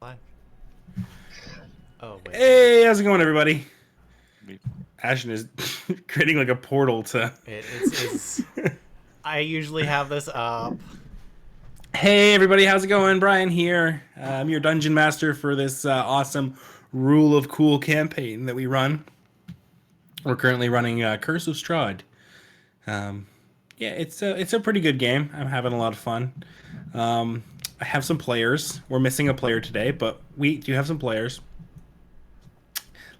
live. Oh wait. Hey, how's it going, everybody? Ashen is creating like a portal to. It's. I usually have this up. Hey, everybody, how's it going? Brian here. I'm your dungeon master for this awesome Rule of Cool campaign that we run. We're currently running Curse of Strahd. Yeah, it's a pretty good game. I'm having a lot of fun. I have some players. We're missing a player today, but we do have some players.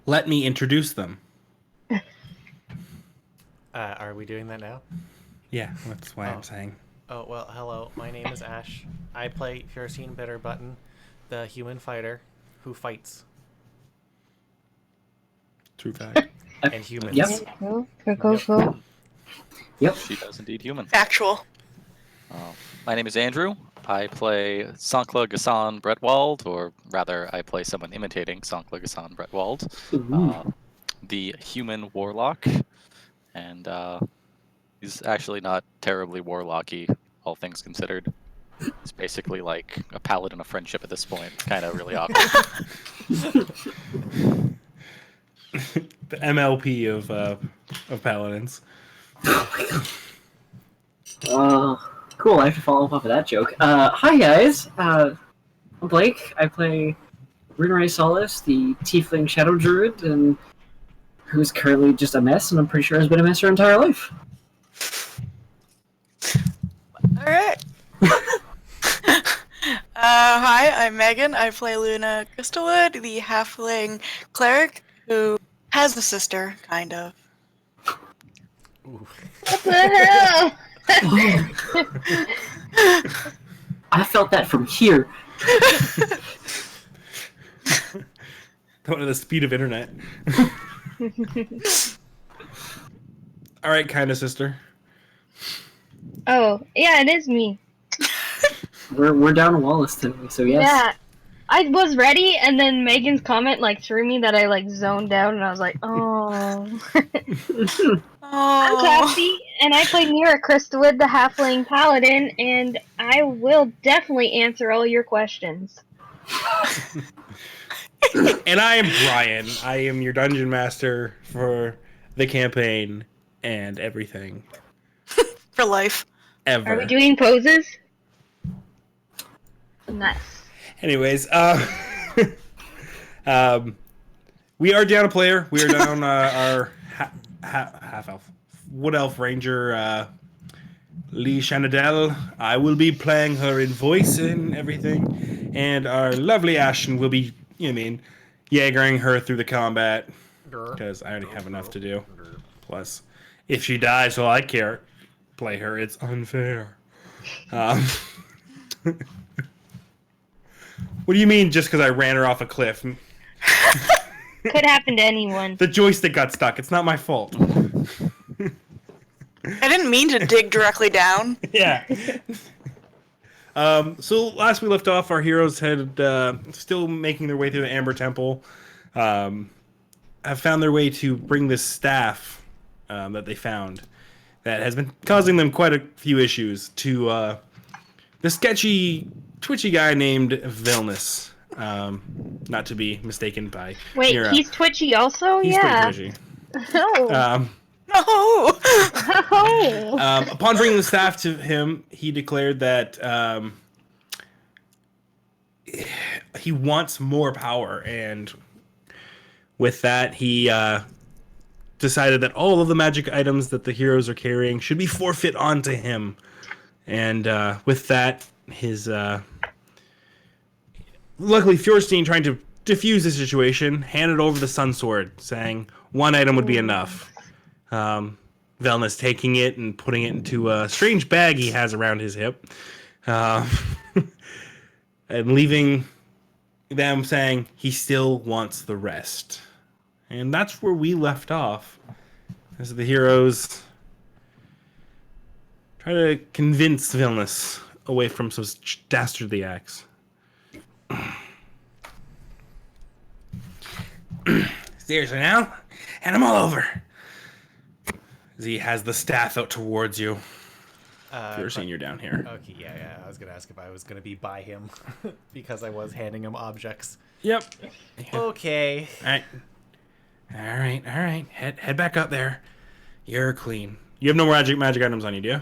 Let me introduce them. Are we doing that now? Yeah, that's why I'm saying. Oh well, hello. My name is Ash. I play Fiercine Bitterbutton, the human fighter who fights True fact. and humans. Yep. Cool. Yep. She does indeed human. Factual. My name is Andrew. I play Sankla Gassan Bretwald, or rather, I play someone imitating Sankla Gassan Bretwald, the human warlock. And he's actually not terribly warlocky, all things considered. It's basically like a paladin of friendship at this point. Kind of really awkward. The MLP of paladins. Cool. I have to follow up off of that joke. Hi guys. I'm Blake. I play Runeray Solace, the Tiefling Shadow Druid, and who's currently just a mess, and I'm pretty sure has been a mess her entire life. Alright. Hi, I'm Megan. I play Luna Crystalwood, the halfling cleric who has a sister, kind of. Ooh. What the hell? I felt that from here. Don't know the speed of internet. All right, kind of sister. Oh, yeah, it is me. We're down to Wallace today, so yes. Yeah, I was ready, and then Megan's comment threw me that I zoned out, and I was like, oh. I'm Oh. Cassie, and I play Mira Crystwood, the halfling paladin, and I will definitely answer all your questions. And I am Brian. I am your dungeon master for the campaign and everything. For life. Ever. Are we doing poses? Nice. Anyways, we are down a player. We are down our half elf, wood elf ranger, Lee Shanadel. I will be playing her in voice and everything, and our lovely Ashton will be, Jaegering her through the combat because I already have enough to do. Plus, if she dies while I play her, it's unfair. What do you mean just because I ran her off a cliff? Could happen to anyone. The joystick got stuck. It's not my fault. I didn't mean to dig directly down. Yeah. So last we left off, our heroes had still making their way through the Amber Temple. Have found their way to bring this staff that they found that has been causing them quite a few issues to the sketchy, twitchy guy named Vilnius. Not to be mistaken by Wait, Mira. he's twitchy also? He's Yeah. pretty twitchy. Oh. No. Oh. Upon bringing the staff to him, he declared that he wants more power, and with that, he decided that all of the magic items that the heroes are carrying should be forfeit onto him. And with that, his luckily Fjordstein, trying to defuse the situation, handed over the Sun Sword, saying one item would be enough. Velna's taking it and putting it into a strange bag he has around his hip, and leaving them saying he still wants the rest. And that's where we left off, as the heroes try to convince Vilnius away from some dastardly acts. Seriously now? And I'm all over. As he has the staff out towards you. You're seeing you're down here. Okay, yeah. I was gonna ask if I was gonna be by him because I was handing him objects. Yep. Okay. All right. Head back up there. You're clean. You have no more magic items on you, do you?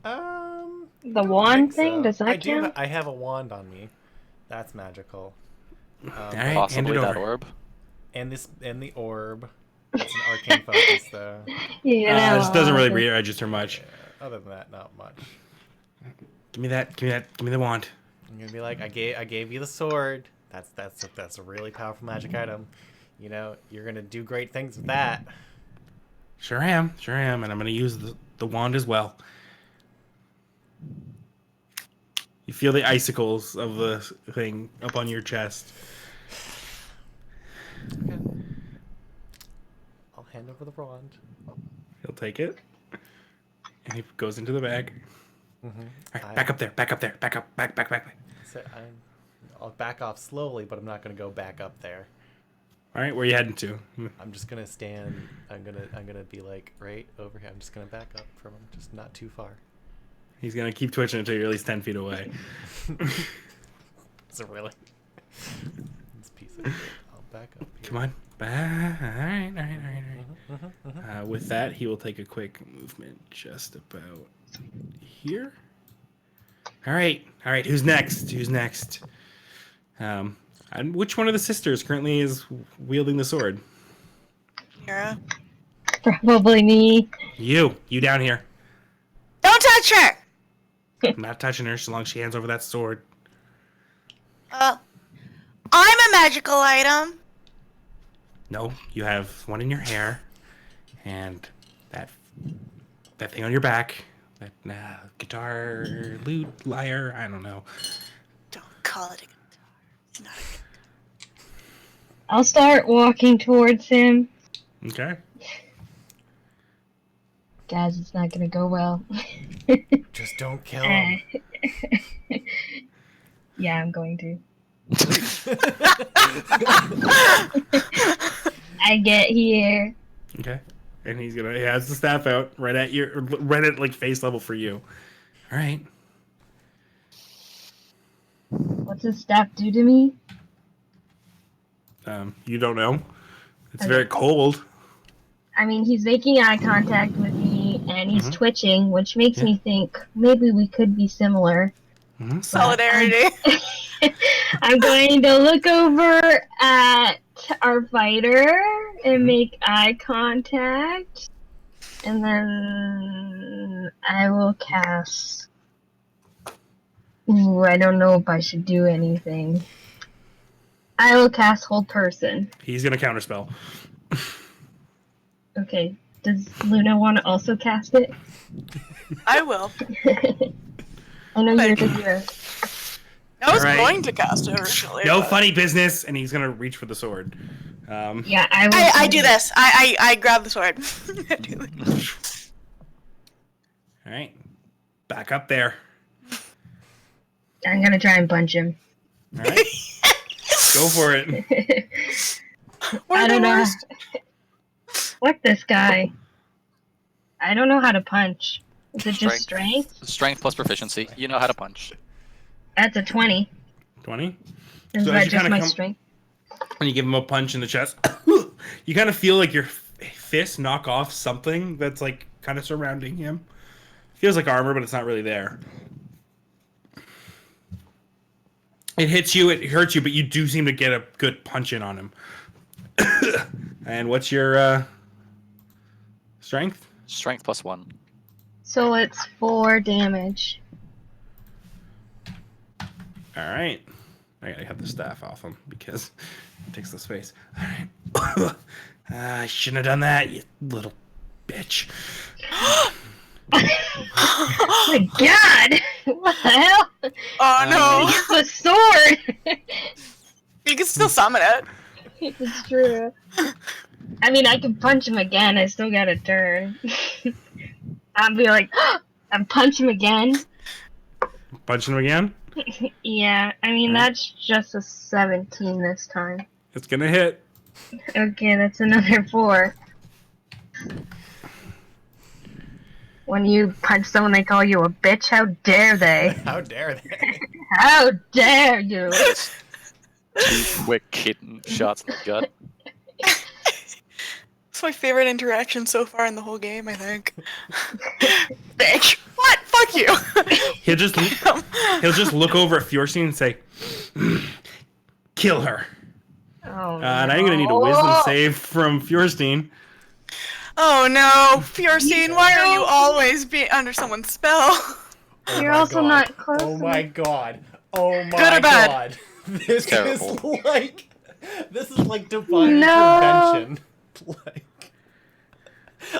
The I wand think thing? so. Does that I count? I have a wand on me. That's magical. All right, hand Possibly it that over. orb. And the orb. It's an arcane focus, though. Yeah. It just doesn't really register much. Other than that, not much. Give me the wand. I'm gonna be like, I gave you the sword. That's a really powerful magic item. You know, you're gonna do great things with that. Sure am, and I'm gonna use the wand as well. You feel the icicles of the thing up on your chest. Okay. I'll hand over the wand. He'll take it, and he goes into the bag. Mm-hmm. All right, back up there. Back. So I'll back off slowly, but I'm not gonna go back up there. All right, where are you heading to? I'm just gonna stand. I'm gonna be like right over here. I'm just gonna back up from him, just not too far. He's gonna keep twitching until you're at least 10 feet away. So really, this piece of shit. I'll back up. Here. Come on. All right. With that, he will take a quick movement just about here. All right. Who's next? And which one of the sisters currently is wielding the sword? Mira. Probably me. You down here. Don't touch her! I'm not touching her so long as she hands over that sword. I'm a magical item. No, you have one in your hair, and that thing on your back. That guitar, lute, lyre. I don't know. Don't call it a guitar. It's not a guitar. I'll start walking towards him. Okay. Guys, it's not gonna go well. Just don't kill him. Yeah, I'm going to. I get here. Okay. And he has the staff out right at like face level for you. All right. What's his staff do to me? You don't know. It's Okay. very cold. I mean, he's making eye contact with me, and he's Mhm. twitching, which makes Yeah. me think maybe we could be similar. Mm-hmm. Solidarity. I'm going to look over at our fighter and make eye contact, and then I will cast. Ooh, I don't know if I should do anything. I will cast Hold Person. He's gonna counterspell. Okay, does Luna want to also cast it? I will. I know you're Like- the hero. I was Alright. going to cast it originally. No but- funny business, and he's gonna reach for the sword. Yeah, I will. I do this. I grab the sword. I do this. All right. Back up there. I'm gonna try and punch him. All right. Go for it. We're I the don't know. worst. Fuck this guy. I don't know how to punch. Is it just strength? Strength plus proficiency. You know how to punch. That's a 20. 20. Is So as that you just kinda my come- strength? When you give him a punch in the chest, you kind of feel like your fist knock off something that's like kind of surrounding him. Feels like armor, but it's not really there. It hits you, it hurts you, but you do seem to get a good punch in on him. And what's your strength? Strength plus 1. So it's 4 damage. All right. I gotta have the staff off him because it takes the space. All right. I shouldn't have done that, you little bitch. Oh my god! What the hell? Oh no! The sword! You can still summon it. It's true. I mean, I can punch him again. I still got a turn. I'll be like, and punch him again. Punching him again. Yeah, I mean, Alright. that's just a 17 this time. It's gonna hit. Okay, that's another 4. When you punch someone, they call you a bitch. How dare they? How dare they? How dare you? Just 2 quick kitten shots in the gut. It's my favorite interaction so far in the whole game, I think. Bitch! What? Fuck you! He'll just look over at Fjorstein and say, "Kill her." Oh, And I'm gonna need a wisdom save from Fjorstein. Oh no, Fjorstein, why are you always be under someone's spell? Oh You're my also God. not close Oh my enough. god. Oh my Good or bad? god. This Terrible. this is like divine No. intervention. Like,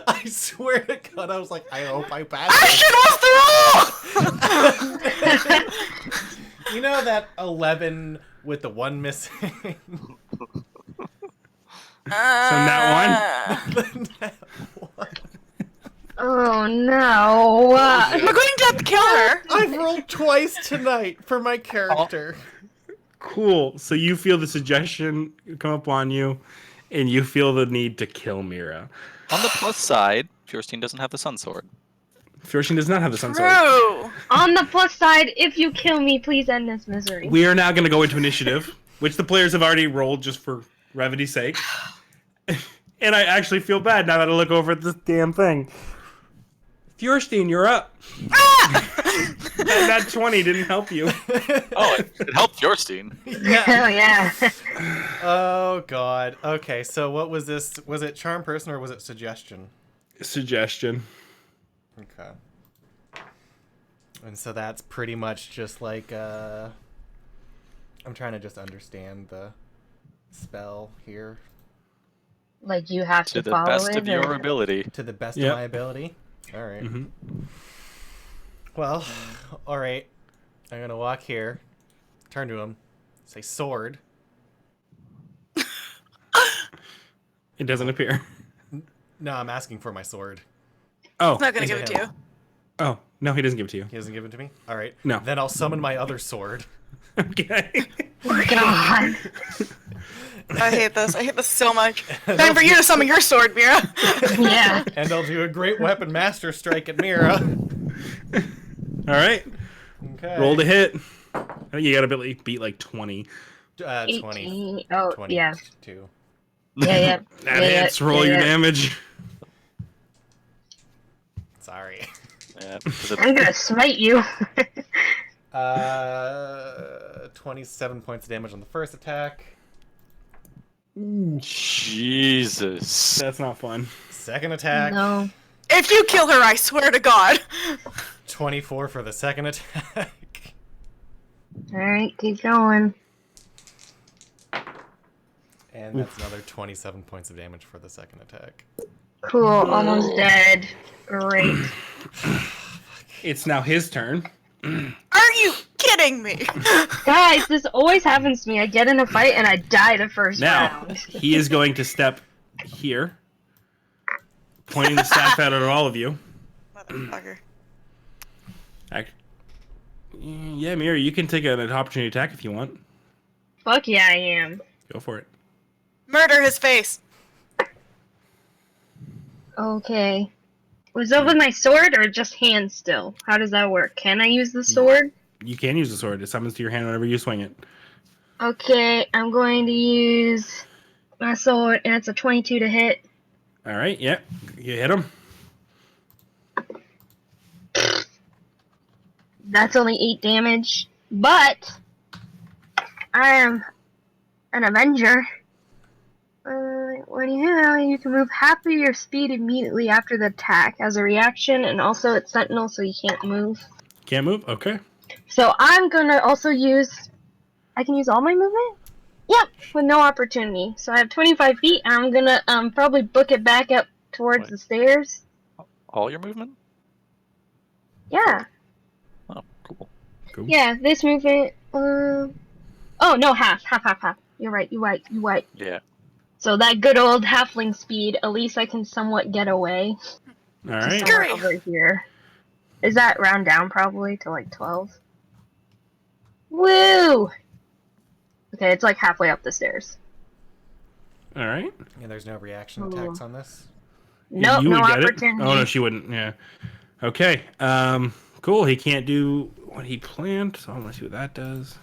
I swear to God, I was like, I hope I pass Action was the rule! You know that 11 with the 1 missing? So that That one. Oh no. We're going to have to kill her. I've rolled twice tonight for my character. Cool. So you feel the suggestion come up on you, and you feel the need to kill Mira. On the plus side, Fjorstein doesn't have the Sun Sword. Fjorstein does not have the Sun Sword. True. On the plus side, if you kill me, please end this misery. We are now going to go into initiative, which the players have already rolled just for brevity's sake. And I actually feel bad now that I look over at this damn thing. Fjorstein, you're up. That 20 didn't help you. Oh, it helped Fjorstein. Hell yeah. Oh god. Okay, so what was this? Was it charm person or was it suggestion? Suggestion. Okay. And so that's pretty much just like I'm trying to just understand the spell here Like you have to To the follow best it. of your or- ability. to the best Yep. of my ability. All right. Mm-hmm. Well, all right. I'm gonna walk here, turn to him, say sword. It doesn't appear. No, I'm asking for my sword. Oh. I'm not gonna Is give it it to him? you. Oh, no, he doesn't give it to you. He doesn't give it to me. All right. No. Then I'll summon my other sword. Okay. God. I hate this. I hate this so much. Time for you to summon your sword, Mira. Yeah. And I'll do a great weapon master strike at Mira. All right. Okay. Roll to hit. I think you got to beat like 20. 20. 18. Oh, 22. yeah. Yeah. That Yeah, hits. Roll your damage. Sorry. Yeah, 'cause I'm gonna smite you. 27 points of damage on the first attack. Jesus. That's not fun. Second attack. No. If you kill her, I swear to God. 24 for the second attack. Alright, keep going. And that's another 27 points of damage for the second attack. Cool, almost dead. Great. It's now his turn. Are you kidding me? Guys, this always happens to me. I get in a fight and I die the first Now, round. he is going to step here, pointing the staff out at all of you. Motherfucker. Yeah, Mira, you can take an opportunity attack if you want. Fuck yeah, I am. Go for it. Murder his face. Okay. Was that with my sword or just hand still? How does that work? Can I use the sword? You can use the sword. It summons to your hand whenever you swing it. Okay, I'm going to use my sword, and it's a 22 to hit. All right, yeah. You hit him. That's only 8 damage, but I am an Avenger. When you hit him, you can move half of your speed immediately after the attack as a reaction, and also it's Sentinel, so you can't move. Can't move? Okay. So I'm gonna also use... I can use all my movement? Yep, with no opportunity. So I have 25 feet, and I'm gonna probably book it back up towards Wait. the stairs. All your movement? Yeah. Oh, cool. Cool. Yeah, this movement... oh, no, half. You're right. Yeah. So that good old halfling speed, at least I can somewhat get away. All right. Screw Somewhere over here. Is that round down probably to like 12? Woo! Okay, it's like halfway up the stairs. All right. Yeah, there's no reaction attacks on this. Nope, You no would get it. opportunity. Oh, no, she wouldn't. Yeah. Okay. Cool. He can't do what he planned, so I'm gonna see what that does.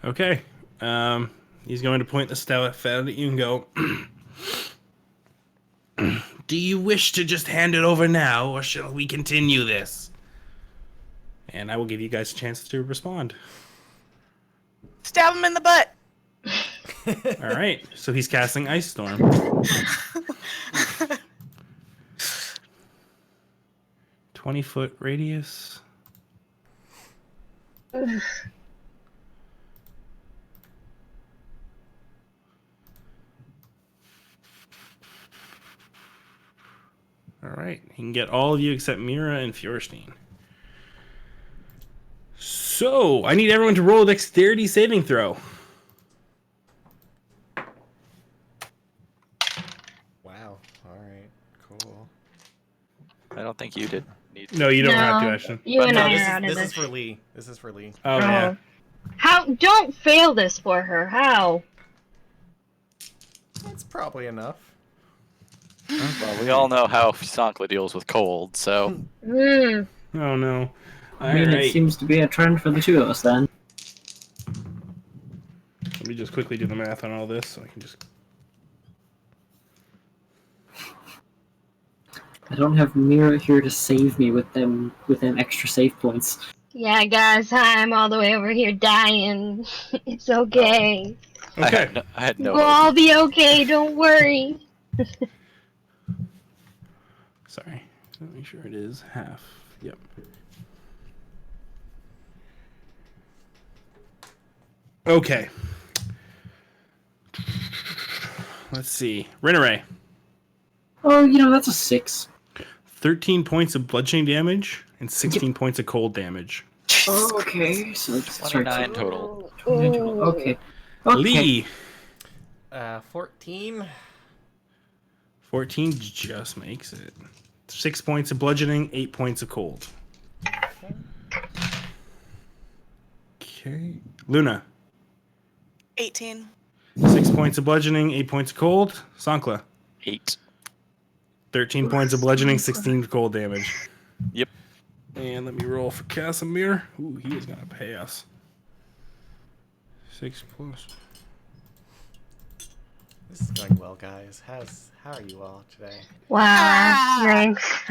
Okay. He's going to point the staff at you and go, do you wish to just hand it over now, or shall we continue this? And I will give you guys a chance to respond. Stab him in the butt. All right. So he's casting Ice Storm. 20-foot radius. All right. He can get all of you except Mira and Feuerstein. So, I need everyone to roll a dexterity saving throw. Wow. All right. Cool. I don't think you did need. No, you don't have to, No, actually. you and No, I this are is out of this this. is for Lee. This is for Lee. Oh, yeah. How? Don't fail this for her. How? That's probably enough. Well, we all know how Sankla deals with cold, so Mm. Oh, no. All I mean, right. it seems to be a trend for the two of us then. Let me just quickly do the math on all this so I can just... I don't have Mira here to save me with them extra save points. Yeah, guys, I'm all the way over here dying. It's okay. Okay. I had no We'll hope. all be okay. Don't worry. Sorry. Let me make sure it is half. Yep. Okay. Let's see. Rinneray. Oh, that's a 6. 13 points of bludgeoning damage and 16 points of cold damage. Oh, okay. So it's 29 total. Okay. Lee. 14. 14 just makes it. 6 points of bludgeoning, 8 points of cold. Okay. Luna. 18. 6 points of bludgeoning, 8 points of cold. Sankla. 8. 13 points of bludgeoning, 16 cold damage. Yep. And let me roll for Casimir. Ooh, he is going to pay us. 6 plus. This is going well, guys. How are you all today? Wow. Thanks.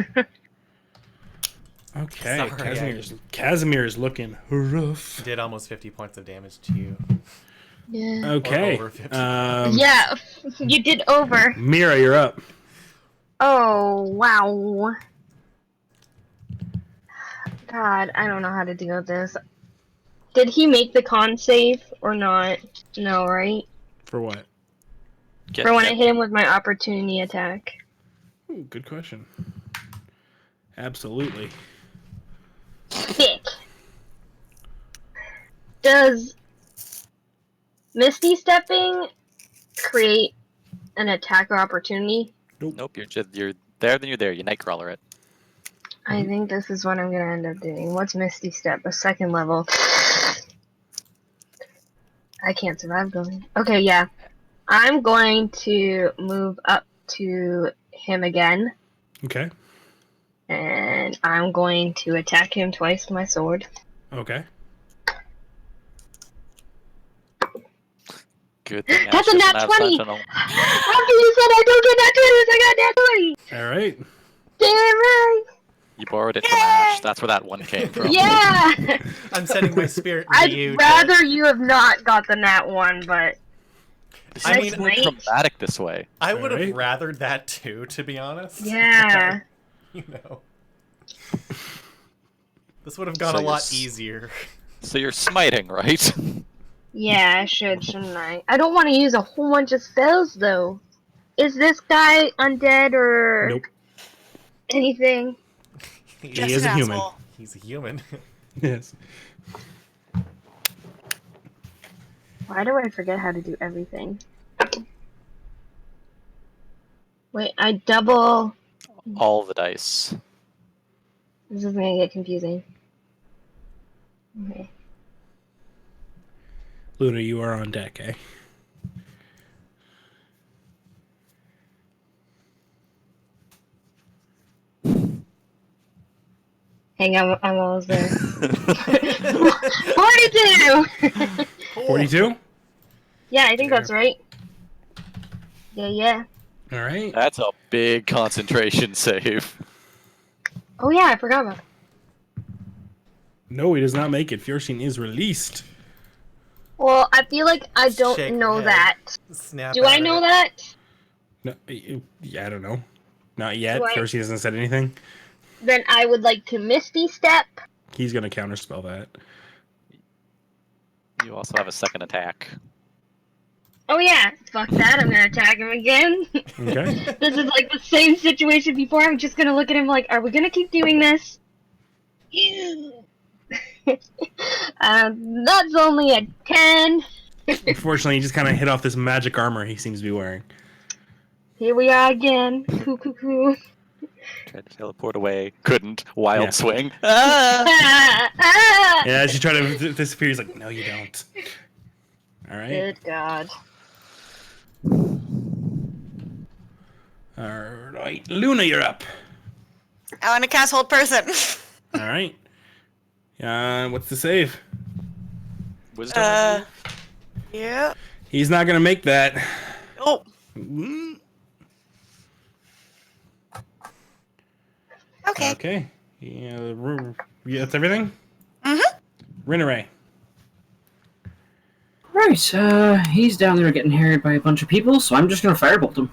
Okay, Sorry, Casimir is looking rough. Did almost 50 points of damage to you. Yeah. Okay. Or over 50. Yeah, you did over. Mira, you're up. Oh, wow. God, I don't know how to deal with this. Did he make the con save or not? No, right? For what? Get, For when I get- hit him with my opportunity attack. Ooh, good question. Absolutely. Sick. Does Misty Stepping create an attack or opportunity? Nope, you're there, then you're there. You Nightcrawler it. I think this is what I'm gonna end up doing. What's Misty Step? A second level. I can't survive going. Okay, yeah. I'm going to move up to him again, Okay. and I'm going to attack him twice with my sword. Okay. Good thing That's a Ash nat doesn't have 20! Sentinel. After you said I don't get nat 20s, I got nat 20! All right. Damn right! You borrowed it from Ash. That's where that one came from. Yeah! I'm sending my spirit to you. I'd rather you have not got the nat 1, but... This I is mean- more dramatic this way. I would have Alright. rathered that too, to be honest. Yeah. You know. This would have gone So a you're lot s- easier. So you're smiting, right? Yeah, I should, shouldn't I? I don't want to use a whole bunch of spells, though. Is this guy undead or Nope. anything? He Just is an a human. asshole. He's a human. Yes. Why do I forget how to do everything? Wait, I double. All the dice. This is gonna get confusing. Okay. Luna, you are on deck, eh? Hang on, I'm almost there. 42! 42? Yeah, I think that's right. Yeah. All right. That's a big concentration save. Oh yeah, I forgot about that. No, he does not make it. Fierstein is released. Well, I feel like I don't Shake know her head. that. Snap Do I out of know it. that? No, yeah, I don't know. Not yet. Do I- Fierstein hasn't said anything. Then I would like to Misty Step. He's going to counterspell that. You also have a second attack. Oh yeah, fuck that, I'm gonna attack him again. Okay. This is like the same situation before, I'm just gonna look at him like, are we gonna keep doing this? That's only a 10. Unfortunately, he just kind of hit off this magic armor he seems to be wearing. Here we are again. Coo. Tried to teleport away. Couldn't. Wild Yeah. swing. Ah! And as you try to disappear, he's like, no, you don't. All right. Good God. All right. Luna, you're up. I want to cast Hold Person. All right. What's the save? Wisdom. I believe? Yeah. He's not going to make that. Oh. Mm, Okay. Okay. Yeah, that's everything? Mm-hmm. Rinneray. Right, he's down there getting harried by a bunch of people, so I'm just gonna firebolt him.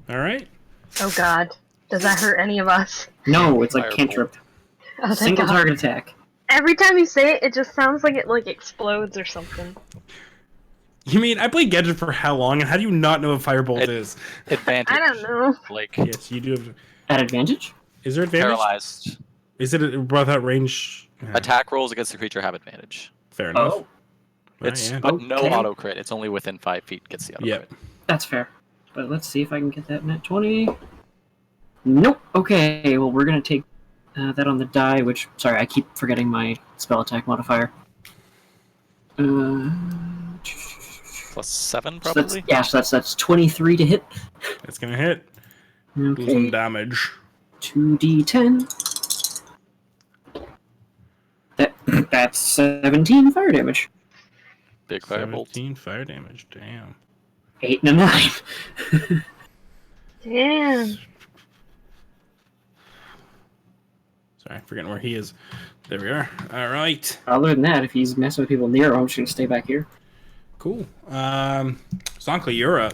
All right. Oh God. Does that hurt any of us? No, it's like Firebolt. cantrip. Oh, thank Single God. target attack. Every time you say it, it just sounds like it like explodes or something. You mean, I played Gadget for how long, and how do you not know what Firebolt is? Advantage. I don't know. Like Yes, you do have... At advantage? Is there advantage? paralyzed. Is it without range? Yeah, Attack rolls against the creature have advantage. fair enough. Oh, It's yeah. but no Okay. auto crit. It's only within 5 feet gets the auto Yep. crit. that's fair. But let's see if I can get that nat 20. Nope. Okay, well, we're gonna take that on the die, which, sorry, I keep forgetting my spell attack modifier. Plus 7 So that's, probably. yeah, so that's 23 to hit. That's going to hit. Do some Okay, damage. 2d10. That's 17 fire damage. Big firebolt. 17 fire damage. Damn. 8 and a 9. Damn. Sorry, forgetting where he is. There we are. All right. Other than that, if he's messing with people near, I'm just gonna stay back here. Cool. Zonkla, you're up.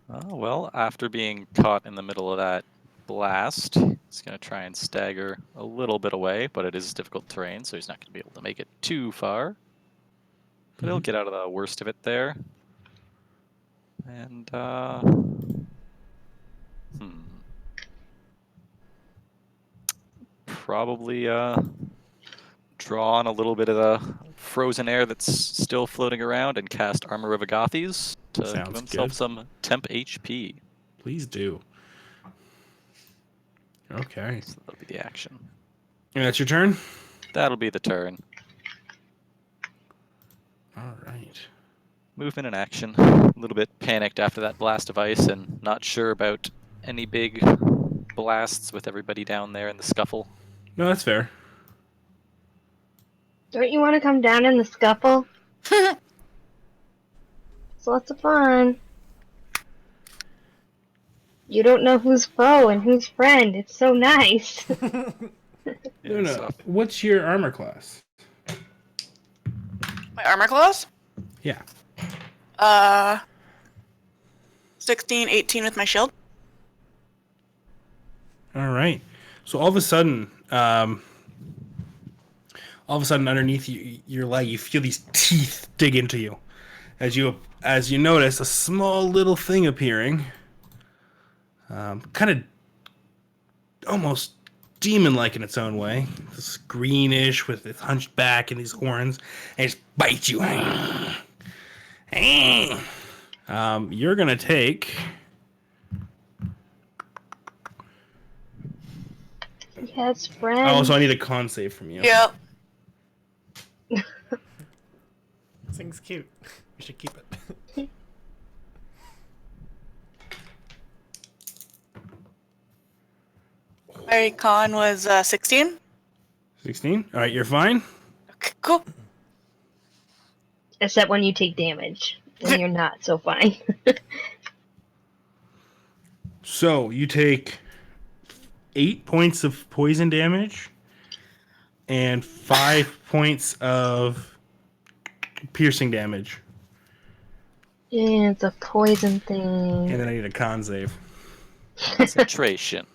Oh, well, after being caught in the middle of that blast, he's going to try and stagger a little bit away, but it is difficult terrain, so he's not going to be able to make it too far. But he'll get out of the worst of it there. And, probably, draw on a little bit of the frozen air that's still floating around and cast Armor of Agathes to Sounds give himself good. some temp HP. Please do. Okay. So that'll be the action. And that's your turn? That'll be the turn. All right. Movement and action. A little bit panicked after that blast of ice and not sure about any big blasts with everybody down there in the scuffle. No, that's fair. Don't you want to come down in the scuffle? It's lots of fun. You don't know who's foe and who's friend. It's so nice. Luna, so- what's your armor class? My armor class? Yeah. 16, 18 with my shield. All right. So all of a sudden underneath your leg, you feel these teeth dig into you. As you notice a small little thing appearing, kind of almost demon-like in its own way. It's greenish with its hunched back and these horns, and it just bites you. You're gonna take Yes, friend. Oh, so I need a con save from you. Yep. This thing's cute. We should keep it. My con was 16. 16. All right, you're fine. Okay, cool. Except when you take damage. When you're not so fine. So you take 8 points of poison damage and 5 points of piercing damage. Yeah, it's a poison thing. And then I need a con save. Concentration.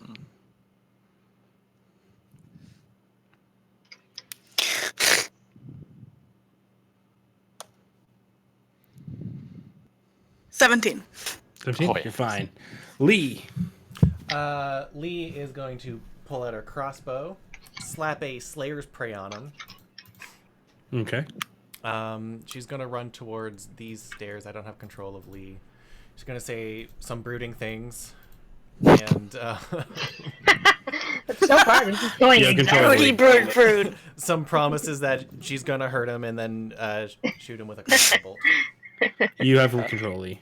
$17. 17? Oh, yeah. You're fine. Lee. Lee is going to pull out her crossbow, slap a Slayer's Prey on him. Okay. She's gonna run towards these stairs. I don't have control of Lee. She's gonna say some brooding things, and So far, this is going Yeah, control. exactly. Broody brood. some promises that she's gonna hurt him, and then shoot him with a crossbow bolt. You have control, Lee.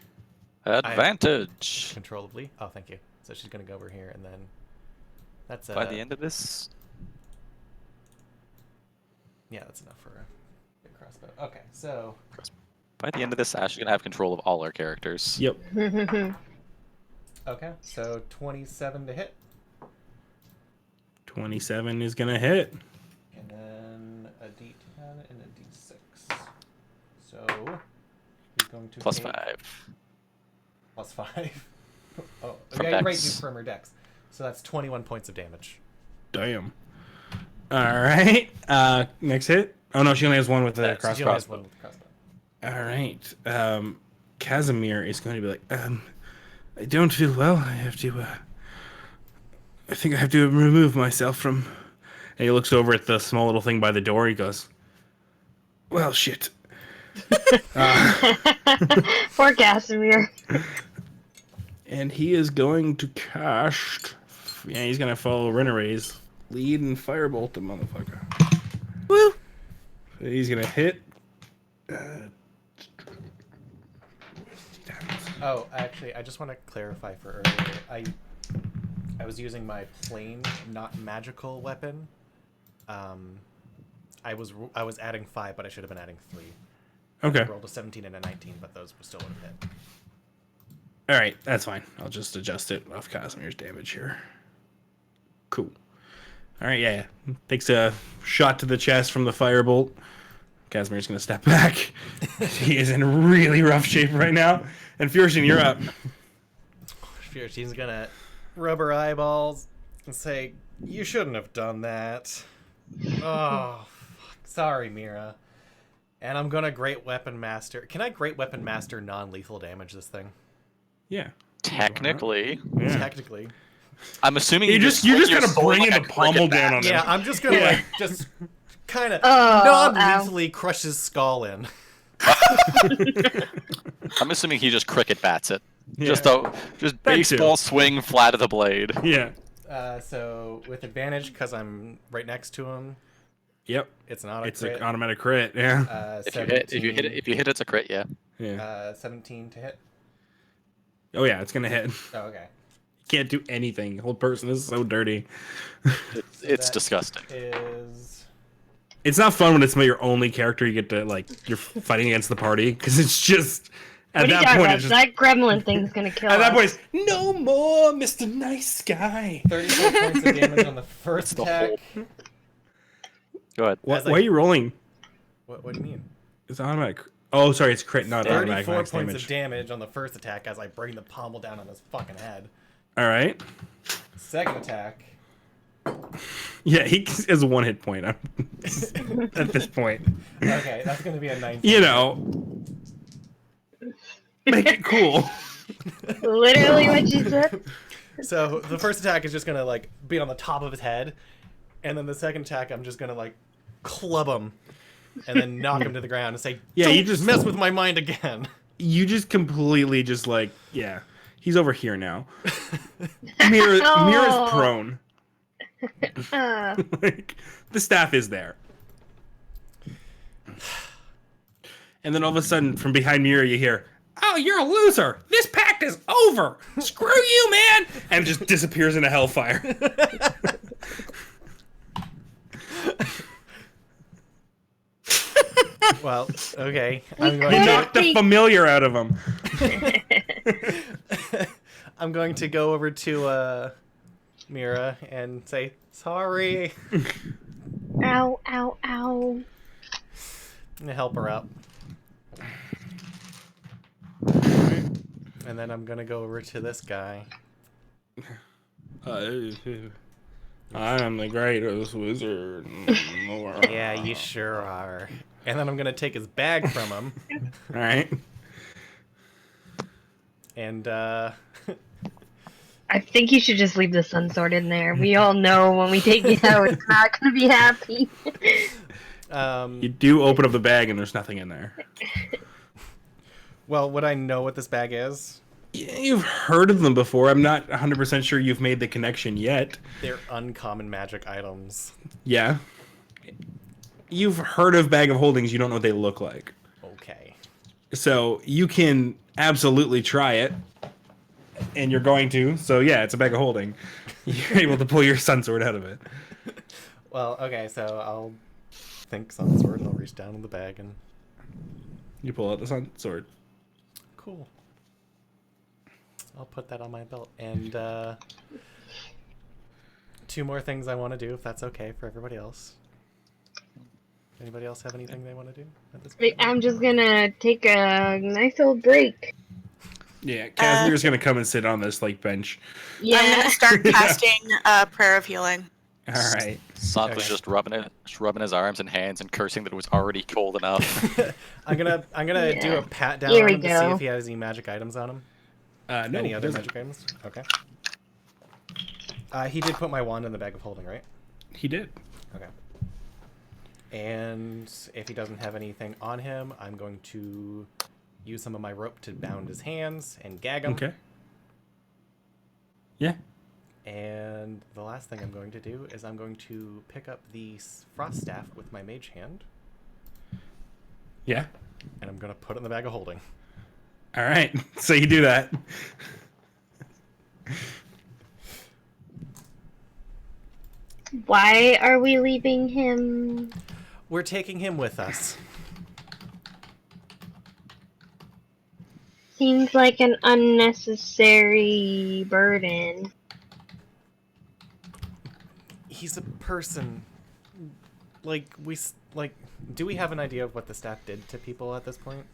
Advantage. Control of Lee. Oh, thank you. So she's gonna go over here, and then that's By the end of this, yeah, that's enough for a big crossbow. Okay, so Ash is gonna have control of all our characters. Yep. okay, so 27 to hit, 27 is going to hit. and then a D10 and a D6. So he's going to Plus take 5. plus 5. Oh, From yeah, right, Dex. do firmer dex. So that's 21 points of damage. Damn. All right. Next hit. Oh, no, she only has one with the She only crossbow. has one with the crossbow. All right. Casimir is going to be like, I don't feel well. I have to, I think I have to remove myself from... And he looks over at the small little thing by the door. He goes, well, shit. Poor Casimir. And he is going to cast... Yeah, he's going to follow Renere's lead and firebolt the motherfucker. Woo! So he's going to hit... Oh, actually, I just want to clarify for earlier. I was using my plain, not magical weapon. I was adding 5, but I should have been adding 3. Okay. I rolled a 17 and a 19, but those still would have hit. All right, that's fine. I'll just adjust it off Casimir's damage here. Cool. All right, yeah. Takes a shot to the chest from the firebolt. Casimir's going to step back. He is in really rough shape right now. And Furtion, you're up. She's gonna rub her eyeballs and say, "You shouldn't have done that." Oh, fuck. Sorry, Mira. And I'm gonna Great Weapon Master. Can I Great Weapon Master non-lethal damage this thing? Yeah. Technically. Yeah. Technically. I'm assuming You're just gonna bring in the pommel down on him. Yeah, I'm just gonna like just kind of Oh, non-lethally crush his skull in. I'm assuming he just cricket bats it. Yeah. Just That too. baseball swing flat of the blade. Yeah. So with advantage, because I'm right next to him, Yep. it's an auto It's crit. an automatic crit. Yeah. If you hit, it's a crit. Yeah. Yeah. 17 to hit. Oh yeah, it's gonna hit. Oh, okay. Can't do anything. The whole person is so dirty. It's that disgusting. Is It's not fun when it's your only character. You get to you're fighting against the party because it's just at What are you that talking point. about? It's just, That gremlin thing's gonna kill at that us. point, it's no more, Mr. Nice Guy. 34 points of damage on the first the attack. whole- Go ahead. What, As I- why are you rolling? What do you mean? It's automatic. Oh, sorry, it's crit, not automatic 34 max points damage. of damage on the first attack as I bring the pommel down on his fucking head. All right. Second attack. Yeah, he has 1 hit point at this point. Okay, that's gonna be a 19. You know, make it cool. Literally what you said. So the first attack is just gonna like be on the top of his head, and then the second attack I'm just gonna like club him, and then knock him to the ground and say, Yeah, "Don't you just- mess with my mind again." You just completely yeah. He's over here now. Mira's Oh. prone. Like, the staff is there. And then all of a sudden, from behind Mira, you hear, "Oh, you're a loser! This pact is over! Screw you, man!" And just disappears into hellfire. Well, okay. We I'm going You could- to knocked the familiar out of him. I'm going to go over to Mira and say sorry Ow, ow, ow. and help her up. And then I'm gonna go over to this guy. I am the greatest wizard. Yeah, you sure are. And then I'm gonna take his bag from him. All right. And I think you should just leave the sun sword in there. We all know when we take it out, it's not going to be happy. You do open up the bag and there's nothing in there. well, would I know what this bag is? You've heard of them before. I'm not 100% sure you've made the connection yet. They're uncommon magic items. Yeah. You've heard of Bag of Holdings. You don't know what they look like. Okay. So you can absolutely try it. And you're going to. So yeah, it's a bag of holding. You're able to pull your sun sword out of it. Well, okay, so I'll think sun sword and I'll reach down in the bag and You pull out the sun sword. cool. I'll put that on my belt. And 2 more things I want to do, if that's okay for everybody else. Anybody else have anything they want to do at this point? I'm just going to take a nice old break. Yeah, Casimir's gonna come and sit on this like bench. I'm Yeah. gonna start casting Prayer of Healing. All right. Son was Okay. just rubbing his arms and hands and cursing that it was already cold enough. I'm gonna do Yeah. a pat down Here on we him to see go. if he has any magic items on him. No. Any it other doesn't. magic items? Okay. He did put my wand in the bag of holding, right? He did. Okay. And if he doesn't have anything on him, I'm going to use some of my rope to bound his hands and gag him. Okay. Yeah. And the last thing I'm going to do is I'm going to pick up the frost staff with my mage hand, Yeah. and I'm going to put it in the bag of holding. All right. So you do that. Why are we leaving him? We're taking him with us. Seems like an unnecessary burden. He's a person. Do we have an idea of what the staff did to people at this point?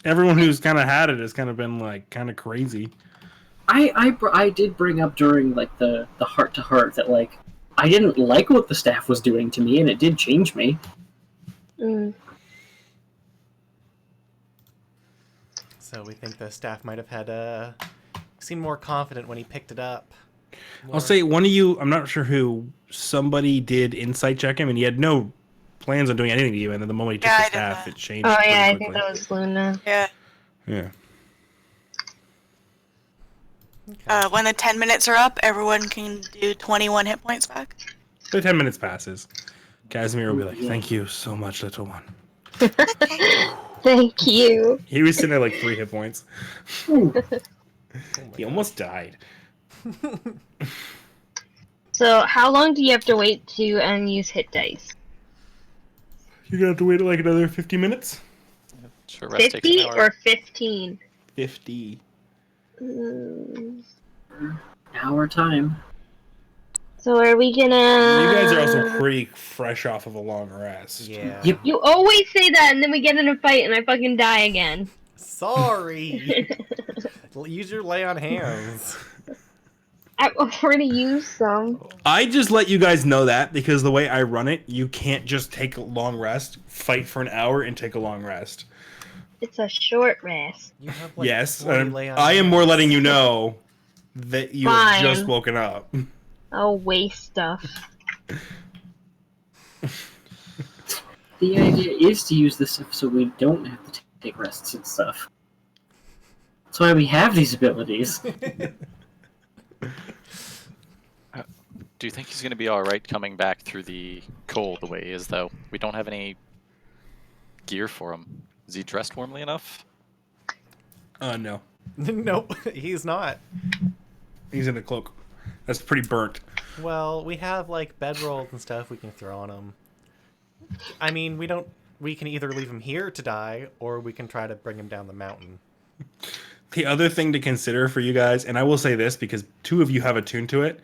Everyone who's kind of had it has kind of been like kind of crazy. I did bring up during like the heart to heart that like I didn't like what the staff was doing to me, and it did change me. Mm. So we think the staff might have had seemed more confident when he picked it up. I'll say one of you, I'm not sure who, somebody did insight check him and he had no plans on doing anything to you, and then the moment he took Yeah, I the did staff, that. it changed Oh pretty yeah, I quickly. think that was Luna. Yeah. Yeah. Okay. When the 10 minutes are up, everyone can do 21 hit points back. The 10 minutes passes. Casimir will be like, Yeah. "Thank you so much, little one." Thank you. He was sitting at like 3 hit points. Ooh. Oh my He God. almost died. So, how long do you have to wait to use hit dice? You're gonna have to wait like another 50 minutes? Sure, rest takes 50 an hour. or 15? 50. Mm. Hour time. So, are we gonna? You guys are also pretty fresh off of a long rest. Yeah. Yep. You always say that, and then we get in a fight, and I fucking die again. Sorry. Use your lay on hands. I've already used some. I just let you guys know that because the way I run it, you can't just take a long rest, fight for an hour, and take a long rest. It's a short rest. You have like Yes, 40 lay on I am more hands. letting you know that you have Fine. just woken up. I'll waste stuff. The idea is to use this stuff so we don't have to take rests and stuff. That's why we have these abilities. Do you think he's going to be all right coming back through the cold the way he is, though? We don't have any gear for him. Is he dressed warmly enough? No. Nope, he's not. He's in a cloak. That's pretty burnt. Well, we have like bedrolls and stuff we can throw on him. I mean, we can either leave him here to die, or we can try to bring him down the mountain. The other thing to consider for you guys, and I will say this because 2 of you have attuned to it,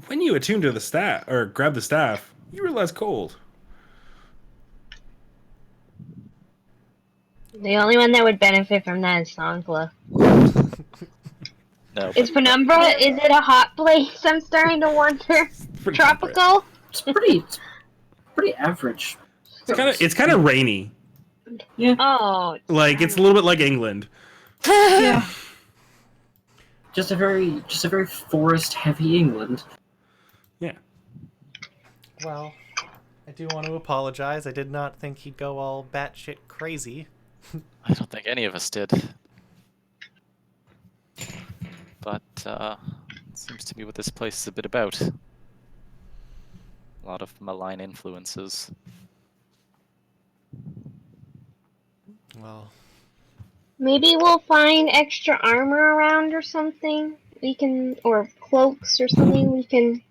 when you attune to the staff or grab the staff, you realize cold. The only one that would benefit from that is Sankla. No. Is Penumbra, is it a hot place? I'm starting to wonder. Pretty Tropical? It's pretty average. It's kind of rainy. Oh. Like it's a little bit like England. Yeah. Just a very forest heavy England. Yeah. Well, I do want to apologize. I did not think he'd go all batshit crazy. I don't think any of us did. But, seems to be what this place is a bit about. A lot of malign influences. Well, Maybe we'll find extra armor around or something. Or cloaks or something. We can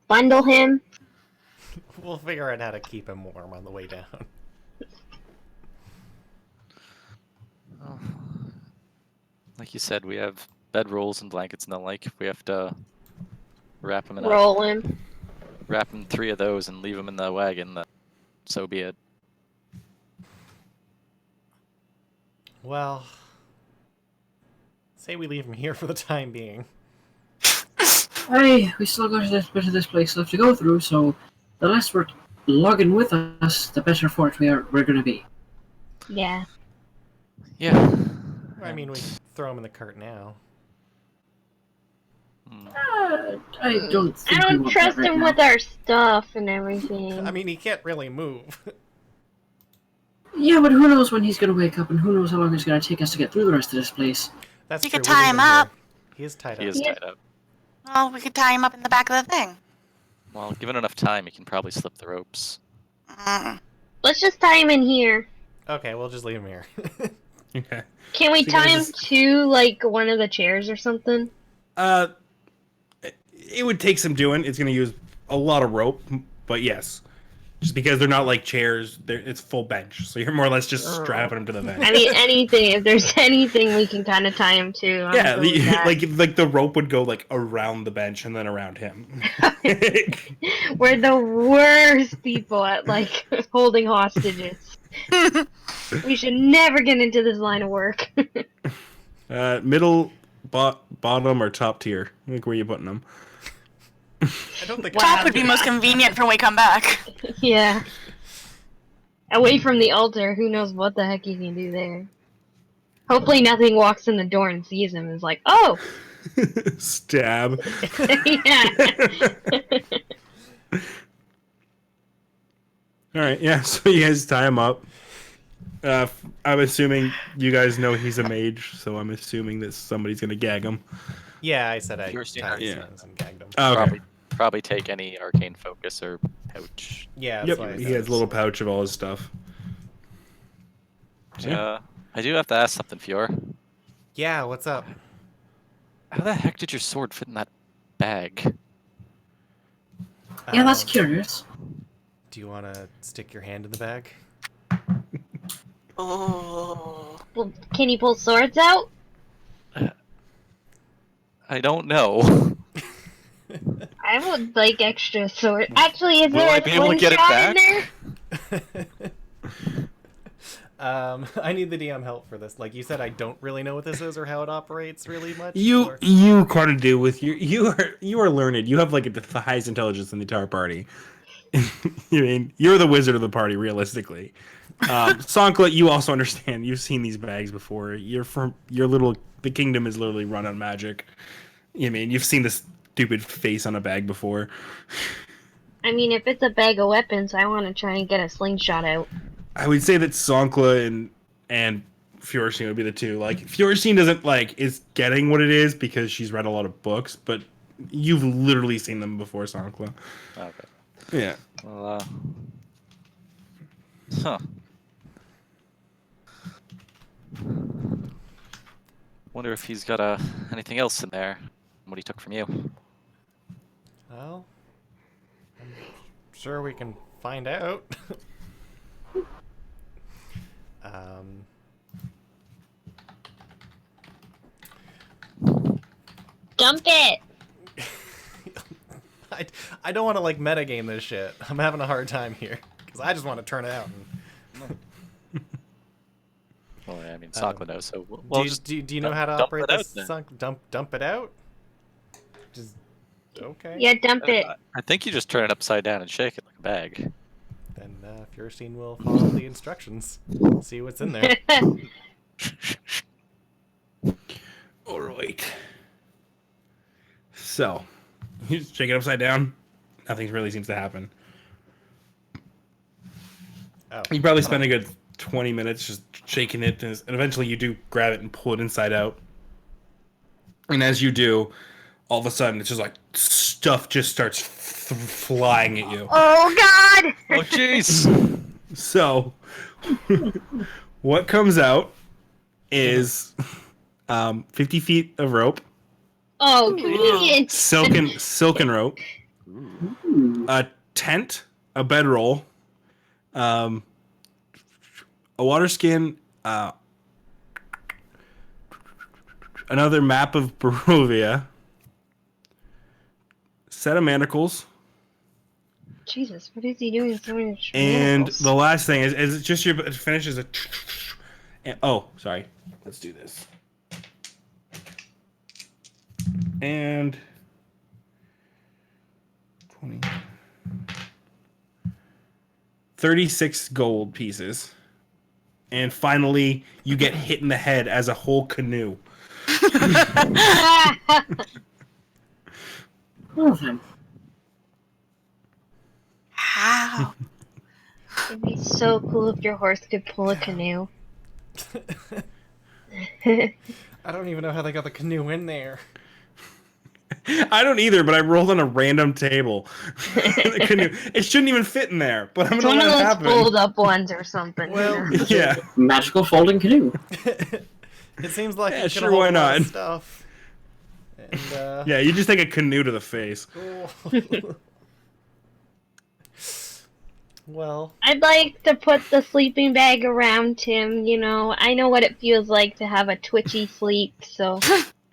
bundle him. we'll figure out how to keep him warm on the way down. Oh. Like you said, we have bedrolls and blankets and the like. If we have to wrap him in Roll him. wrap him 3 of those and leave him in the wagon, then so be it. Well, say we leave him here for the time being. Hey, we still got a bit of this place left to go through, so the less we're logging with us, the better for it we're gonna be. Yeah. Yeah. I mean, we can throw him in the cart now. I don't think I we don't want trust that right him now. with our stuff and everything. I mean, he can't really move. Yeah, but who knows when he's gonna wake up, and who knows how long it's gonna take us to get through the rest of this place. That's You true. could we'll tie leave him here. up. He is tied He up. is Yes. tied up. Well, we could tie him up in the back of the thing. Well, given enough time, he can probably slip the ropes. Mm. Let's just tie him in here. Okay, we'll just leave him here. Okay. Can we So you tie guys him to, like, one of the chairs or something? It would take some doing. It's going to use a lot of rope, but yes. Just because they're not like chairs, it's full bench. So you're more or less just strapping them to the bench. I mean, anything. If there's anything we can kind of tie him to. I'm Yeah, good with that. like the rope would go like around the bench and then around him. We're the worst people at, like, holding hostages. We should never get into this line of work. Middle, bottom, or top tier? Like where you putting them? I don't think Top would be most convenient for when we come back. Yeah. Away from the altar, who knows what the heck you can do there. Hopefully nothing walks in the door and sees him and is like, oh! Stab. Yeah. All right, yeah. So you guys tie him up. I'm assuming you guys know he's a mage, so I'm assuming that somebody's gonna gag him. Yeah, I said I Pure tied his yeah. hands and gagged him. Oh, okay. Probably take any arcane focus or pouch. Yeah, that's why I Yep. said He has it. a little pouch of all his stuff. I do have to ask something, Fior. Yeah, what's up? How the heck did your sword fit in that bag? Yeah, that's Um, curious. Do you want to stick your hand in the bag? Oh. Well, can you pull swords out? I don't know. I would like extra sword. Actually, is Will there I a be able to get it slingshot in there? I need the DM help for this. Like you said, I don't really know what this is or how it operates really much. You or- kind of do with you are learned. You have like the highest intelligence in the entire party. You mean you're the wizard of the party, realistically. Sankla, you also understand. You've seen these bags before. The kingdom is literally run on magic. You mean you've seen this stupid face on a bag before. I mean, if it's a bag of weapons, I want to try and get a slingshot out. I would say that Sankla and Furstein would be the two. Like Furstein doesn't is getting what it is because she's read a lot of books, but you've literally seen them before, Sankla. Okay. Yeah. Well, huh. Wonder if he's got anything else in there. What he took from you. Well, I'm sure we can find out. um, Dump it! I don't want to metagame this shit. I'm having a hard time here because I just want to turn it out. Well, yeah, I mean, Sakla knows. So do you know how to dump operate it out this? then. Dump it out. Just okay. Yeah, dump it. I think you just turn it upside down and shake it like a bag. Then Furstein will follow the instructions. See what's in there. All right. So, you just shake it upside down. Nothing really seems to happen. Oh. You probably spend a good 20 minutes just shaking it, and eventually you do grab it and pull it inside out. And as you do, all of a sudden it's just stuff just starts flying at you. Oh God! Oh, jeez! So, what comes out is 50 feet of rope, Oh, convenient! silken rope, a tent, a bedroll, a water skin, another map of Barovia, set of manacles, Jesus, what is he doing? So many and shenanigans? the last thing is just your it finishes a. And, oh, sorry. Let's do this. And 20, 36 gold pieces. And finally, you get hit in the head as a whole canoe. Well then. How? It'd be so cool if your horse could pull a canoe. I don't even know how they got the canoe in there. I don't either, but I rolled on a random table. The canoe. It shouldn't even fit in there, but I'm It's going one to of let it those happen. fold-up ones or something. Well, you know? Yeah. Magical folding canoe. It seems like Yeah, you can sure, hold why a lot of not? stuff. And Yeah, you just take a canoe to the face. Well, I'd like to put the sleeping bag around him, you know. I know what it feels like to have a twitchy sleep, so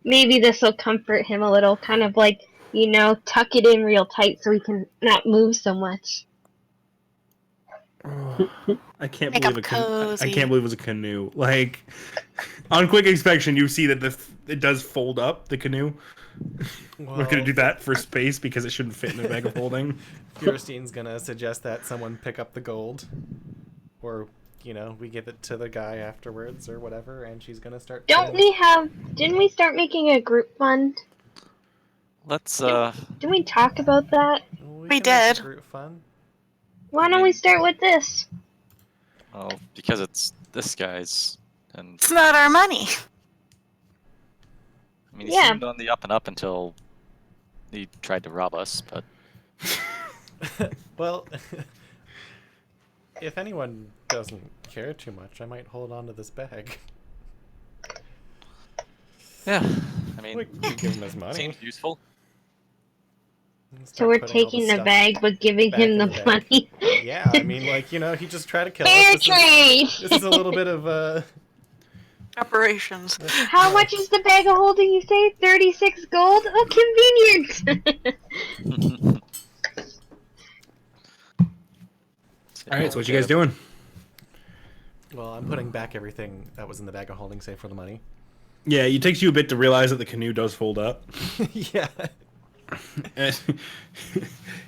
maybe this will comfort him a little, kind of tuck it in real tight so he can not move so much. I can't Make believe up I cozy. can't believe it was a canoe. On quick inspection, you see that it does fold up the canoe. We're gonna do that for space because it shouldn't fit in a bag of holding. Furstein's gonna suggest that someone pick up the gold, or we give it to the guy afterwards or whatever, and she's gonna start. Didn't we start making a group fund? Let's Didn't we talk about that? We can make a did. group fun. Why don't we start with this? well, because it's this guy's, and It's not our money. I mean, he Yeah. seemed on the up and up until he tried to rob us, but Well, if anyone doesn't care too much, I might hold on to this bag. yeah, I mean, We can give him his money. seems useful. And So start we're putting all taking the stuff bag but giving back him in the bag. money. Yeah, I mean, he just tried to kill Fair us. trade! This is a little bit of Operations. How much is the bag of holding, you say? 36 gold? Oh, convenient! All right, so what you guys doing? Well, I'm putting back everything that was in the bag of holding, save for the money. Yeah, it takes you a bit to realize that the canoe does fold up. Yeah.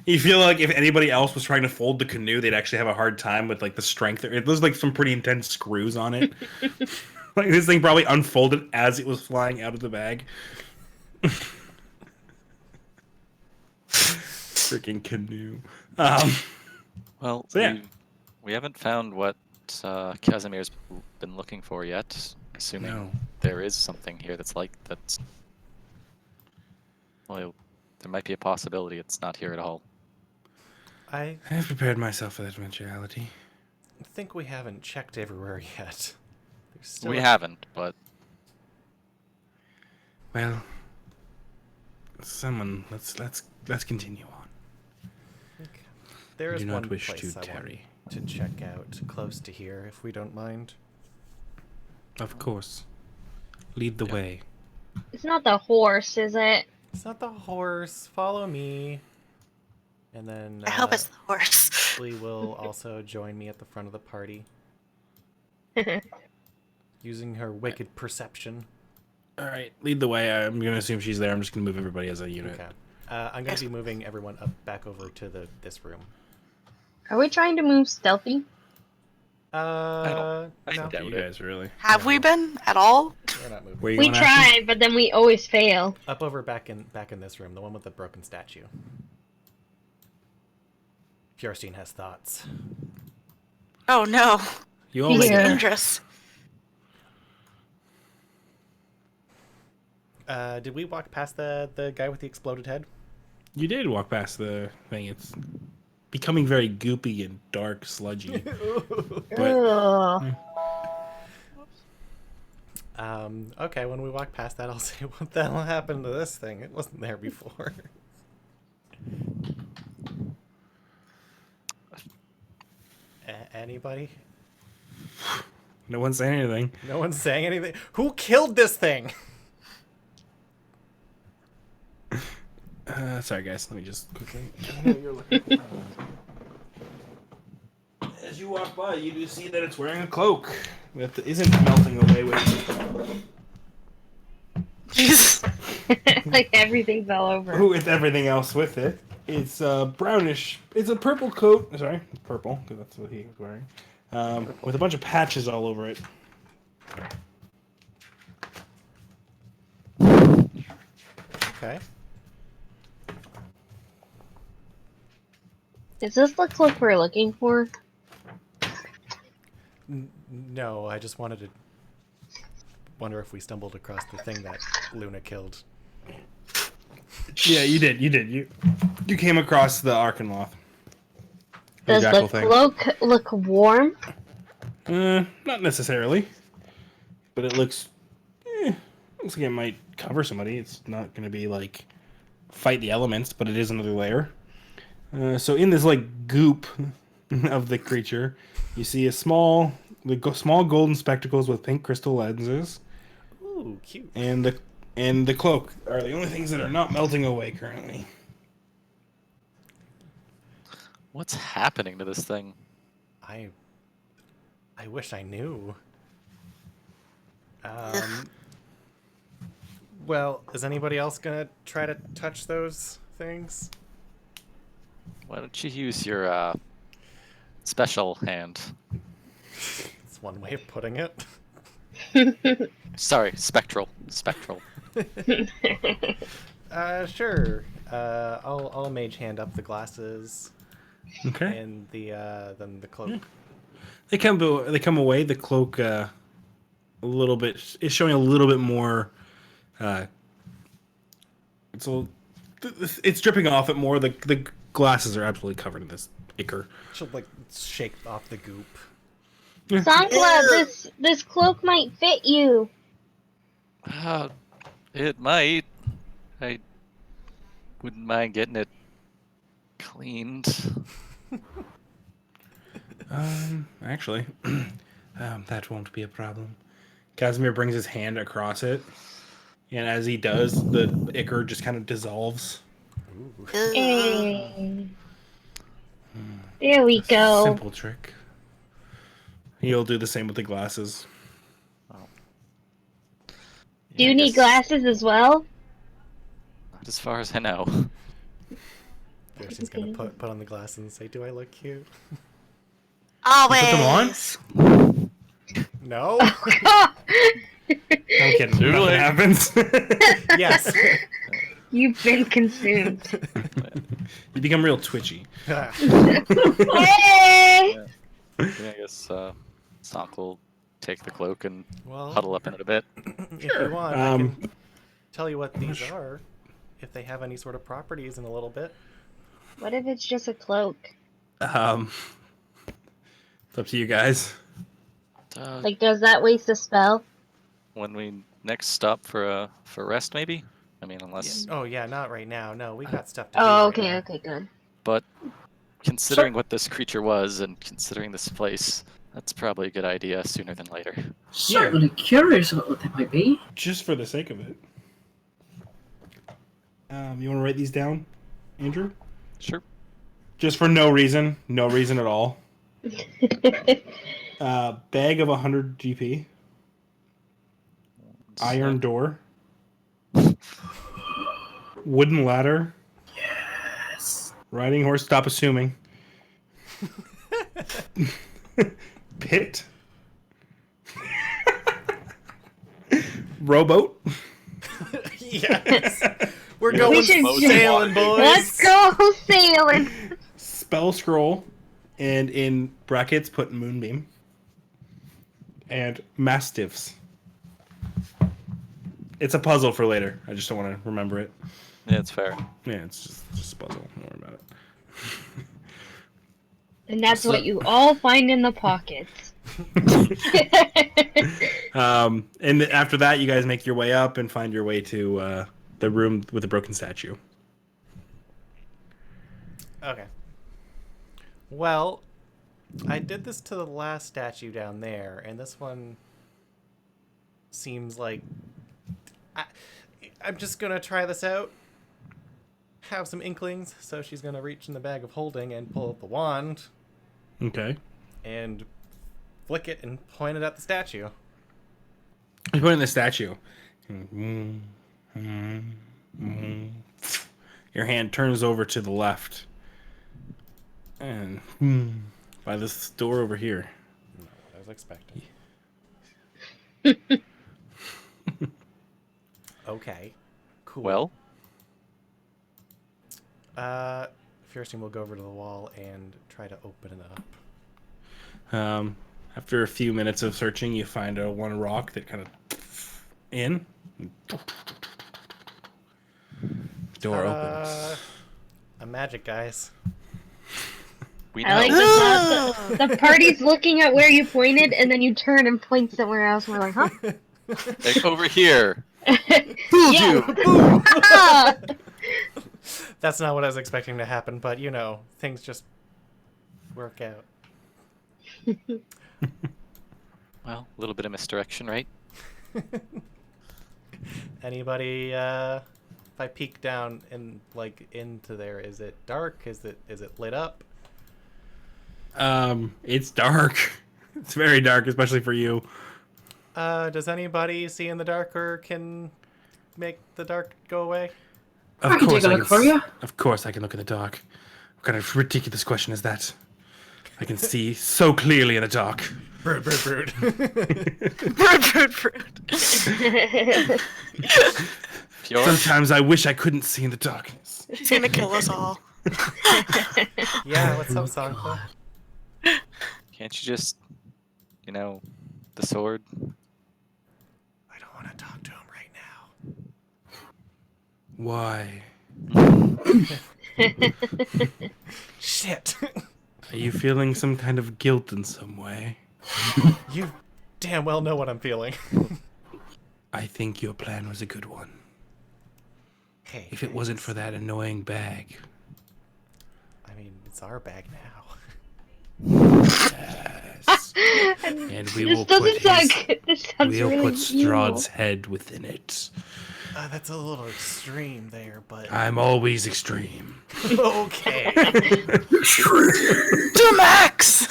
You feel like if anybody else was trying to fold the canoe, they'd actually have a hard time with the strength. There's some pretty intense screws on it. This thing probably unfolded as it was flying out of the bag. Freaking canoe. Well, So, yeah. we haven't found what Casimir's been looking for yet. Assuming No. there is something here that's. Well, there might be a possibility it's not here at all. I I've prepared myself for that eventuality. think we haven't checked everywhere yet. There's still We a- haven't, but Well, someone, let's continue on. There I is do not one wish place to I tarry. want to check out close to here, if we don't mind. Of course. Lead the way. It's not the horse, is it? It's not the horse. Follow me. And then I hope it's the horse. Lee will also join me at the front of the party, using her wicked perception. All right, lead the way. I'm gonna assume she's there. I'm just gonna move everybody as a unit. Okay. I'm going to be moving everyone back over to this room. Are we trying to move stealthy? I No, doubt You it. guys really. Have we been at all? we're not moving. Where you We going, Ashley? try, but then we always fail. Up over back in this room, the one with the broken statue. Fjerstein has thoughts. Oh no, You all make it Yeah. there. dangerous. Did we walk past the guy with the exploded head? You did walk past the thing. It's becoming very goopy and dark, sludgy. But Ugh. Okay, when we walk past that, I'll say, what the hell happened to this thing? It wasn't there before. Anybody? no one's saying anything. No one's saying anything? Who killed this thing? Sorry, guys. Let me just quickly. As you walk by, you do see that it's wearing a cloak that isn't melting away with Jesus. Like everything's all over. with everything else with it. It's brownish. It's a purple coat. Sorry, purple because that's what he was wearing. With a bunch of patches all over it. Okay. Is this the cloak we're looking for? No, I just wanted to wonder if we stumbled across the thing that Luna killed. Yeah, you did. You came across the Arkanloth. Does the jackal thing. cloak look warm? Not necessarily, but it looks like it might cover somebody. It's not going to be like fight the elements, but it is another layer. So in this like goop of the creature, you see small golden spectacles with pink crystal lenses, Ooh, cute. and the cloak are the only things that are not melting away currently. What's happening to this thing? I wish I knew. Well, is anybody else gonna try to touch those things? Why don't you use your special hand? That's one way of putting it. Sorry, spectral. Spectral. Sure. I'll mage hand up the glasses Okay. and then the cloak. They come away. The cloak a little bit is showing a little bit more. It's dripping off it more. The glasses are absolutely covered in this ichor. She'll like shake off the goop. Sankla, this cloak might fit you. It might. I wouldn't mind getting it cleaned. Actually, that won't be a problem. Casimir brings his hand across it, and as he does, the ichor just kind of dissolves. Hey. There we go. Simple trick. He'll do the same with the glasses. Do you need glasses as well? Not as far as I know. Kirsten's gonna put on the glasses and say, "Do I look cute?" Always. Put them on? No. I'm kidding. Nothing late. happens. Yes. You've been consumed. You become real twitchy. Hey! Yeah, I guess Sonk will take the cloak and Well, huddle up in it a bit. if you want, I Um, can tell you what these are, if they have any sort of properties in a little bit. What if it's just a cloak? It's up to you guys. Like, does that waste a spell? When we next stop for rest, maybe. I mean, unless. Oh yeah, not right now. No, we got stuff to do. Oh, right okay, now. okay, good. But considering what this creature was and considering this place, that's probably a good idea sooner than later. Certainly curious about what they might be. Just for the sake of it. You want to write these down, Andrew? Sure. Just for no reason at all. Bag of 100 GP. Iron door. Wooden ladder. Yes. Riding horse. Stop assuming. Pit. Rowboat. Yes. We're going should sailing, boys. Let's go sailing. Spell scroll. And in brackets, put moonbeam. And mastiffs. It's a puzzle for later. I just don't want to remember it. Yeah, it's fair. Yeah, it's just a puzzle. Don't worry about it. And that's what you all find in the pockets. And after that, you guys make your way up and find your way to the room with the broken statue. Okay. Well, I did this to the last statue down there, and this one seems like... I'm just gonna try this out. Have some inklings, so she's gonna reach in the bag of holding and pull out the wand Okay. and flick it and point it at the statue. You put in the statue. Your hand turns over to the left. And by this door over here. Not what I was expecting. Okay. Cool. Well, Fierstein will go over to the wall and try to open it up. After a few minutes of searching, you find one rock that kind of in. Door opens. A magic, guys. we I like know. the party's looking at where you pointed, and then you turn and point somewhere else. We're like, huh? Like, over here. Fooled you! That's not what I was expecting to happen, but you know, things just work out. Well, a little bit of misdirection, right? Anybody, if I peek down and like into there, is it dark? Is it lit up? It's dark. It's very dark, especially for you. Does anybody see in the dark or can make the dark go away? I can take a look for you. Of course I can look in the dark. What kind of ridiculous question is that? I can see so clearly in the dark. Brood, brood, brood. Fjord? Sometimes I wish I couldn't see in the darkness. She's gonna kill us all. Yeah, what's up, Sanka? Can't you just, the sword? I don't want to talk to him right now. Why? Shit. Are you feeling some kind of guilt in some way? You damn well know what I'm feeling. I think your plan was a good one. Hey, If it wasn't for that annoying bag. I mean, it's our bag now. Yes. And we This will doesn't put sound his, good. This sounds we'll really put Strahd's evil. head within it. That's a little extreme there, but I'm always extreme. okay. To max!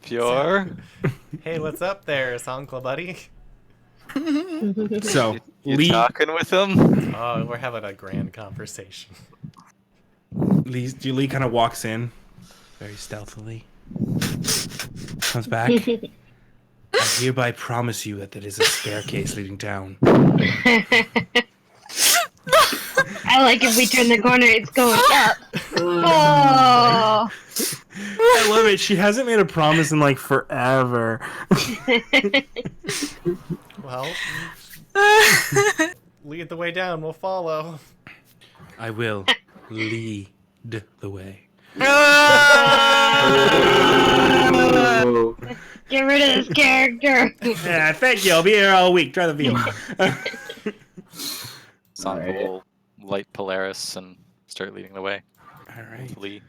Fjord? Hey, what's up there, Sankla buddy? So, You Lee talking with him? Oh, we're having a grand conversation. Lee kind of walks in, very stealthily. Comes back. I hereby promise you that there is a staircase leading down. I like if we turn the corner, it's going up. Oh, I love Wait, she hasn't made a promise in like forever. Well, lead the way down. We'll follow. I will lead the way. Oh. Get rid of this character. Yeah, thank you. I'll be here all week. Try the veal. Sanka Alright. will light Polaris and start leading the way. All right. Lee,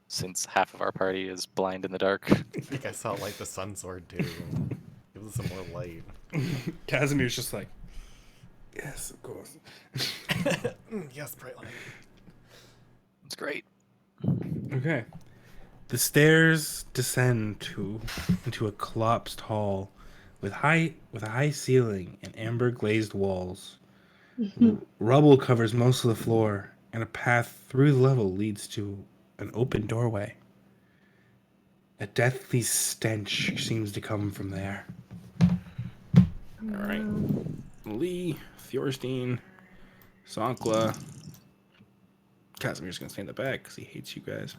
since half of our party is blind in the dark. I guess I'll light the sun sword too. Give us some more light. Casimir's just like, yes, of course. Yes, bright light. It's great. Okay. The stairs descend into a collapsed hall with a high ceiling and amber glazed walls. Rubble covers most of the floor, and a path through the level leads to an open doorway. A deathly stench seems to come from there. All right. Lee, Thorstein, Sankla. Casimir's gonna stay in the back because he hates you guys.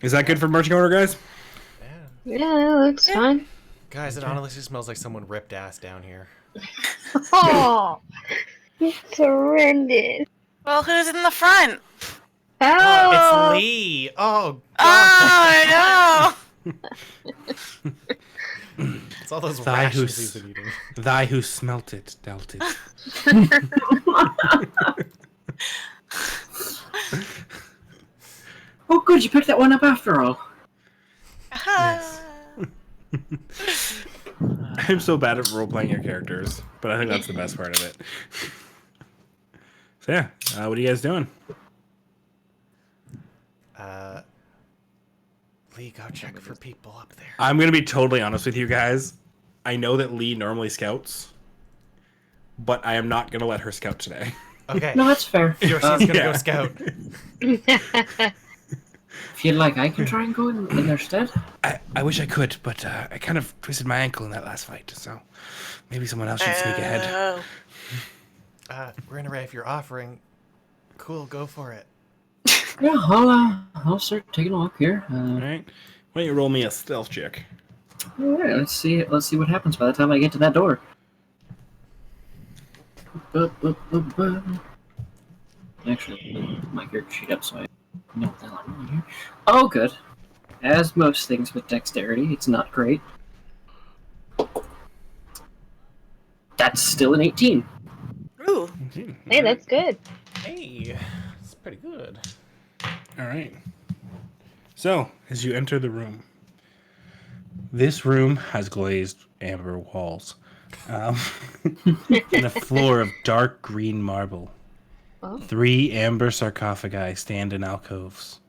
Is that good for marching order, guys? Yeah. Yeah, that looks fun. Guys, it honestly smells like someone ripped ass down here. Oh, it's horrendous. Well, who's in the front? Oh, It's Lee! Oh, Oh, God. It's all those Thy rations who's- he's been eating. Thy who smelt it, dealt it. Oh, good, you picked that one up after all. Yes. I'm so bad at role playing your characters, but I think that's the best part of it. So yeah, what are you guys doing? Lee, go check for people up there. I'm gonna be totally honest with you guys. I know that Lee normally scouts, but I am not gonna let her scout today. Okay. No, that's fair. She's gonna yeah. go scout. If you'd like, I can try and go in their stead. I wish I could, but I kind of twisted my ankle in that last fight, so maybe someone else should sneak ahead. Ray, if you're offering, cool, go for it. Yeah, I'll start taking a look here. All right, why don't you roll me a stealth check? All right, let's see what happens by the time I get to that door. Actually, my character sheet up so I know what the hell I'm doing here. Oh, good. As most things with dexterity, it's not great. That's still an 18. Ooh. hey, that's good. Hey, it's pretty good. All right. So, as you enter the room, this room has glazed amber walls and a floor of dark green marble. Oh. 3 amber sarcophagi stand in alcoves.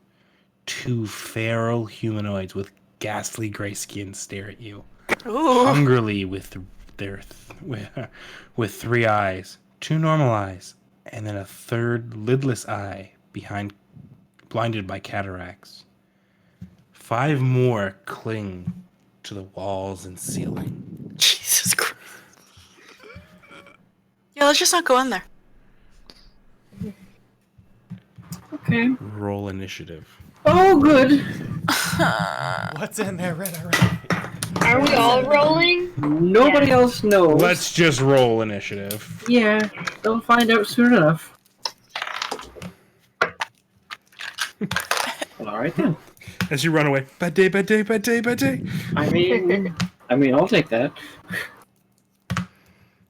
2 feral humanoids with ghastly gray skin stare at you, Ooh. hungrily with 3 eyes, 2 normal eyes, and then a third lidless eye blinded by cataracts. 5 more cling to the walls and ceiling. Jesus Christ. Yeah, let's just not go in there. Okay. Roll initiative. Oh, good. What's in there, Red? Are we all rolling? Nobody else knows. Let's just roll initiative. Yeah, they'll find out soon enough. Well, all right then. As you run away. Bad day, bad day, bad day, bad day. I mean, I'll take that.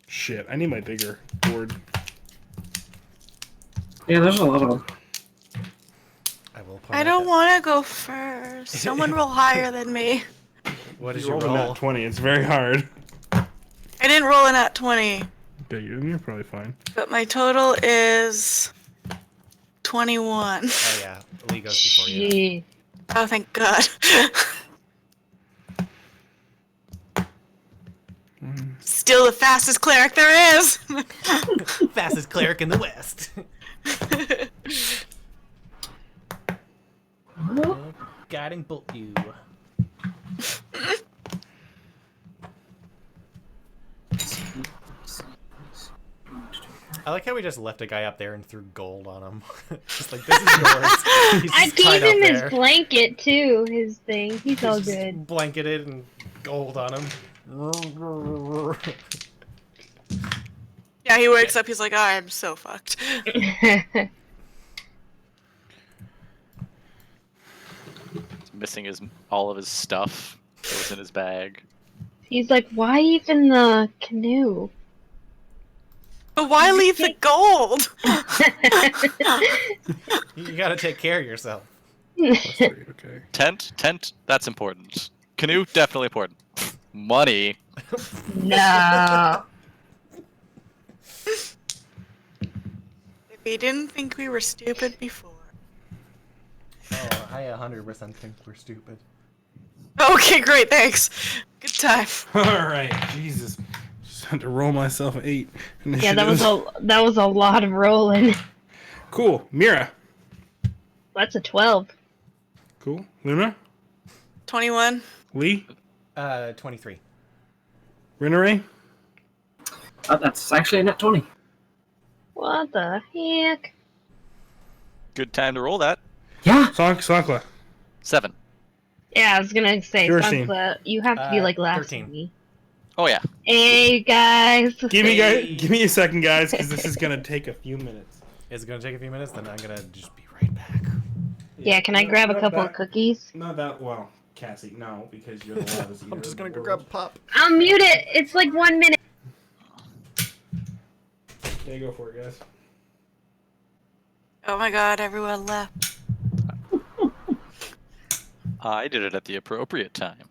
Shit, I need my bigger board. Yeah, there's a lot of them. I will. I don't want to go first. Someone roll higher than me. What is You your roll a nat roll? 20. It's very hard. I didn't roll a nat 20, Okay, you're probably fine. but my total is 21. Oh yeah, Lee goes before you. Gee. Oh, thank God. Still the fastest cleric there is. Fastest cleric in the West. Guiding bolt you. I like how we just left a guy up there and threw gold on him. Just like, this is yours. He's I just gave tied up him his there. blanket too, his thing. He's all Just good. blanketed and gold on him. Yeah, he wakes up, he's like, I'm so fucked. Missing all of his stuff that was in his bag. He's like, why even the canoe? But why leave the gold? You gotta take care of yourself. Okay. Tent, that's important. Canoe, definitely important. Money. No. If he didn't think we were stupid before. Oh, I 100% think we're stupid. Okay, great, thanks. Good time. All right, Jesus. Just had to roll myself 8. Yeah, that was a lot of rolling. Cool. Mira. That's a 12. Cool. Luna. 21. Lee. 23. Rinneray. That's actually a net 20. What the heck? Good time to roll that. Yeah. Sankla. 7. Yeah, I was gonna say, Your scene. Sansa, you have to be like last 13. to me. Oh yeah. Hey guys. Give me a second, guys, because this is gonna take a few minutes. Is it gonna take a few minutes? Then I'm gonna just be right back. Yeah, can I grab a couple of cookies? Not that well, Cassie. No, because you're the loudest eater. I'm just gonna in go the grab a world. pop. I'll mute it. It's like 1 minute. Yeah, go for it, guys. Oh my god, everyone left. I did it at the appropriate time.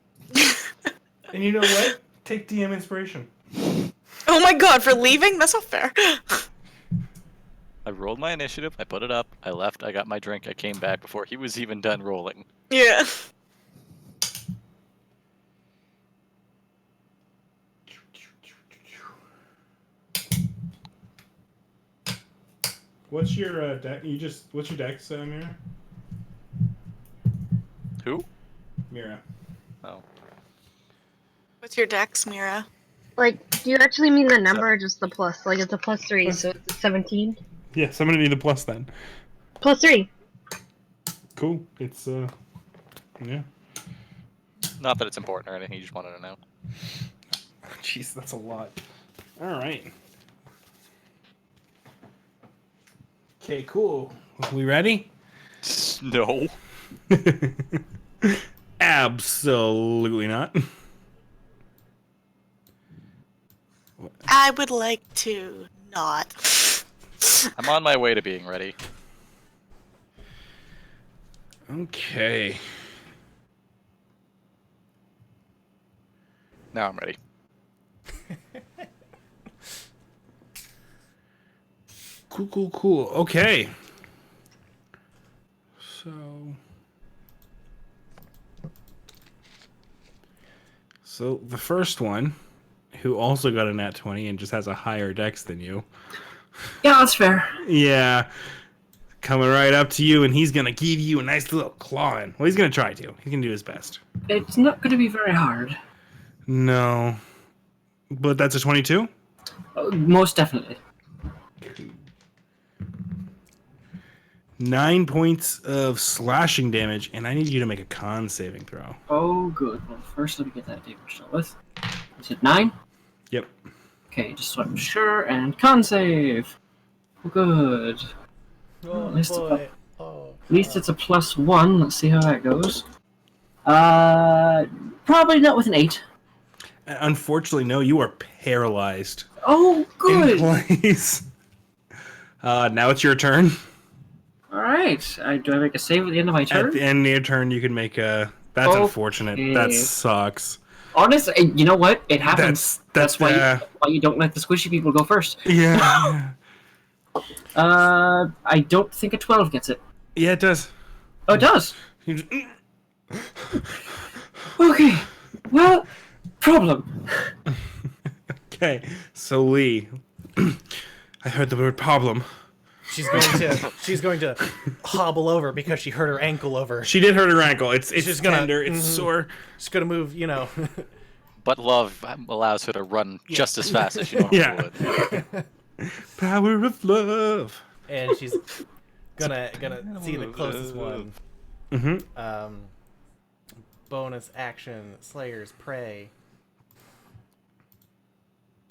And you know what? Take DM inspiration. Oh my god, for leaving? That's not fair. I rolled my initiative, I put it up, I left, I got my drink, I came back before he was even done rolling. Yeah. What's your deck? What's your dex, Mira? Who? Mira. Oh. What's your dex, Mira? Like, do you actually mean the number or just the plus? Like, it's a +3, so it's a 17. Yes, I'm gonna need the plus then. +3. Cool. It's yeah. Not that it's important or anything, you just wanted to know. Jeez, that's a lot. All right. Okay, cool. We ready? No. Absolutely not. I would like to not. I'm on my way to being ready. Okay. Now I'm ready. Cool. Okay. So the first one, who also got a nat 20 and just has a higher dex than you. Yeah, that's fair. Yeah. Coming right up to you, and he's going to give you a nice little clawing. Well, he's going to try to. He's going to do his best. It's not going to be very hard. No. But that's a 22? Most definitely. 9 points of slashing damage, and I need you to make a con saving throw. Oh, good. Well, first let me get that damage dealt with. Is it 9? Yep. Okay, just so I'm sure. And con save. Good. Oh, At least boy. At least it's a +1. Let's see how that goes. Probably not with an 8. Unfortunately, no, you are paralyzed. Oh, good. In place. Now it's your turn. All right. Do I make a save at the end of my turn? At the end of your turn, you can make a... That's Okay. unfortunate. That sucks. Honestly, you know what? It happens. That's why you don't let the squishy people go first. Yeah. I don't think a 12 gets it. Yeah, it does. Oh, it does. You just- Okay. Well, problem. Okay, so Lee, I heard the word problem. She's going to hobble over because she hurt her ankle over. She did hurt her ankle. It's just gonna- tender. It's sore. She's gonna move, But love allows her to run just as fast as she normally Yeah. would. Power of love. and she's gonna see the closest one. Mm-hmm. Bonus action, Slayer's Prey.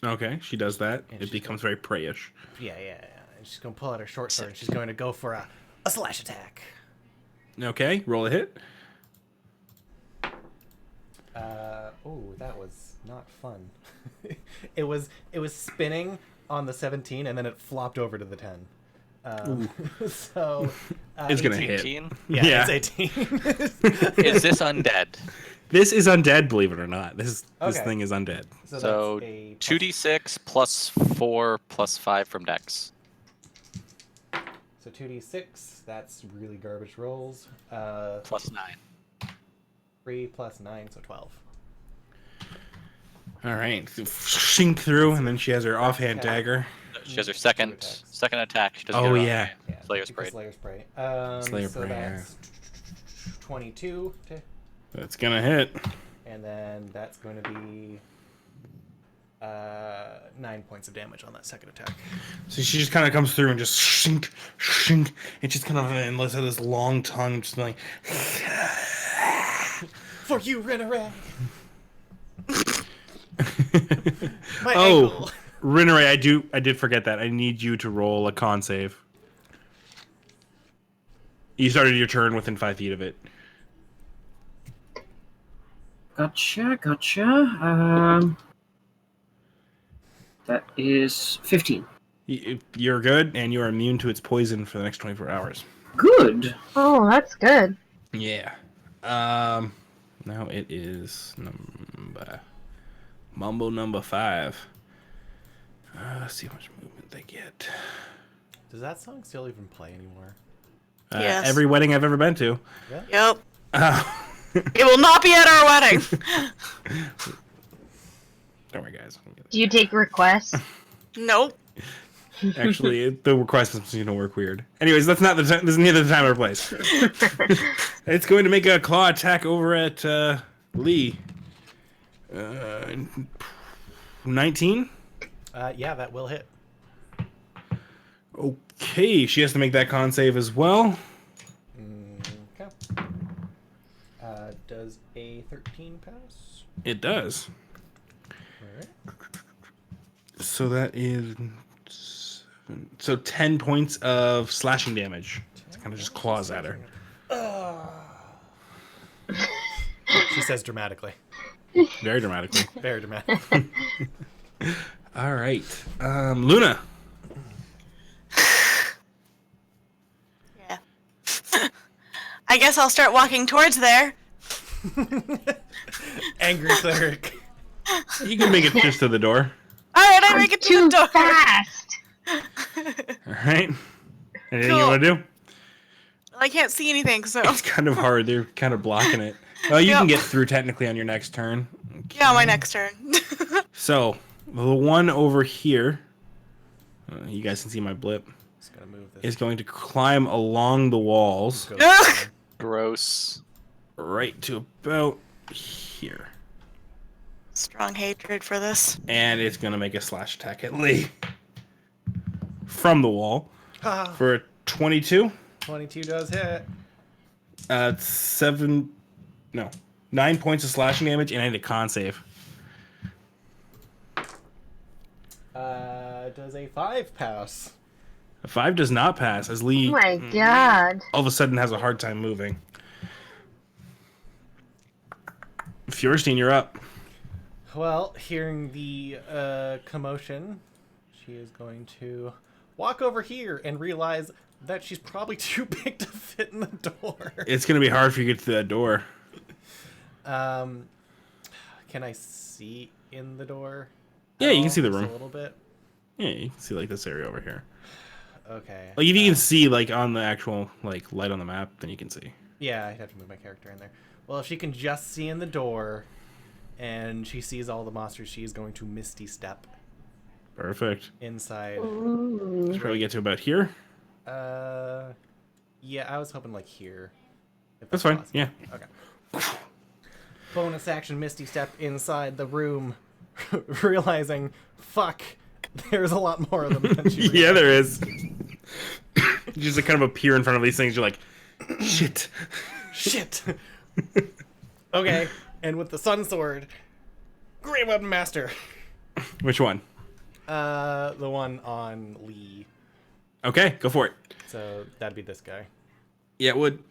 Okay, she does that. And It she's becomes very preyish. Yeah. And she's gonna pull out her short sword and she's going to go for a slash attack. Okay, roll a hit. Oh, that was not fun. it was spinning on the 17 and then it flopped over to the 10. So It's gonna 18. hit. 18? Yeah, it's 18. Is this undead? This is undead, believe it or not. This Okay. thing is undead. So that's a 2d6 plus 4 plus 5 from Dex. So 2d6, that's really garbage rolls. Plus 9. 3 plus 9, so 12. All right, shink through, and then she has her offhand Okay. dagger. She has her second attacks. attack. She doesn't Oh, get her yeah. own Slayer's because Prey. Slayer's Prey. Slayer so Prey, that's 22, That's gonna hit. and then that's going to be 9 points of damage on that second attack. So she just kind of comes through and just shink, shink. It's just kind of and lets out this long tongue, just like. For you, Rinneray! My Oh, ankle! Rinneray, I did forget that. I need you to roll a con save. You started your turn within 5 feet of it. Gotcha. That is 15. You're good, and you are immune to its poison for the next 24 hours. Good. Oh, that's good. Yeah. Now it is Mumbo number 5. Let's see how much movement they get. Does that song still even play anymore? Yes. Every wedding I've ever been to. Yep. It will not be at our wedding. Don't worry, guys. Do you take requests? Nope. Actually, the request is going to work weird. Anyways, that's not the time. This is neither the time or place. It's going to make a claw attack over at Lee. 19. Yeah, that will hit. Okay, she has to make that con save as well. Okay. Does a 13 pass? It does. Alright. So that is 10 points of slashing damage. It kind of just claws at her. She says dramatically. Very dramatically. Very dramatic. All right, Luna. Yeah. I guess I'll start walking towards there. Angry cleric. You can make it just to the door. Alright, I make it to Too the door. fast. All right. Anything you Cool. want to do? I can't see anything, so It's kind of hard. They're kind of blocking it. Well, you can Yep. get through technically on your next turn. yeah, my next turn. So the one over here, you guys can see my blip, Just gonna move this. is going to climb along the walls Go Gross. right to about here. Strong hatred for this. And it's going to make a slash attack at Lee from the wall Ah, for a 22. 22 does hit. 9 points of slashing damage, and I need a con save. Does a 5 pass? A 5 does not pass, as Lee Oh my god. all of a sudden has a hard time moving. Feuerstein, you're up. Well, hearing the commotion, she is going to walk over here and realize that she's probably too big to fit in the door. It's going to be hard for you to get to that door. Can I see in the door? Yeah, at you can all? see the Just room. a little bit. Yeah, you can see like this area over here. Okay. Like if you can see like on the actual like light on the map, then you can see. Yeah, I'd have to move my character in there. Well, if she can just see in the door, and she sees all the monsters, she's going to Misty Step Perfect. inside. Ooh. Should probably get to about here. Yeah, I was hoping like here. If That's fine. possible. Yeah. Okay. Bonus action Misty Step inside the room, realizing, fuck, There's a lot more of them than you Yeah, realize. there is. You just like, kind of appear in front of these things. You're like, shit. Shit. Okay, and with the Sun Sword, Great Weapon Master. Which one? The one on Lee. Okay, go for it. So that'd be this guy. Yeah, it would.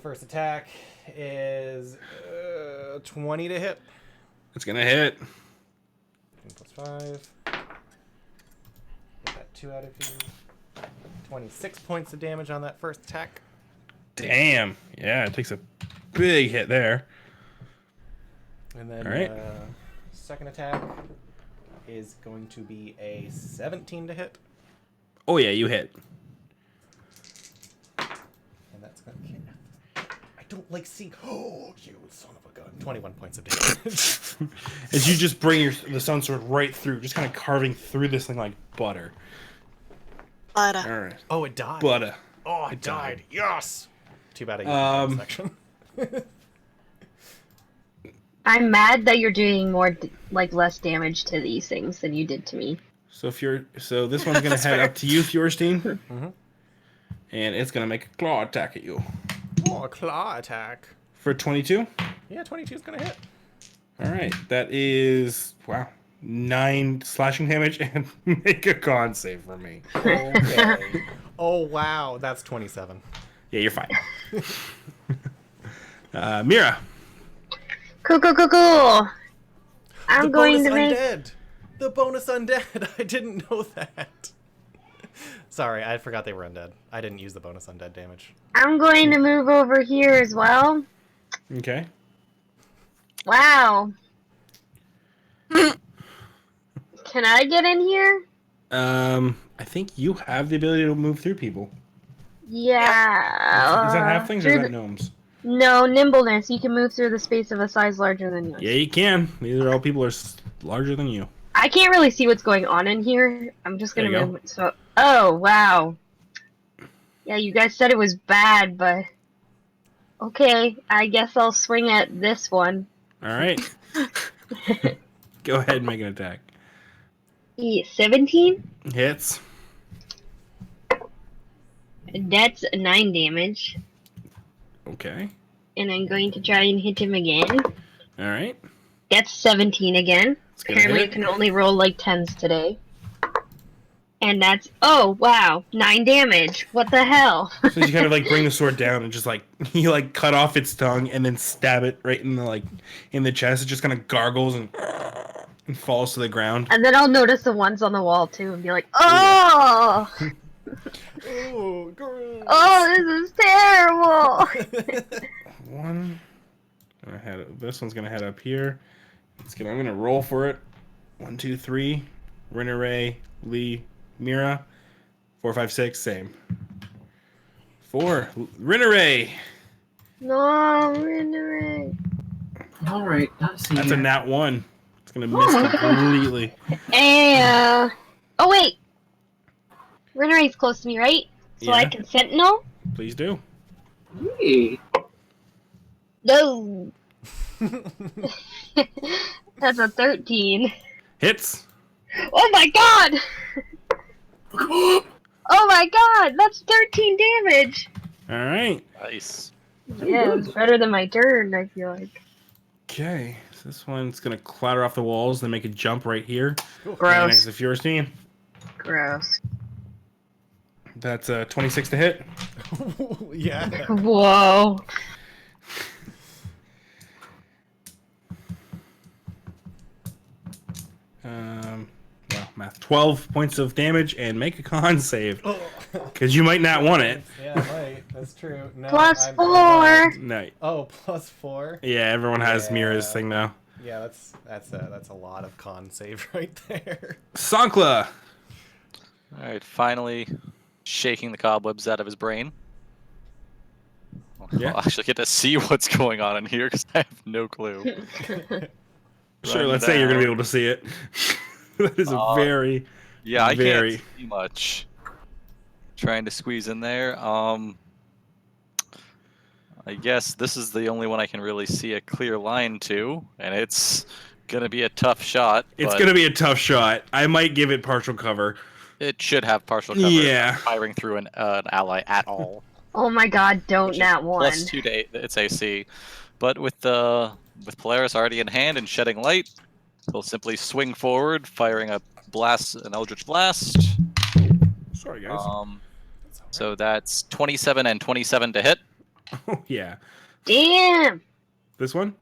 First attack is 20 to hit. It's gonna hit. 5. Get that 2 out of you. 26 points of damage on that first attack. Damn. Yeah, it takes a big hit there. And then All right. second attack is going to be a 17 to hit. Oh yeah, you hit. And that's going to I don't like seeing... Oh, you son of a gun. 21 points of damage. As you just bring the sun sword right through, just kind of carving through this thing like butter. But All right. Oh, it died. Butter. Oh, I died. Yes. Too bad I used the section. I'm mad that you're doing more, less damage to these things than you did to me. So this one's gonna head up to you, Fjorstein. Mm-hmm. And it's gonna make a claw attack at you. Oh, a claw attack. For 22? Yeah, 22 is going to hit. Alright, that is 9 slashing damage and make a con save for me. Okay. Oh, wow. That's 27. Yeah, you're fine. Mira. Cool. I'm The going bonus to make. undead. The bonus undead. I didn't know that. Sorry, I forgot they were undead. I didn't use the bonus undead damage. I'm going to move over here as well. Okay. Wow. Can I get in here? I think you have the ability to move through people. Yeah. Is that halflings or is through that gnomes? No, nimbleness. You can move through the space of a size larger than yours. Yeah, you can. These are all people who are larger than you. I can't really see what's going on in here. I'm just gonna There you move. So, oh wow. Yeah, you guys said it was bad, but okay. I guess I'll swing at this one. Alright. Go ahead and make an attack. 17. Hits. That's 9 damage, Okay. and I'm going to try and hit him again. Alright. That's 17 again. It's gonna Apparently, hit. I can only roll like 10s today. And that's, oh wow, 9 damage. What the hell? So you kind of like bring the sword down and just like you like cut off its tongue and then stab it right in the chest. It just kind of gargles and falls to the ground. And then I'll notice the ones on the wall too and be like, oh! Oh, gross. Oh, this is terrible! This one's gonna head up here. I'm gonna roll for it. 1, 2, 3. Rinneray, Lee, Mira. 4, 5, 6. Same. 4. Rinneray. No, Rinneray. Alright, let's see. That's a here. nat 1. It's gonna miss completely. And, oh wait! Rinneray's close to me, right? So I Yeah. can sentinel? Please do. Hey. No! That's a 13. Hits. Oh my god! Oh my god! That's 13 damage! All right. Nice. Yeah, it's better than my turn, I feel like. Okay. So this one's gonna clatter off the walls, then make a jump right here. Right Gross. next to Fjorstein. Gross. That's 26 to hit. Yeah. Whoa. Well, math. 12 points of damage and make a con save. Oh. Because you might not want it. Yeah, right. That's true. No, Plus I'm 4! No. Oh, plus 4. Yeah, everyone has Yeah. Mira's thing now. Yeah, that's a lot of con save right there. Sankla! All right, finally shaking the cobwebs out of his brain. Yeah. I'll actually get to see what's going on in here because I have no clue. Sure, Run let's say you're going to be down. able to see it. That is a very... Yeah, I Very. can't see much. Trying to squeeze in there. I guess this is the only one I can really see a clear line to, and it's gonna be a tough shot. It's but gonna be a tough shot. I might give it partial cover. It should have partial cover. Yeah. Not firing through an ally at all. Oh my god, don't Which is nat one. plus 2 to its AC. But with Polaris already in hand and shedding light, he'll simply swing forward, firing an Eldritch Blast. Sorry, guys. So that's 27 and 27 to hit. Oh yeah. Damn! This one?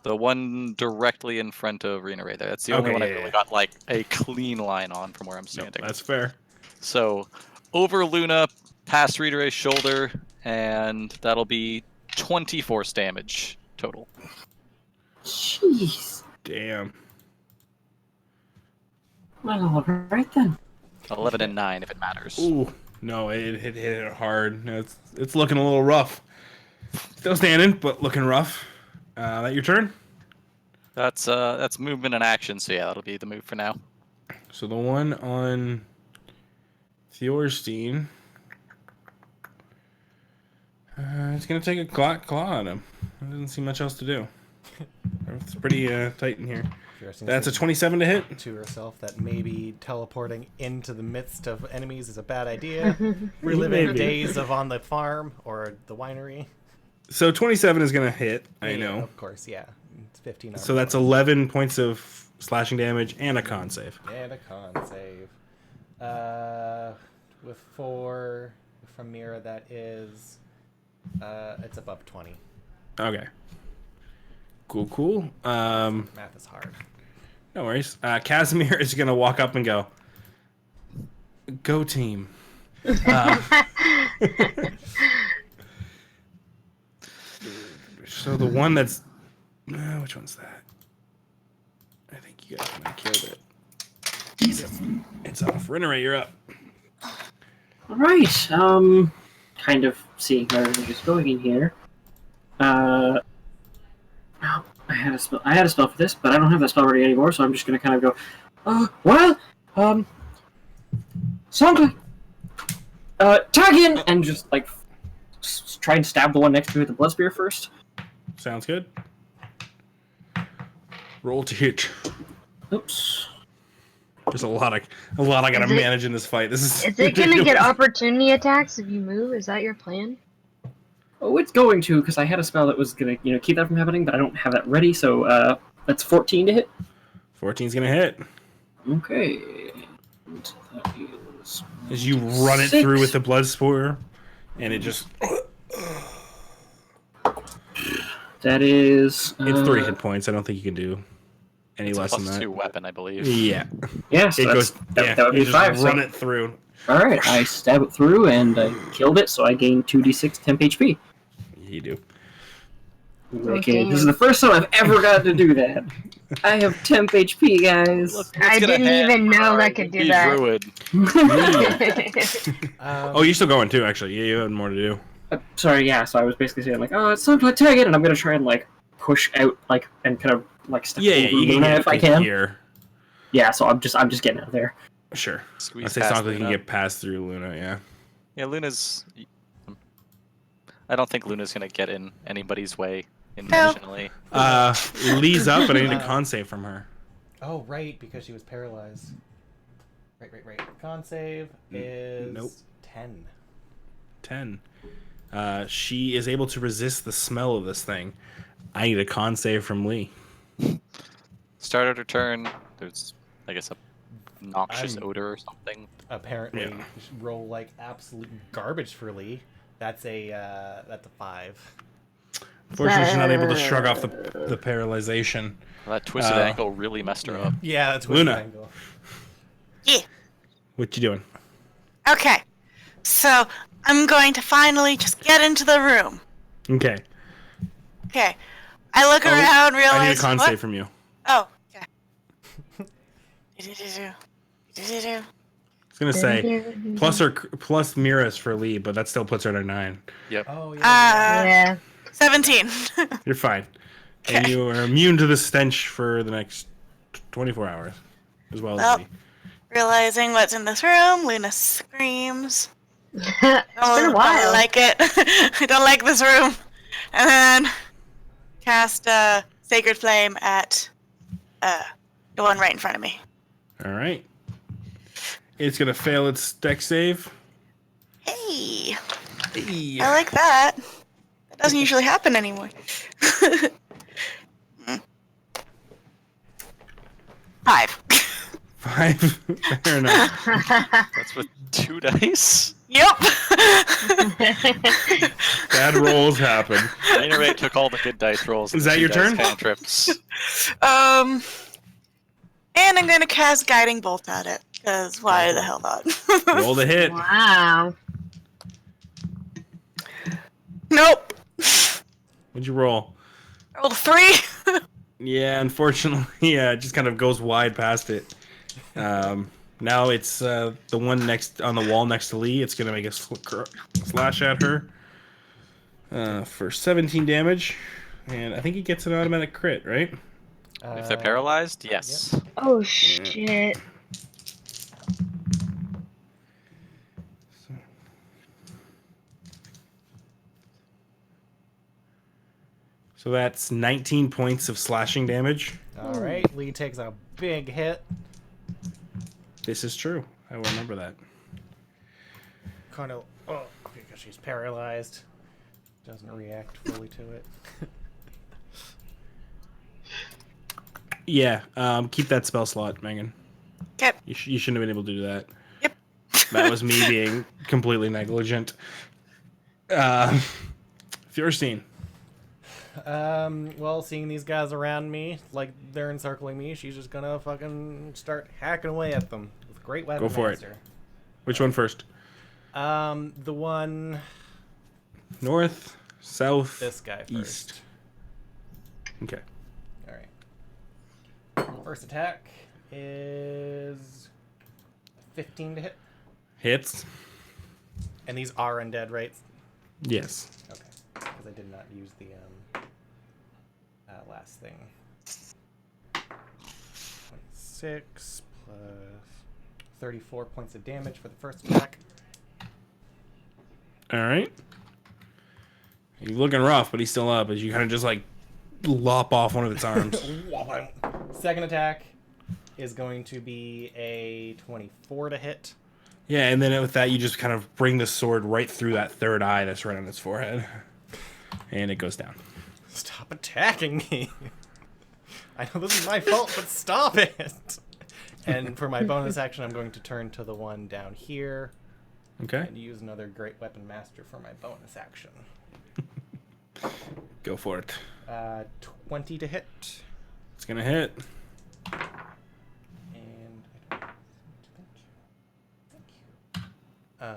The one directly in front of Rena Ray there. That's the only Okay, one I yeah, really yeah. got like a clean line on from where I'm No, standing. that's fair. So over Luna, past Rena Ray's shoulder, and that'll be 20 force damage total. Jeez. Damn. Well, alright then. 11 and 9 if it matters. Ooh, no, it hit it hard. No, it's looking a little rough. Still standing, but looking rough. That your turn? That's movement and action, so yeah, that'll be the move for now. So the one on Thorstein, it's gonna take a claw on him. There doesn't seem much else to do. It's pretty tight in here. That's a 27 to hit. To herself that maybe teleporting into the midst of enemies is a bad idea. Reliving Maybe. days of on the farm or the winery. So 27 is gonna hit. I Yeah, know. Of course, yeah. It's 15 armor. So that's 11 points of slashing damage and a con save. And a con save. With 4 from Mira, that is... it's above 20. Okay. Cool. Math is hard. No worries. Casimir is gonna walk up and go, "Go team." So the one that's which one's that? I think you guys might have killed it. It's off. Renere, you're up. Alright, kind of seeing how everything is going in here. I had a spell for this, but I don't have that spell ready anymore, so I'm just gonna kind of go, Songla, tag in! And just, like, try and stab the one next to me with the blood spear first. Sounds good. Roll to hit. Oops. There's a lot I gotta Is it- manage in this fight. This is Is it gonna get ridiculous. opportunity attacks if you move? Is that your plan? Oh, it's going to, because I had a spell that was gonna, keep that from happening, but I don't have that ready, so, that's 14 to hit. 14's gonna hit. Okay. And that is... As you run it 6. through with the blood spore, and it just That is... it's 3 hit points. I don't think you can do any It's a less than that. +2 weapon, I believe. Yeah. Yeah, so It goes. that would you be just 5. run So. it through. Alright, I stab it through and I killed it, so I gain 2d6 temp HP. You do. Okay, damn. this is the first time I've ever gotten to do that. I have temp HP, guys. I get a didn't hand even know for that could do the that. Druid. Oh, you're still going too. Actually, yeah, you have more to do. Sorry, yeah. So I was basically saying like, oh, it's time to tag it, and I'm gonna try and like push out, like, and kind of like step Yeah, over you can Luna get if I can. here. Yeah, so I'm just getting out of there. Sure. Squeeze I say past Songla can Luna. get past through Luna. Yeah. Yeah, Luna's... I don't think Luna's gonna get in anybody's way intentionally. Lee's up, but I need a con save from her. Oh, right, because she was paralyzed. Right. Con save is... Nope. 10. 10. She is able to resist the smell of this thing. I need a con save from Lee. Start of her turn, there's, I guess, a noxious I'm- odor or something. Apparently, Yeah. roll like absolute garbage for Lee. That's a 5. Fortunately, she's not able to shrug off the paralyzation. That twisted ankle really messed her up. Yeah, that's Luna. angle. Yeah. What you doing? Okay. So I'm going to finally just get into the room. Okay. Okay. I look around, realize. I need a con what? save from you. Oh. Okay. Do-do-do-do. I was gonna say plus Mira's for Lee, but that still puts her at a 9. Yep. Oh, yeah. Yeah. 17. You're fine, and Okay. you are immune to the stench for the next 24 hours, as well as Well. Lee. Realizing what's in this room, Luna screams. It's been a I while. don't like it. I don't like this room. And then cast Sacred Flame at The one right in front of me. All right. It's going to fail its dex save. Hey, Hey. I like that. That doesn't usually happen anymore. 5. 5. Fair enough. That's with 2 dice. Yep. Bad rolls happen. Rainy took all the good dice rolls. Is and that the your 2 dice turn? Cantrips. And I'm gonna cast Guiding Bolt at it, because why the hell not? Roll the hit. Wow. Nope. What'd you roll? I rolled a 3. Yeah, unfortunately, yeah, it just kind of goes wide past it. Now it's the one next on the wall next to Lee. It's gonna make a slash at her for 17 damage, and I think he gets an automatic crit, right? If they're paralyzed, yes. Oh shit. So that's 19 points of slashing damage. All right, Lee takes a big hit. This is true. I will remember that. Kind of, because she's paralyzed. Doesn't react fully to it. Yeah, keep that spell slot, Megan. Okay. You shouldn't have been able to do that. Yep. That was me being completely negligent. Fierstein. Well, seeing these guys around me, like they're encircling me, she's just gonna fucking start hacking away at them with great weapon. Go for it. Which one first? The one. North, south, This guy first. east. Okay. All right. First attack is 15 to hit, Hits. and these are undead, right? Yes. Okay, because I did not use the last thing. 26 plus 34 points of damage for the first attack. All right. He's looking rough, but he's still up as you kind of just like lop off one of its arms. Second attack is going to be a 24 to hit. Yeah, and then with that, you just kind of bring the sword right through that third eye that's right on its forehead. And it goes down. Stop attacking me. I know this is my fault, but stop it. And for my bonus action, I'm going to turn to the one down here Okay. and use another Great Weapon Master for my bonus action. Go for it. 20 to hit. It's going to hit. And I don't thank you.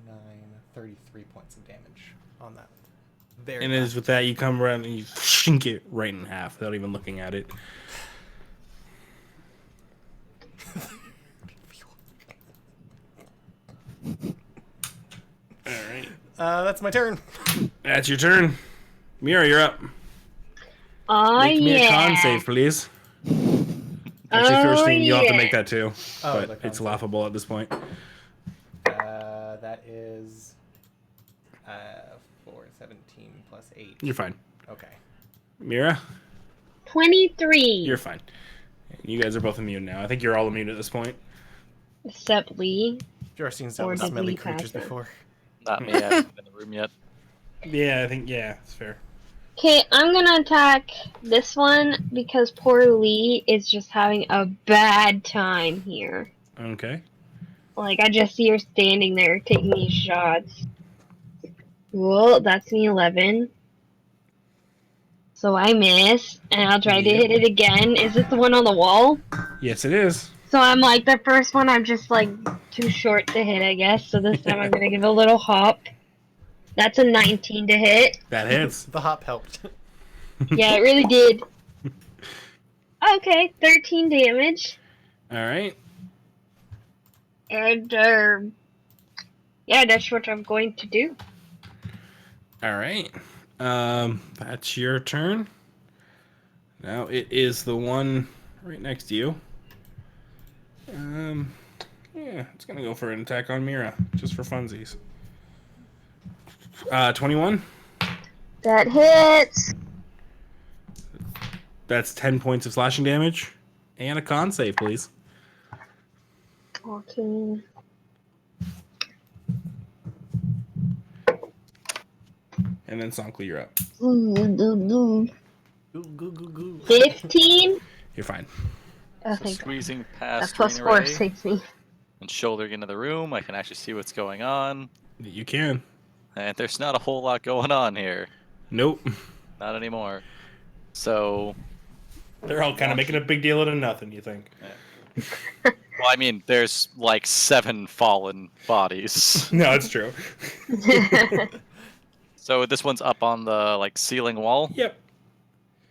29, 33 points of damage on that. Very And as with that, you come around and you shink it right in half without even looking at it. All right. That's my turn. That's your turn. Mira, you're up. Oh Make me a con yeah. save, please. Actually, Oh, Fierstein, you'll have to yeah. make that too. Oh, the But con it's save. laughable at this point. That is 4, 17 plus 8. You're fine. Okay. Mira, 23. you're fine. You guys are both immune now. I think you're all immune at this point. Except Lee. Jarstein's dealt Or with did smelly we pass creatures it? before. Not me. I haven't been in the room yet. Yeah, I think, yeah, it's fair. Okay, I'm gonna attack this one because poor Lee is just having a bad time here. Okay. Like, I just see her standing there taking these shots. Well, that's an 11. So I miss, and I'll try to Yep. hit it again. Is it the one on the wall? Yes, it is. So I'm like, the first one I'm just like too short to hit, I guess. So this time I'm gonna give it a little hop. That's a 19 to hit. That hits. The hop helped. Yeah, it really did. Okay, 13 damage. All right. And, yeah, that's what I'm going to do. All right. That's your turn. Now it is the one right next to you. Yeah, it's gonna go for an attack on Mira, just for funsies. 21. That hits. That's 10 points of slashing damage. And a con save, please. 14. And then Sonkly, you're up. Goo, goo, goo, goo. 15? You're fine. Oh, So thank God. squeezing That past plus Rena 4 Ray saves me. and shouldering into the room, I can actually see what's going on. You can. And there's not a whole lot going on here. Nope. Not anymore. So, They're all kind of making a big deal out of nothing, you think. well, I mean, there's like 7 fallen bodies. No, it's true. So this one's up on the like ceiling wall. Yep.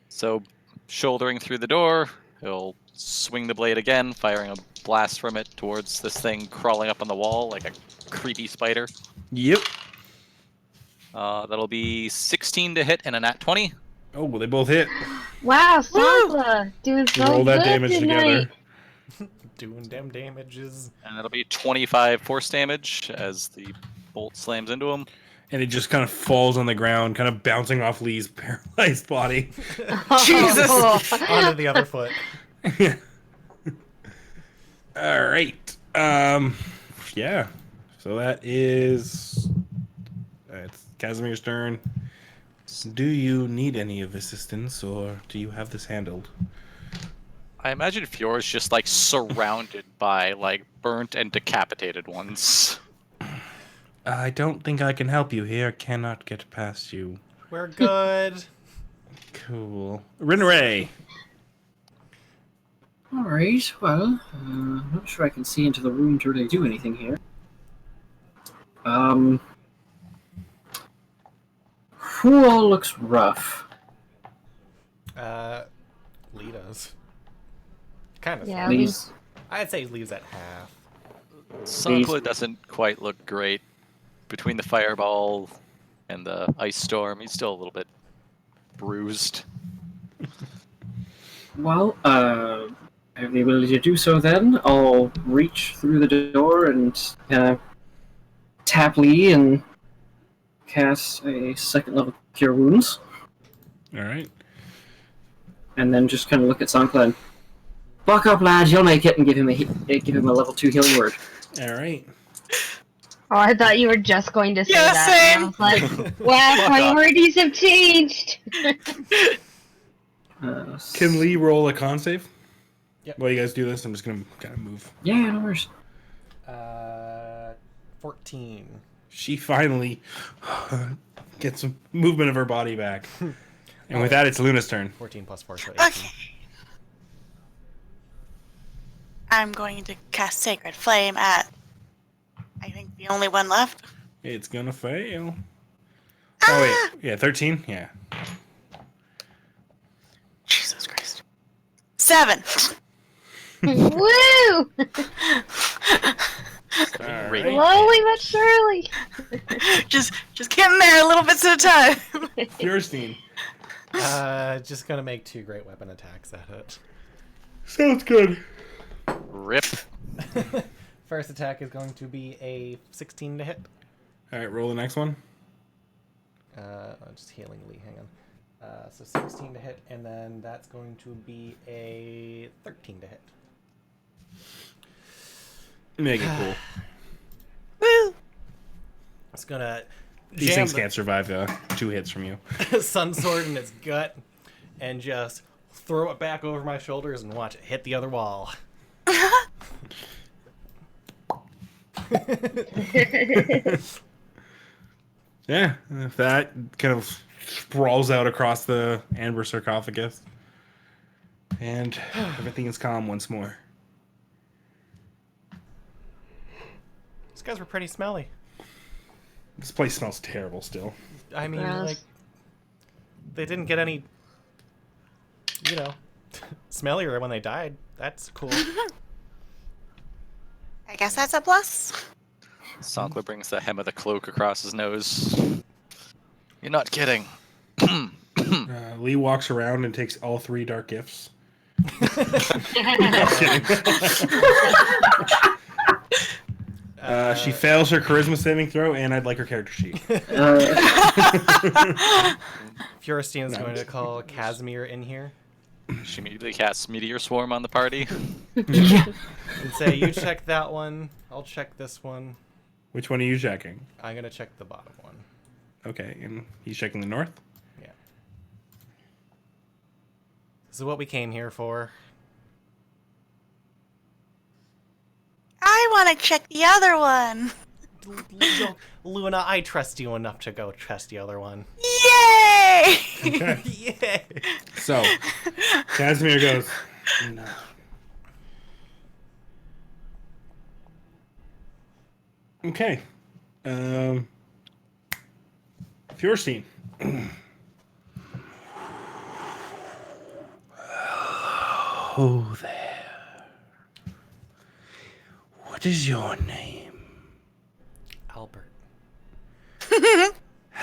So, shouldering through the door, he'll swing the blade again, firing a blast from it towards this thing crawling up on the wall like a creepy spider. Yep. That'll be 16 to hit and a nat 20. Oh, well, they both hit. Wow, Sankla doing so Roll that good damage tonight. together. Doing them damages. And that'll be 25 force damage as the bolt slams into him. And it just kind of falls on the ground, kind of bouncing off Lee's paralyzed body. Jesus. Onto the other foot. All right. Yeah. So that is... it's Casimir's turn. Do you need any of assistance, or do you have this handled? I imagine Fiora's just like surrounded by like burnt and decapitated ones. I don't think I can help you here. Cannot get past you. We're good. Cool. Rinray. Alright, well, I'm not sure I can see into the room to really do anything here. Who all looks rough? Lee does. Kind of. Yeah. These, I'd say he leaves at half. Sunkla doesn't quite look great. Between the fireball and the ice storm, he's still a little bit bruised. well, I have the ability to do so then. I'll reach through the door and tap Lee and cast a second level Cure Wounds. All right. And then just kind of look at Sankla and buck up, lad, you'll make it, and give him a level 2 healing word. All right. Oh, I thought you were just going to say Yeah, that. same. And I was like, wow, priorities have changed. Can Lee roll a con save? Yep. While you guys do this, I'm just going to kind of move. Yeah, no worries. 14. She finally gets some movement of her body back. And with that, it's Luna's turn. 14 plus 4, so 18. Okay. I'm going to cast Sacred Flame at, I think, the only one left. It's going to fail. Oh, wait. Yeah, 13? Yeah. Jesus Christ. 7. Woo! Great. Slowly but surely. just getting there a little bits at a time. Fierstein. Just gonna make 2 great weapon attacks at it. Sounds good. Rip. First attack is going to be a 16 to hit. All right, roll the next one. I'm just healing Lee, hang on. So 16 to hit, and then that's going to be a 13 to hit. Make it cool. Woo! It's gonna These jam things the can't survive 2 hits from you. sun sword in its gut and just throw it back over my shoulders and watch it hit the other wall. Yeah, if that kind of sprawls out across the amber sarcophagus. And everything is calm once more. These guys were pretty smelly. This place smells terrible still. I mean, Gross. like, they didn't get any, smellier when they died. That's cool. I guess that's a plus. Sankla brings the hem of the cloak across his nose. You're not kidding. Lee walks around and takes all 3 dark gifts. She fails her charisma saving throw, and I'd like her character sheet. Furestein is going to call Casimir in here She immediately casts Meteor Swarm on the party. Yeah. And say, you check that one. I'll check this one. Which one are you checking? I'm gonna check the bottom one. Okay, and he's checking the north. Yeah. This is what we came here for. I want to check the other one. Luna, I trust you enough to go trust the other one. Yay! Okay. Yeah. So, Casimir goes, no. Okay. Furstein. Oh, there. What is your name? Albert.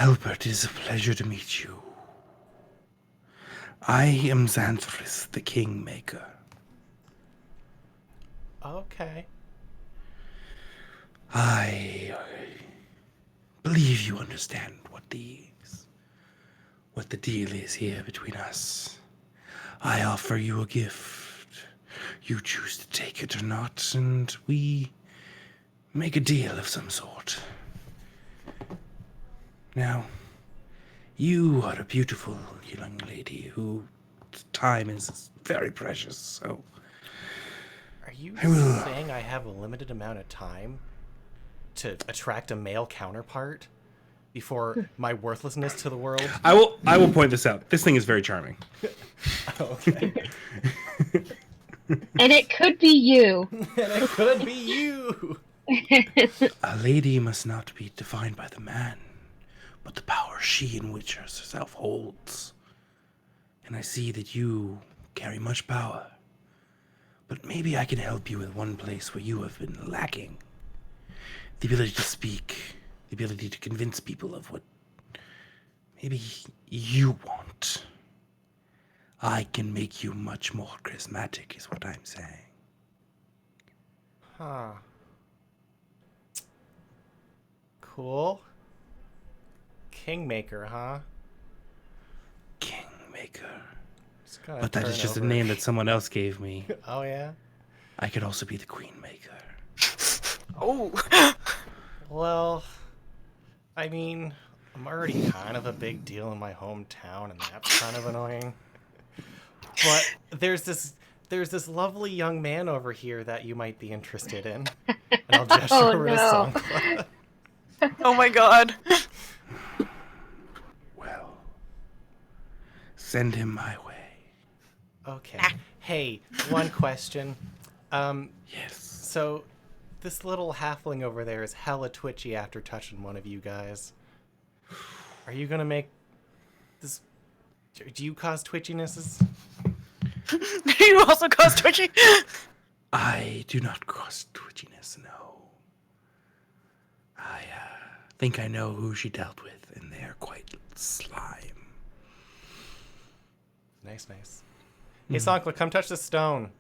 Albert, it is a pleasure to meet you. I am Xanthorus, the Kingmaker. Okay. I believe you understand what the deal is here between us. I offer you a gift. You choose to take it or not, and we make a deal of some sort. Now, you are a beautiful young lady whose time is very precious, so Are you I will- saying I have a limited amount of time to attract a male counterpart before my worthlessness to the world? I will point this out. This thing is very charming. Okay. And it could be you. And it could be you. A lady must not be defined by the man, but the power she in which herself holds. And I see that you carry much power. But maybe I can help you with one place where you have been lacking. The ability to speak, the ability to convince people of what maybe you want. I can make you much more charismatic, is what I'm saying. Huh. Cool. Kingmaker, huh? Kingmaker. Just gonna But that is turn just a over- name that someone else gave me. Oh, yeah? I could also be the Queenmaker. Oh. Well, I mean, I'm already kind of a big deal in my hometown, and that's kind of annoying. But there's this lovely young man over here that you might be interested in. And I'll gesture Oh, over to no. Songkla. Oh my god. Well, send him my way. Okay. Hey, one question. Yes. So, this little halfling over there is hella twitchy after touching one of you guys. Are you gonna make this... Do you cause twitchinesses? You also cause twitchy? I do not cross twitchiness, no. I think I know who she dealt with, and they are quite slime. Nice. Hey, Songkla, come touch this stone.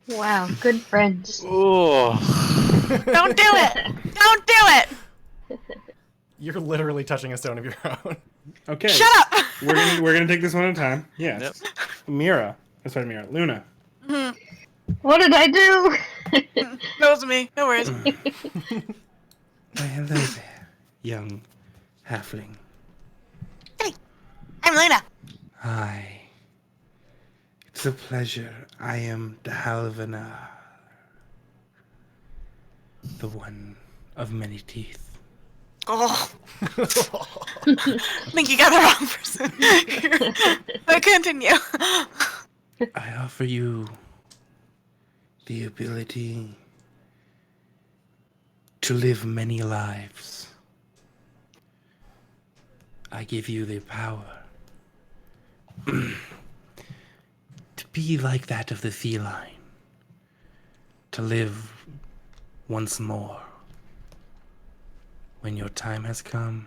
Wow, good friends. Oh. Don't do it! Don't do it! You're literally touching a stone of your own. Okay. Shut up! We're gonna take this one at a time. Yes. Mira. Sorry, Mira. Luna. What did I do? That was me. No worries. Why, hello there, young halfling. Hey, I'm Luna. Hi. It's a pleasure. I am the Halvanar. The one of many teeth. Oh. I think you got the wrong person. But continue. I offer you the ability to live many lives. I give you the power to be like that of the feline, to live once more when your time has come.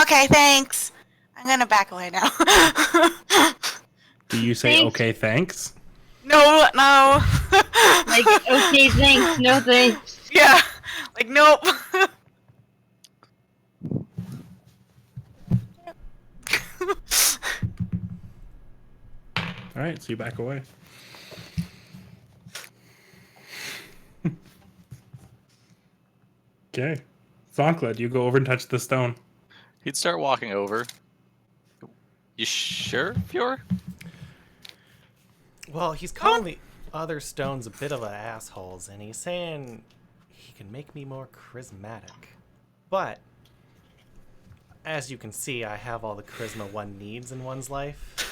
Okay, thanks. I'm gonna back away now. Do you say Thanks. okay, thanks? No, no. Like, okay, thanks, no thanks. Yeah. Like, nope. All right, so you back away. Okay. Zonkla, do you go over and touch the stone? He'd start walking over. You sure, Fjord? Well, he's calling the other stones a bit of a assholes, and he's saying he can make me more charismatic. But as you can see, I have all the charisma one needs in one's life.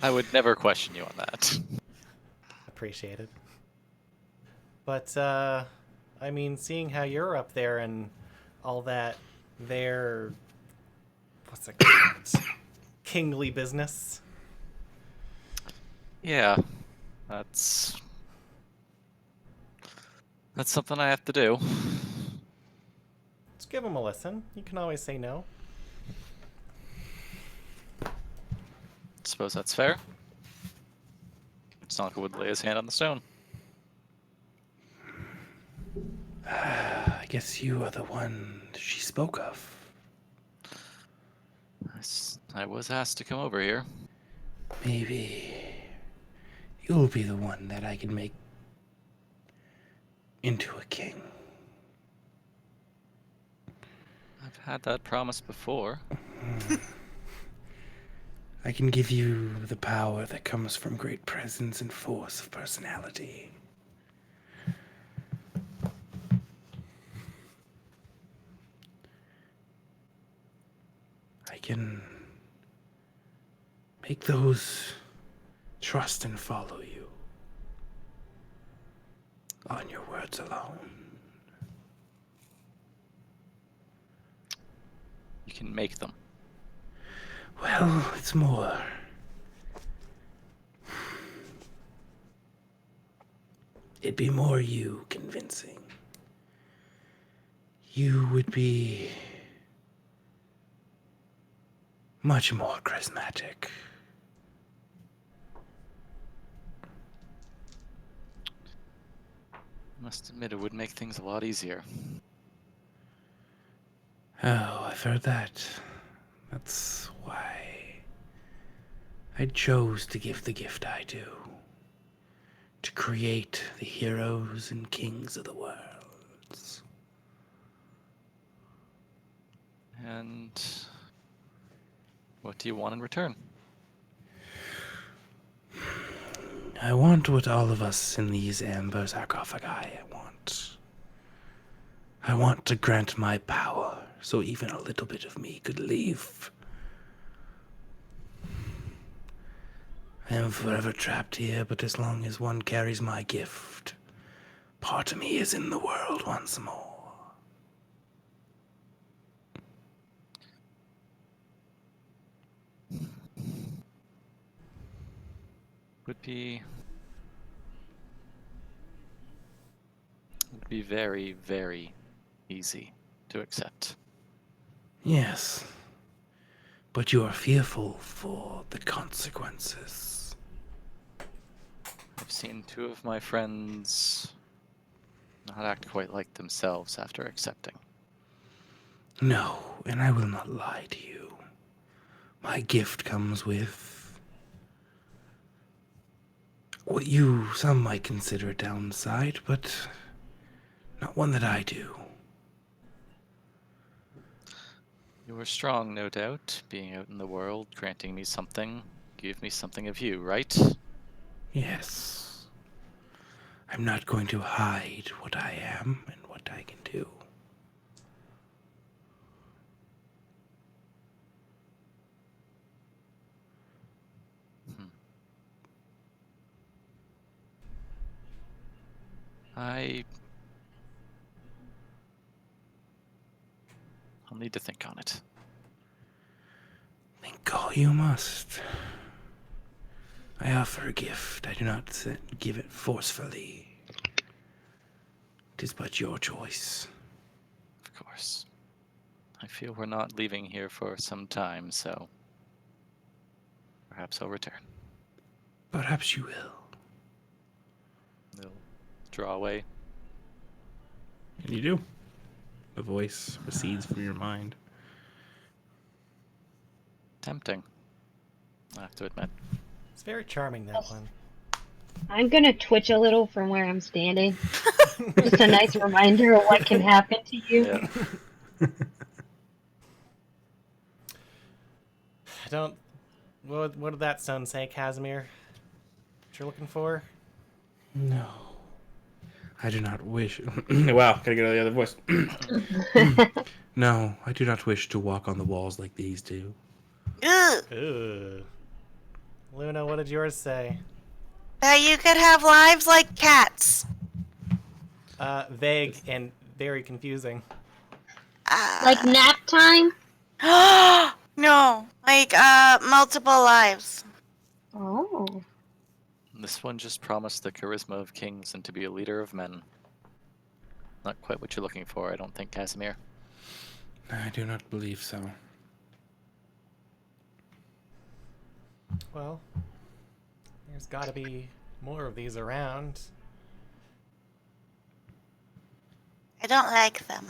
I would never question you on that. Appreciated. But I mean, seeing how you're up there and all that, there, what's it called? Kingly business. Yeah, that's something I have to do. Just give him a listen. You can always say no. Suppose that's fair. Sonka would lay his hand on the stone. I guess you are the one she spoke of. I was asked to come over here. Maybe you'll be the one that I can make into a king. I've had that promise before. I can give you the power that comes from great presence and force of personality. I can make those trust and follow you on your words alone. You can make them. Well, it's more. It'd be more you convincing. You would be much more charismatic. I must admit, it would make things a lot easier. Oh, I've heard that. That's why I chose to give the gift I do. To create the heroes and kings of the worlds. And what do you want in return? I want what all of us in these amber sarcophagi want. I want to grant my power so even a little bit of me could leave. I am forever trapped here, but as long as one carries my gift, part of me is in the world once more. Would be very, very easy to accept. Yes, but you are fearful for the consequences. I've seen two of my friends not act quite like themselves after accepting. No, and I will not lie to you. My gift comes with what some might consider a downside, but not one that I do. You are strong, no doubt, being out in the world, granting me something, give me something of you, right? Yes. I'm not going to hide what I am and what I can do. I'll need to think on it. Think all you must. I offer a gift. I do not give it forcefully. It is but your choice. Of course. I feel we're not leaving here for some time, so Perhaps I'll return. Perhaps you will. They'll draw away. And you do. The voice recedes from your mind. Tempting, I have to admit. It's very charming, that one. I'm gonna twitch a little from where I'm standing. Just a nice reminder of what can happen to you. Yeah. I don't. What did that son say, Casimir? What you're looking for? No. I do not wish. Wow, gotta get the other voice. No, I do not wish to walk on the walls like these do. Ugh. Ooh. Luna, what did yours say? That you could have lives like cats. Vague and very confusing. Like nap time? No, like multiple lives. Oh. This one just promised the charisma of kings and to be a leader of men. Not quite what you're looking for, I don't think, Casimir. I do not believe so. Well, there's got to be more of these around. I don't like them.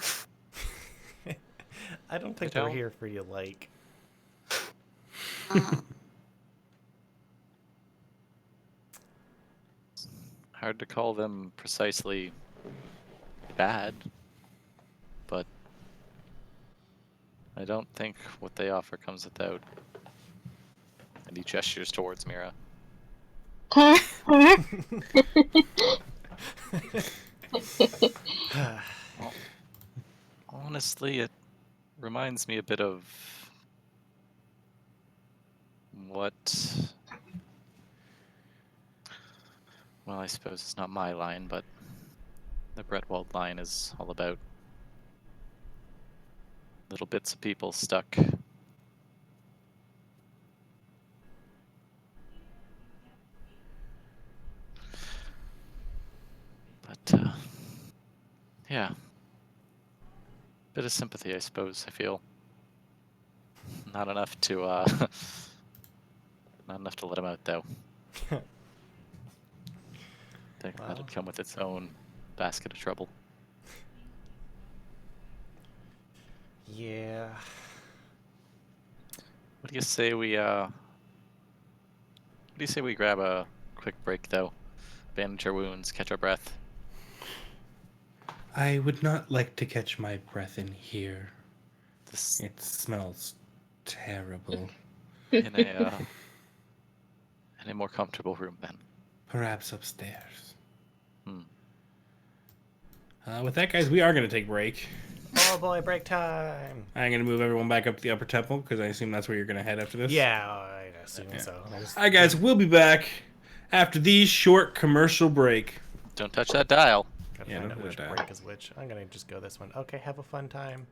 I don't think I they're don't. here for you, like. Hard to call them precisely bad, but I don't think what they offer comes without. And he gestures towards Mira. Well, honestly, it reminds me a bit of what. Well, I suppose it's not my line, but the Bretwald line is all about little bits of people stuck. But, yeah. Bit of sympathy, I suppose, I feel. Not enough to, not enough to let him out, though. Think Wow. that'd come with its own basket of trouble. Yeah. What do you say we, what do you say we grab a quick break, though? Bandage our wounds, catch our breath. I would not like to catch my breath in here. This It smells terrible. in a more comfortable room, then. Perhaps upstairs. Hmm. With that, guys, we are going to take a break. Oh boy, break time. I'm going to move everyone back up to the upper temple because I assume that's where you're going to head after this. Yeah, I assume so. All right, guys, we'll be back after these short commercial break. Don't touch that dial. Gotta Yeah, find don't out do which that. break is which. I'm gonna just go this one. Okay, have a fun time.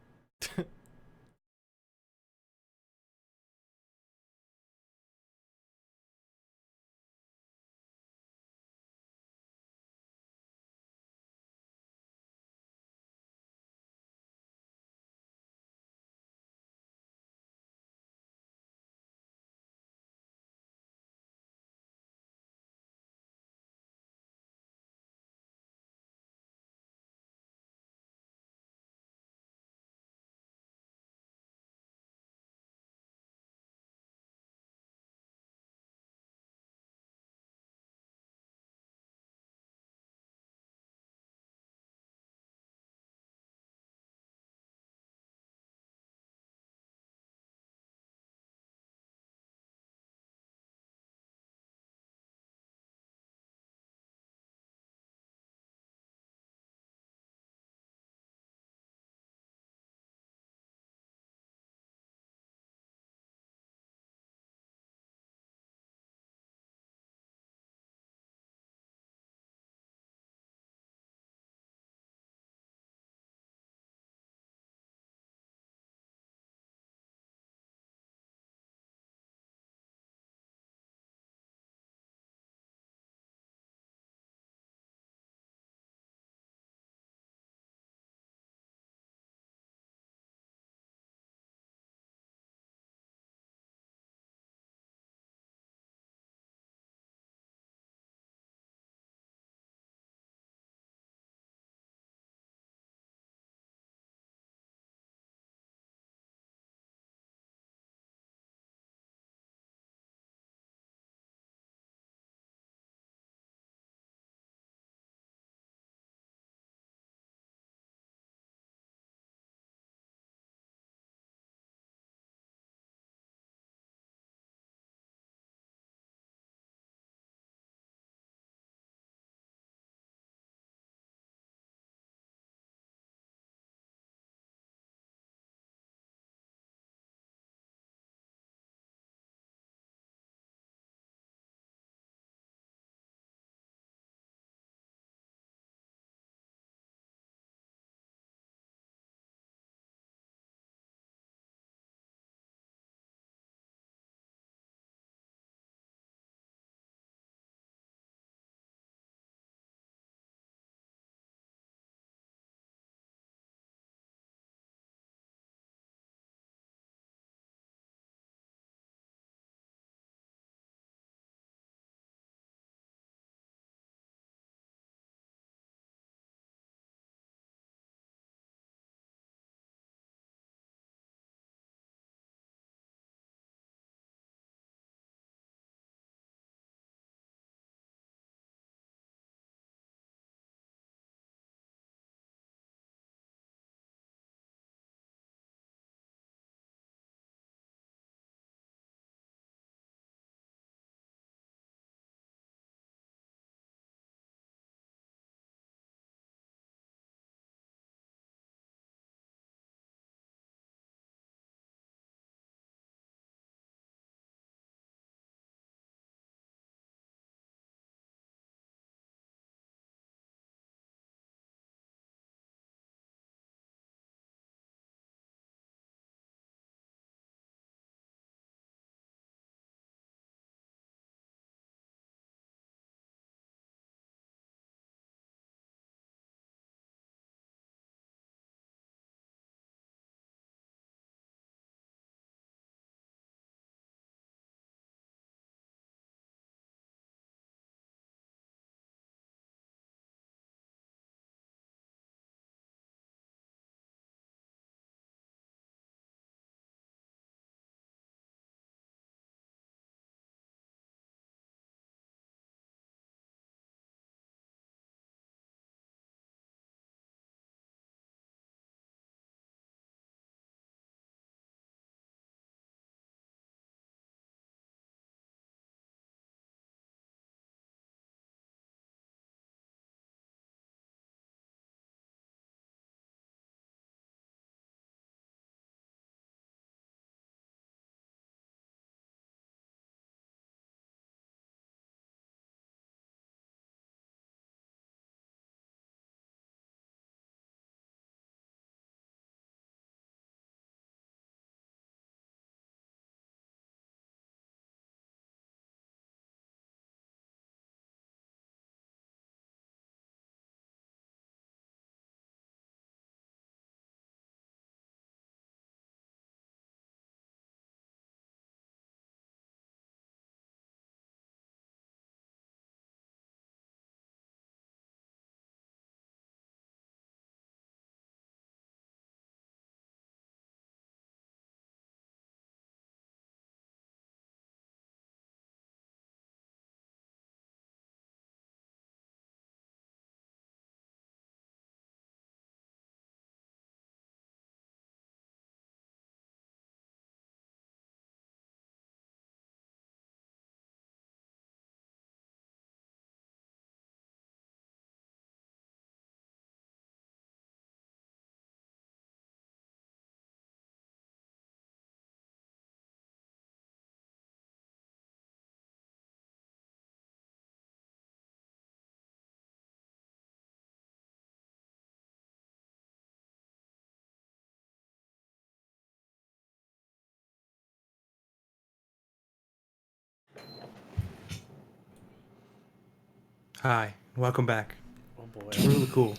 Hi, welcome back. Oh boy. Really cool.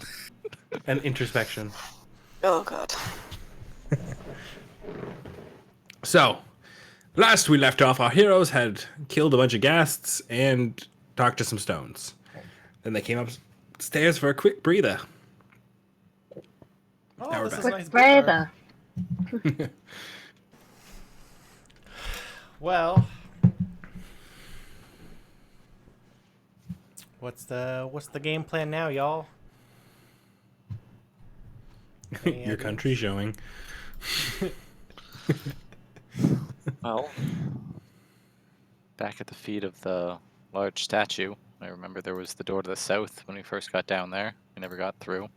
And introspection. Oh god. So, last we left off, our heroes had killed a bunch of ghasts and talked to some stones. Then they came upstairs for a quick breather. Oh, Now we're this back. is nice beer. Brother. Well, what's the game plan now, y'all? Any Your ideas? country showing. Well, back at the feet of the large statue, I remember there was the door to the south when we first got down there. We never got through.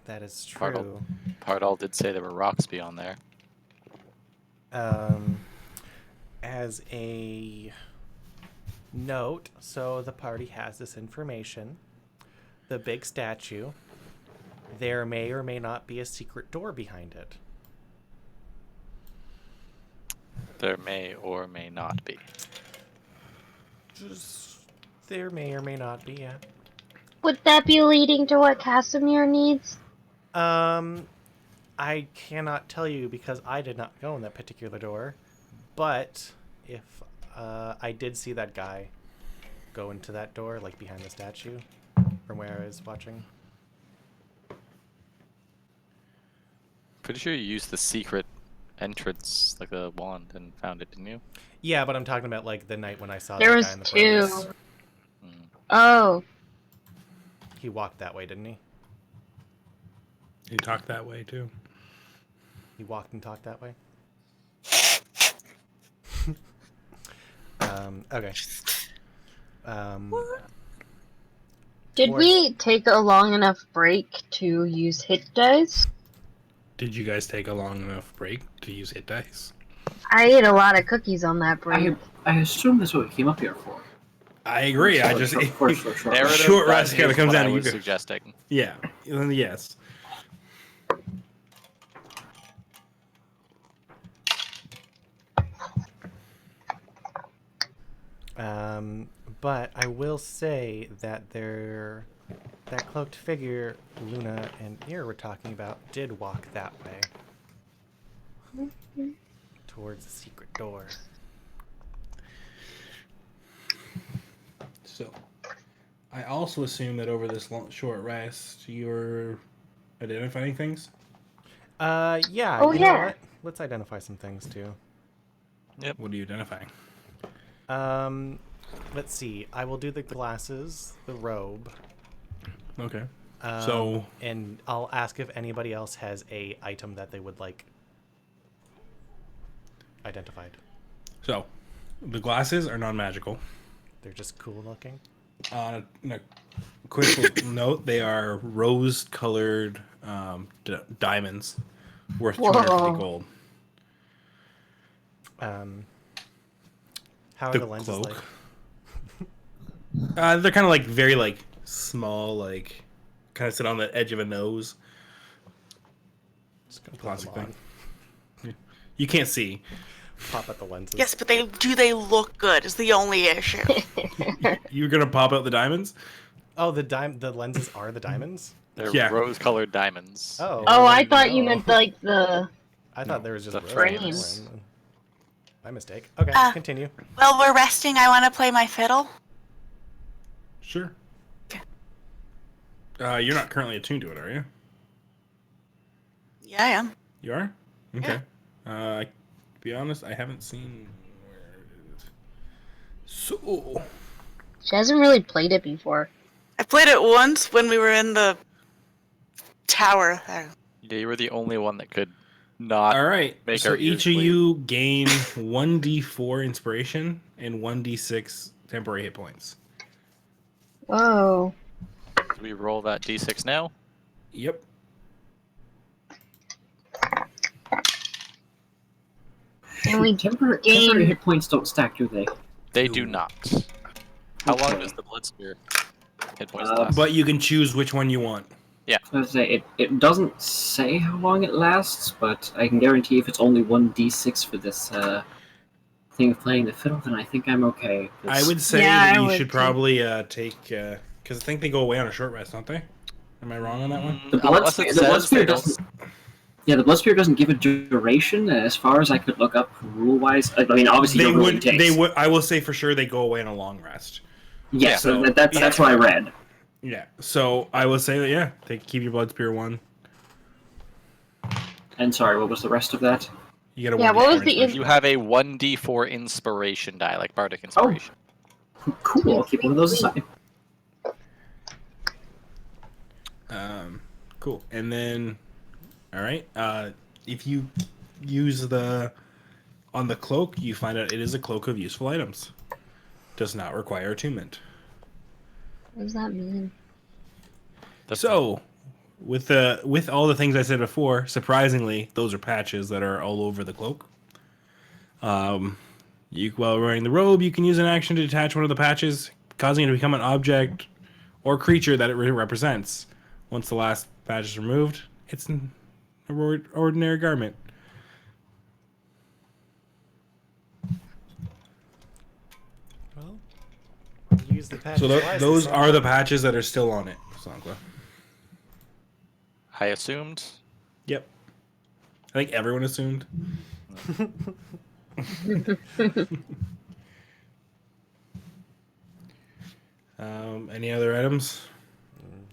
That is Pardal. true. Pardal did say there were rocks beyond there. As a note, so the party has this information. The big statue, there may or may not be a secret door behind it. There may or may not be. Just, there may or may not be, yeah. Would that be leading to what Casimir needs? I cannot tell you because I did not go in that particular door, but if I did see that guy go into that door, like behind the statue, from where I was watching. Pretty sure you used the secret entrance, like a wand, and found it, didn't you? Yeah, but I'm talking about like the night when I saw There that was guy in the two. furnace. Oh, He walked that way, didn't he? He talked that way too. He walked and talked that way. Okay. did Towards- we take a long enough break to use hit dice? Did you guys take a long enough break to use hit dice? I ate a lot of cookies on that break. I assume that's what we came up here for. I agree. I just Short. Narrative, Short that rest kinda is comes what down I to you was go. suggesting. yeah. Yes. But I will say that that cloaked figure Luna and Ear were talking about did walk that way. Towards the secret door. So, I also assume that over this short rest, you're identifying things. Yeah, Oh, you know yeah. what? Let's identify some things too. What are you identifying? Let's see. I will do the glasses, the robe. Okay. Um, So- and I'll ask if anybody else has a item that they would like identified. So, the glasses are non-magical. They're just cool looking. On a quick note, they are rose-colored diamonds worth 250 Whoa. gold. How are The the lenses cloak. like? They're kind of like very like small, like kind of sit on the edge of a nose. Just gonna put Classic them on. thing. You can't see. Pop at the lenses. Yes, but they look good is the only issue. You're gonna pop out the diamonds. Oh, the lenses are the diamonds? They're Yeah. rose-colored diamonds. Oh. Oh, I didn't thought you know. meant like the. I thought there was just The rose frames. in them. My mistake. Okay, continue. While we're resting, I want to play my fiddle. Sure. You're not currently attuned to it, are you? Yeah, I am. You are. Okay. To be honest, I haven't seen where it is. So. She hasn't really played it before. I played it once when we were in the tower. Yeah, you were the only one that could not. All right. Make So our ears each of bleed. you gain 1d4 inspiration and 1d6 temporary hit points. Whoa. Do we roll that d6 now? Yep. And we Temporary gain. hit points don't stack, do they? They do not. How long does the blood spear hit points last? But you can choose which one you want. I was gonna say, it doesn't say how long it lasts, but I can guarantee if it's only 1d6 for this thing of playing the fiddle, then I think I'm okay. I would say Yeah, that I you would should too. probably take Because I think they go away on a short rest, don't they? Am I wrong on that one? The Unless it says they don't. Yeah, the Blood Spirit doesn't give a duration, and as far as I could look up rule-wise, I mean, obviously They your ruling would. takes. They would. I will say for sure they go away on a long rest. Yeah, so that's what I read. Yeah. So I will say that they keep your blood spirit 1. And sorry, what was the rest of that? You get a Yeah, 1d4 what was the inspiration. You have a 1d4 inspiration die, like Bardic Inspiration. Cool, I'll keep one of those aside. Cool. And then, all right. If you use on the cloak, you find out it is a cloak of useful items. Does not require attunement. What does that mean? So, with all the things I said before, surprisingly, those are patches that are all over the cloak. While wearing the robe, you can use an action to detach one of the patches, causing it to become an object or creature that it represents. Once the last patch is removed, it's an ordinary garment. Well, use the patch. So those are the patches that are still on it, Sankla. I assumed. Yep. I think everyone assumed. Any other items?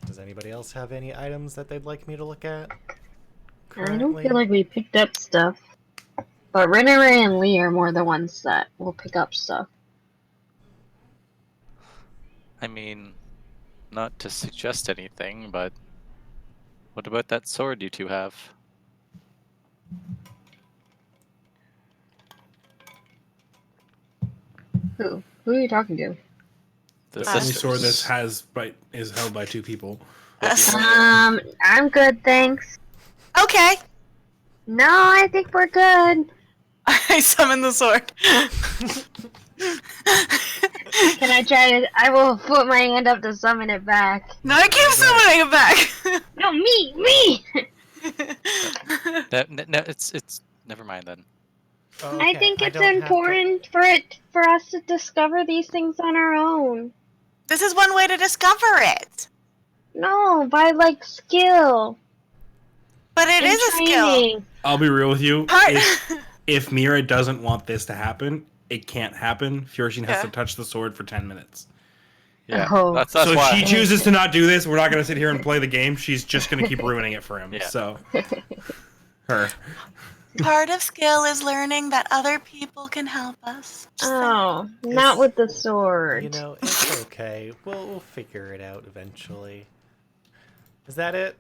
Does anybody else have any items that they'd like me to look at? I don't feel like we picked up stuff. But Renner and Lee are more the ones that will pick up stuff. I mean, not to suggest anything, but what about that sword you two have? Who? Who are you talking to? The The only sisters. sword that is held by 2 people. I'm good, thanks. Okay. No, I think we're good. I summon the sword. Can I try to? I will put my hand up to summon it back. No, I keep summoning it back. No, me! No, it's never mind then. I think it's don't have to- important for us to discover these things on our own. This is one way to discover it. No, by like skill. But it and is a skill. training. I'll be real with you. Part- If Mira doesn't want this to happen, it can't happen. Fiorchin has Yeah. to touch the sword for 10 minutes. Yeah, Oh. that's So if why. she chooses to not do this, we're not going to sit here and play the game. She's just going to keep ruining it for him. Yeah. So, her. Part of skill is learning that other people can help us. Just saying. Oh, not with the sword. You know, it's okay. We'll figure it out eventually. Is that it?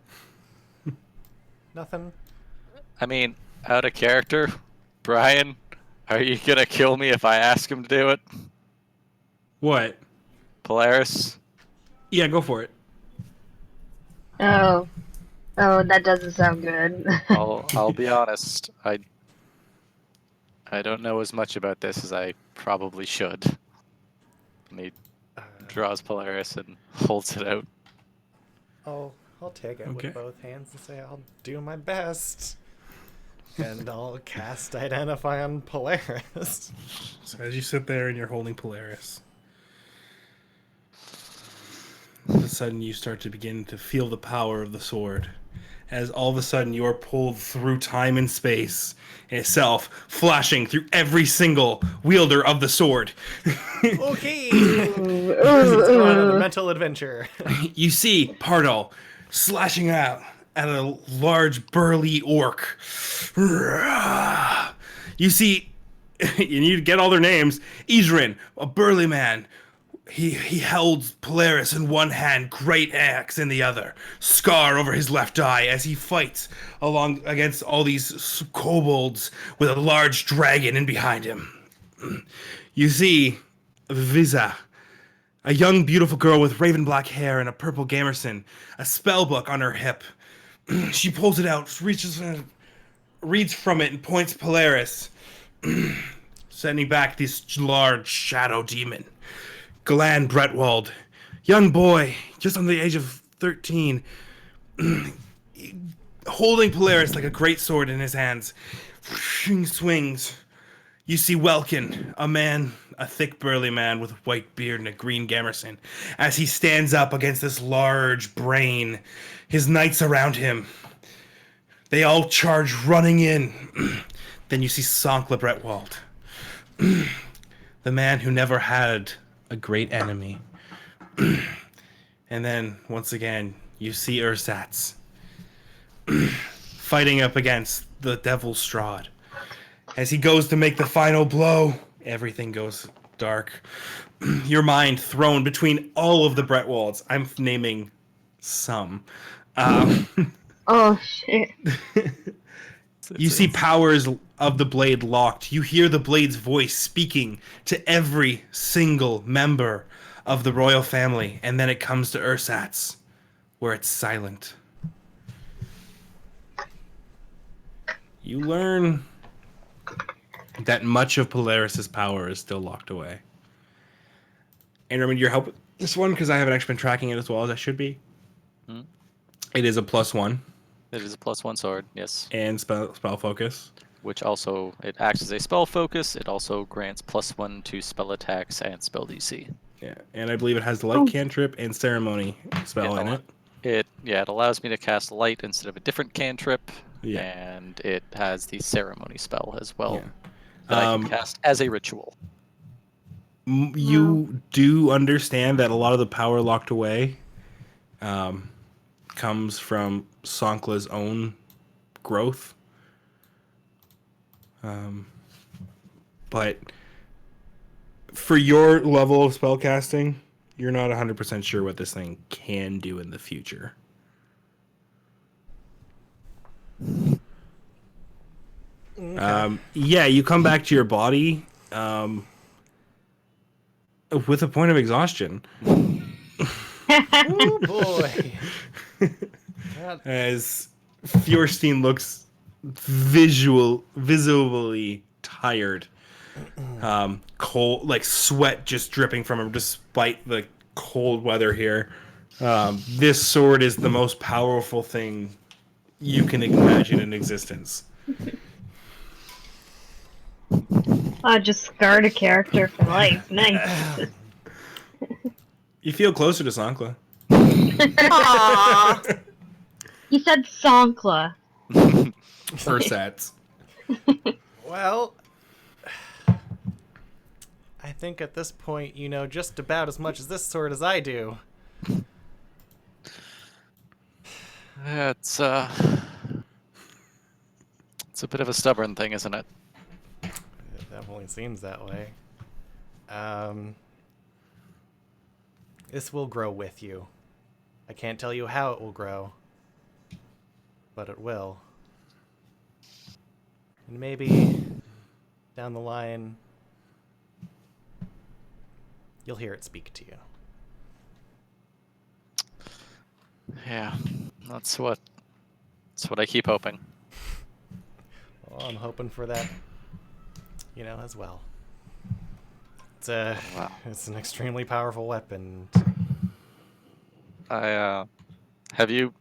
Nothing? I mean, out of character, Brian, are you gonna kill me if I ask him to do it? What? Polaris? Yeah, go for it. Oh, that doesn't sound good. I'll be honest. I don't know as much about this as I probably should. And he draws Polaris and holds it out. I'll take it Okay. with both hands and say I'll do my best. And I'll cast Identify on Polaris. So as you sit there and you're holding Polaris, all of a sudden you start to begin to feel the power of the sword. As all of a sudden you are pulled through time and space itself, flashing through every single wielder of the sword. Okay! Let's go on a mental adventure. You see Pardal slashing out at a large burly orc. You see, you need to get all their names. Idrin, a burly man. He held Polaris in one hand, great axe in the other, scar over his left eye as he fights along against all these kobolds with a large dragon in behind him. You see Viza, a young, beautiful girl with raven black hair and a purple gamerson, a spell book on her hip. She pulls it out, reads from it, and points Polaris, sending back this large shadow demon. Galan Bretwald, young boy, just under the age of 13, holding Polaris like a great sword in his hands, swings. You see Welkin, a man a thick burly man with a white beard and a green gammerson, as he stands up against this large brain. His knights around him. They all charge running in. Then you see Sankla Bretwald, the man who never had a great enemy. And then, once again, you see Ursatz fighting up against the Devil Strahd. As he goes to make the final blow, everything goes dark. Your mind thrown between all of the Bretwalds. I'm naming some. Oh shit. You see powers of the blade locked. You hear the blade's voice speaking to every single member of the royal family. And then it comes to Ursatz, where it's silent. You learn that much of Polaris's power is still locked away. And remember your help with this one, because I haven't actually been tracking it as well as I should be. Hmm. It is a +1. It is a +1 sword, yes. And spell focus. Which also, it acts as a spell focus. It also grants +1 to spell attacks and spell DC. Yeah, and I believe it has the light cantrip and ceremony spell in it. It allows me to cast light instead of a different cantrip. Yeah. And it has the ceremony spell as well. Yeah. That I can cast as a ritual. You do understand that a lot of the power locked away comes from Sankla's own growth. But for your level of spellcasting, you're not 100% sure what this thing can do in the future. Okay. Yeah, you come back to your body with a point of exhaustion. Oh boy. God. As Fjorstein looks visibly tired. Cold, like sweat just dripping from him despite the cold weather here. This sword is the most powerful thing you can imagine in existence. Just scarred a character for life. Nice. You feel closer to Sankla. Aww. You said Sankla. Ursatz. Well, I think at this point you know just about as much as this sword as I do. Yeah, it's a bit of a stubborn thing, isn't it? It definitely seems that way. This will grow with you. I can't tell you how it will grow, but it will. And maybe down the line, you'll hear it speak to you. Yeah, that's what I keep hoping. Well, I'm hoping for that, as well. Wow. It's an extremely powerful weapon. Have you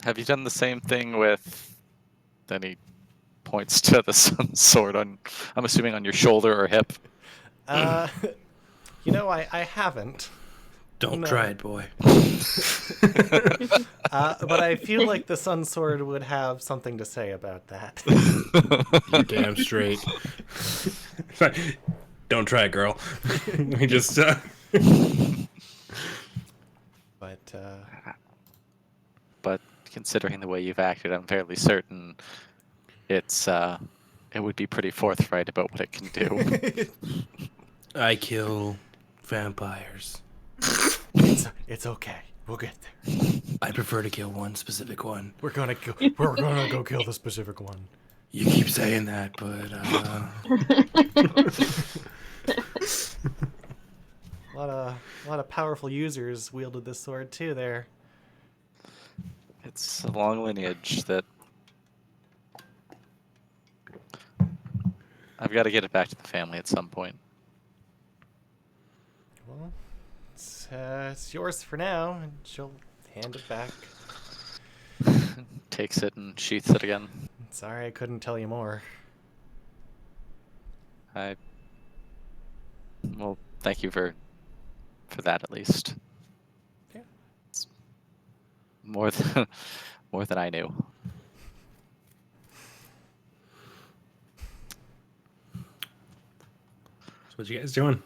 done the same thing with? Then he points to the sun sword on, I'm assuming on your shoulder or hip. I haven't. Don't No. try it, boy. But I feel like the Sun Sword would have something to say about that. You're damn straight. Don't try it, girl. We just. But considering the way you've acted, I'm fairly certain it would be pretty forthright about what it can do. I kill vampires. it's okay. We'll get there. I prefer to kill one specific one. We're gonna go kill the specific one. You keep saying that, but A lot of powerful users wielded this sword too. There. It's a long lineage that I've got to get it back to the family at some point. Well, it's yours for now, and she'll hand it back. Takes it and sheaths it again. Sorry, I couldn't tell you more. I Well, thank you for that at least. Yeah. It's more than more than I knew. So what you guys doing?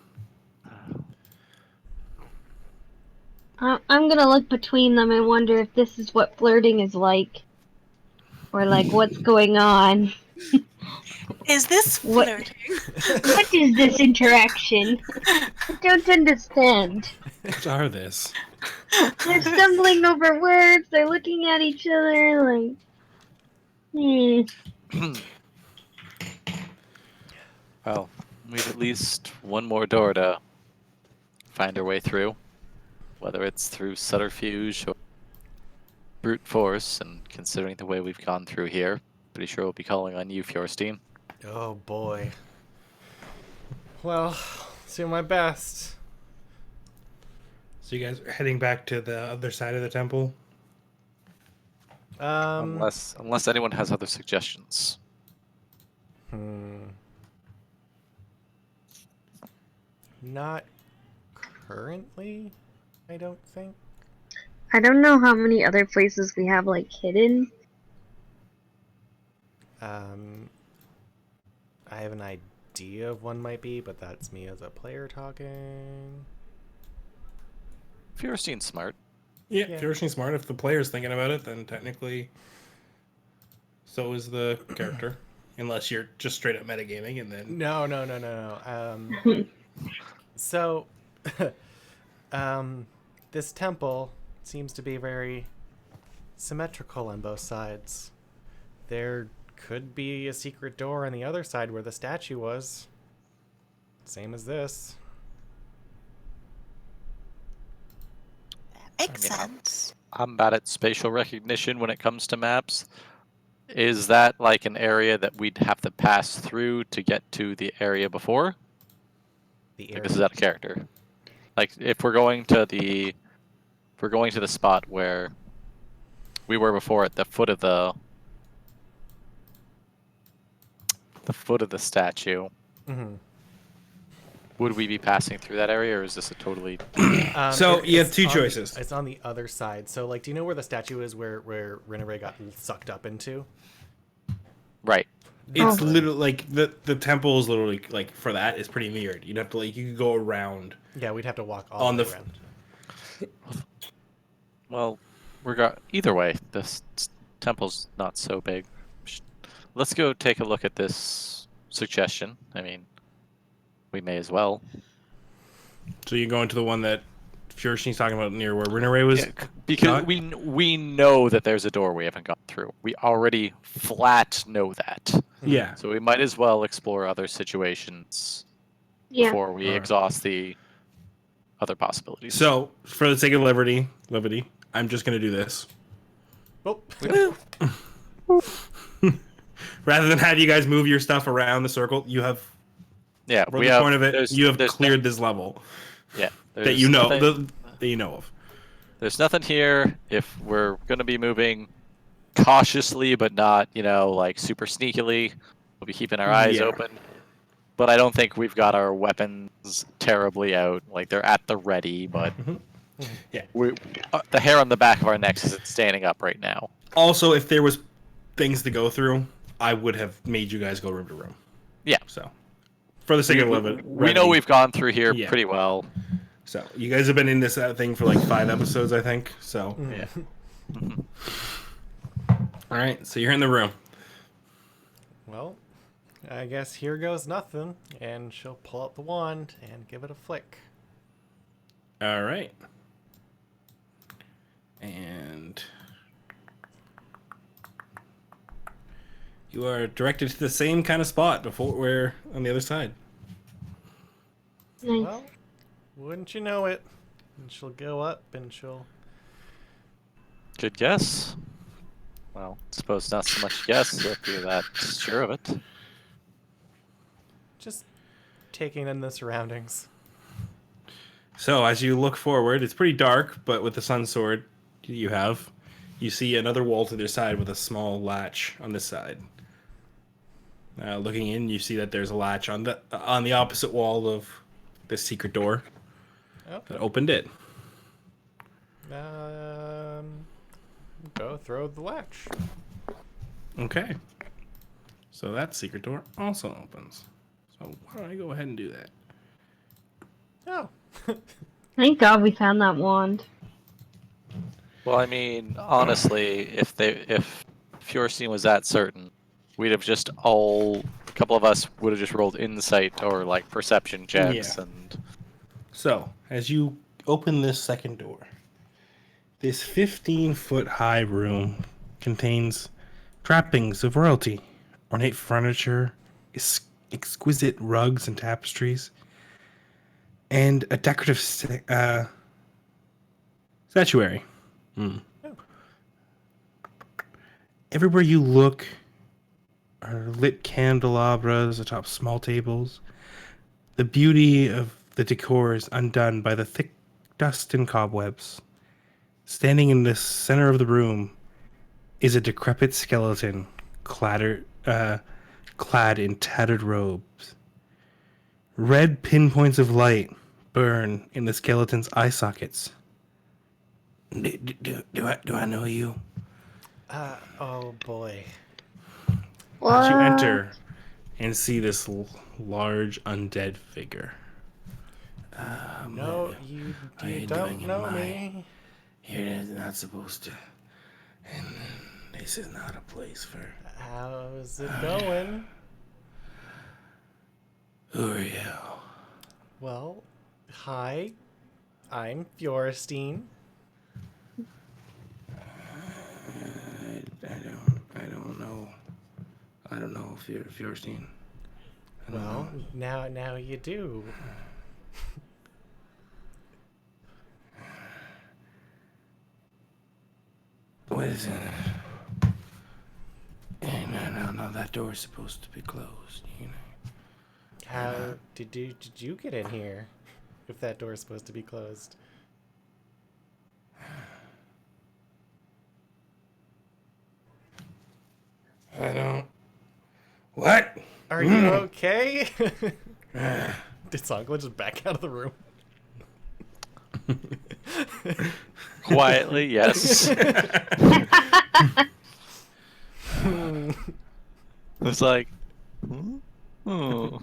I'm gonna look between them and wonder if this is what flirting is like. Or like, what's going on? Is this What- flirting? What is this interaction? I don't understand. What are this? They're stumbling over words, they're looking at each other like... Well, we've at least one more door to find our way through, whether it's through subterfuge or brute force, and considering the way we've gone through here, pretty sure we'll be calling on you, Fjorstein. Oh boy. Well, do my best. So you guys are heading back to the other side of the temple? Unless anyone has other suggestions. Not currently, I don't think. I don't know how many other places we have, like, hidden. I have an idea of one might be, but that's me as a player talking. Fjorstein's smart. Yeah, Yeah. if you're smart, if the player's thinking about it, then technically so is the character. Unless you're just straight up metagaming and then No. So, this temple seems to be very symmetrical on both sides. There could be a secret door on the other side where the statue was. Same as this. Makes I mean, sense. I'm bad at spatial recognition when it comes to maps. Is that like an area that we'd have to pass through to get to the area before? The Like, area. this is out of character. Like if we're going to the spot where we were before at the foot of the statue, Mhm. would we be passing through that area, or is this a totally So, you have it's two on choices. It's on the other side. So, like, do you know where the statue is where Rinneray got sucked up into? right? it's Oh. literally like the temple is literally like for that is pretty weird. You'd have to like you could go around. Yeah, we'd have to walk all On the the way f- around. Well, either way, this temple's not so big. Let's go take a look at this suggestion. I mean, we may as well. So you're going to the one that Furishni's talking about near where Rinneray was. Because not? we know that there's a door we haven't gone through. We already flat know that. Yeah. So we might as well explore other situations Yeah. before we Alright. exhaust the other possibilities. So for the sake of levity, I'm just gonna do this. Oh, Rather than have you guys move your stuff around the circle, you have yeah, for we the have, point of it, there's- you have there's cleared this level yeah, that there's you know nothing- that you know of. There's nothing here. If we're gonna be moving cautiously, but not, like super sneakily, we'll be keeping our eyes Yeah. open. But I don't think we've got our weapons terribly out. Like they're at the ready, but Yeah. the hair on the back of our necks isn't standing up right now. Also, if there was things to go through, I would have made you guys go room to room. Yeah. So, for the sake of We levity, know we've gone through here Yeah. pretty well. So you guys have been in this thing for like 5 episodes, I think. So, Yeah. all right. So you're in the room. well, I guess here goes nothing. And she'll pull out the wand and give it a flick. All right. And you are directed to the same kind of spot before where on the other side. Nice. Well, wouldn't you know it? And she'll go up and she'll... Good guess. Well, suppose not so much guess if you're that sure of it. just taking in the surroundings. So as you look forward, it's pretty dark, but with the sun sword you see another wall to their side with a small latch on this side. Looking in, you see that there's a latch on the opposite wall of this secret door Oh, that opened it. go throw the latch. Okay. So that secret door also opens. So why don't I go ahead and do that? Oh, Thank God we found that wand. Well, I mean, honestly, if Furstein was that certain, we'd have just a couple of us would have just rolled insight or like perception checks, Yeah. and So as you open this second door, this 15-foot high room contains trappings of royalty, ornate furniture, exquisite rugs and tapestries, and a decorative statuary. Everywhere you look are lit candelabras atop small tables. The beauty of the decor is undone by the thick dust and cobwebs. Standing in the center of the room is a decrepit skeleton clad in tattered robes. Red pinpoints of light burn in the skeleton's eye sockets. Do I know you? oh boy. As you What? enter and see this large undead figure. No, you don't know me. You're not supposed to. And this is not a place for. How's it going? Who are you? Well, hi. I'm Fjorstein. I don't know. I don't know if you're Furstein. Well, now you do. What is it? No, that door's supposed to be closed, you know. How did you get in here? If that door's supposed to be closed. I don't. What? Are you okay? Did Songla just back out of the room? quietly, yes. It's like, oh,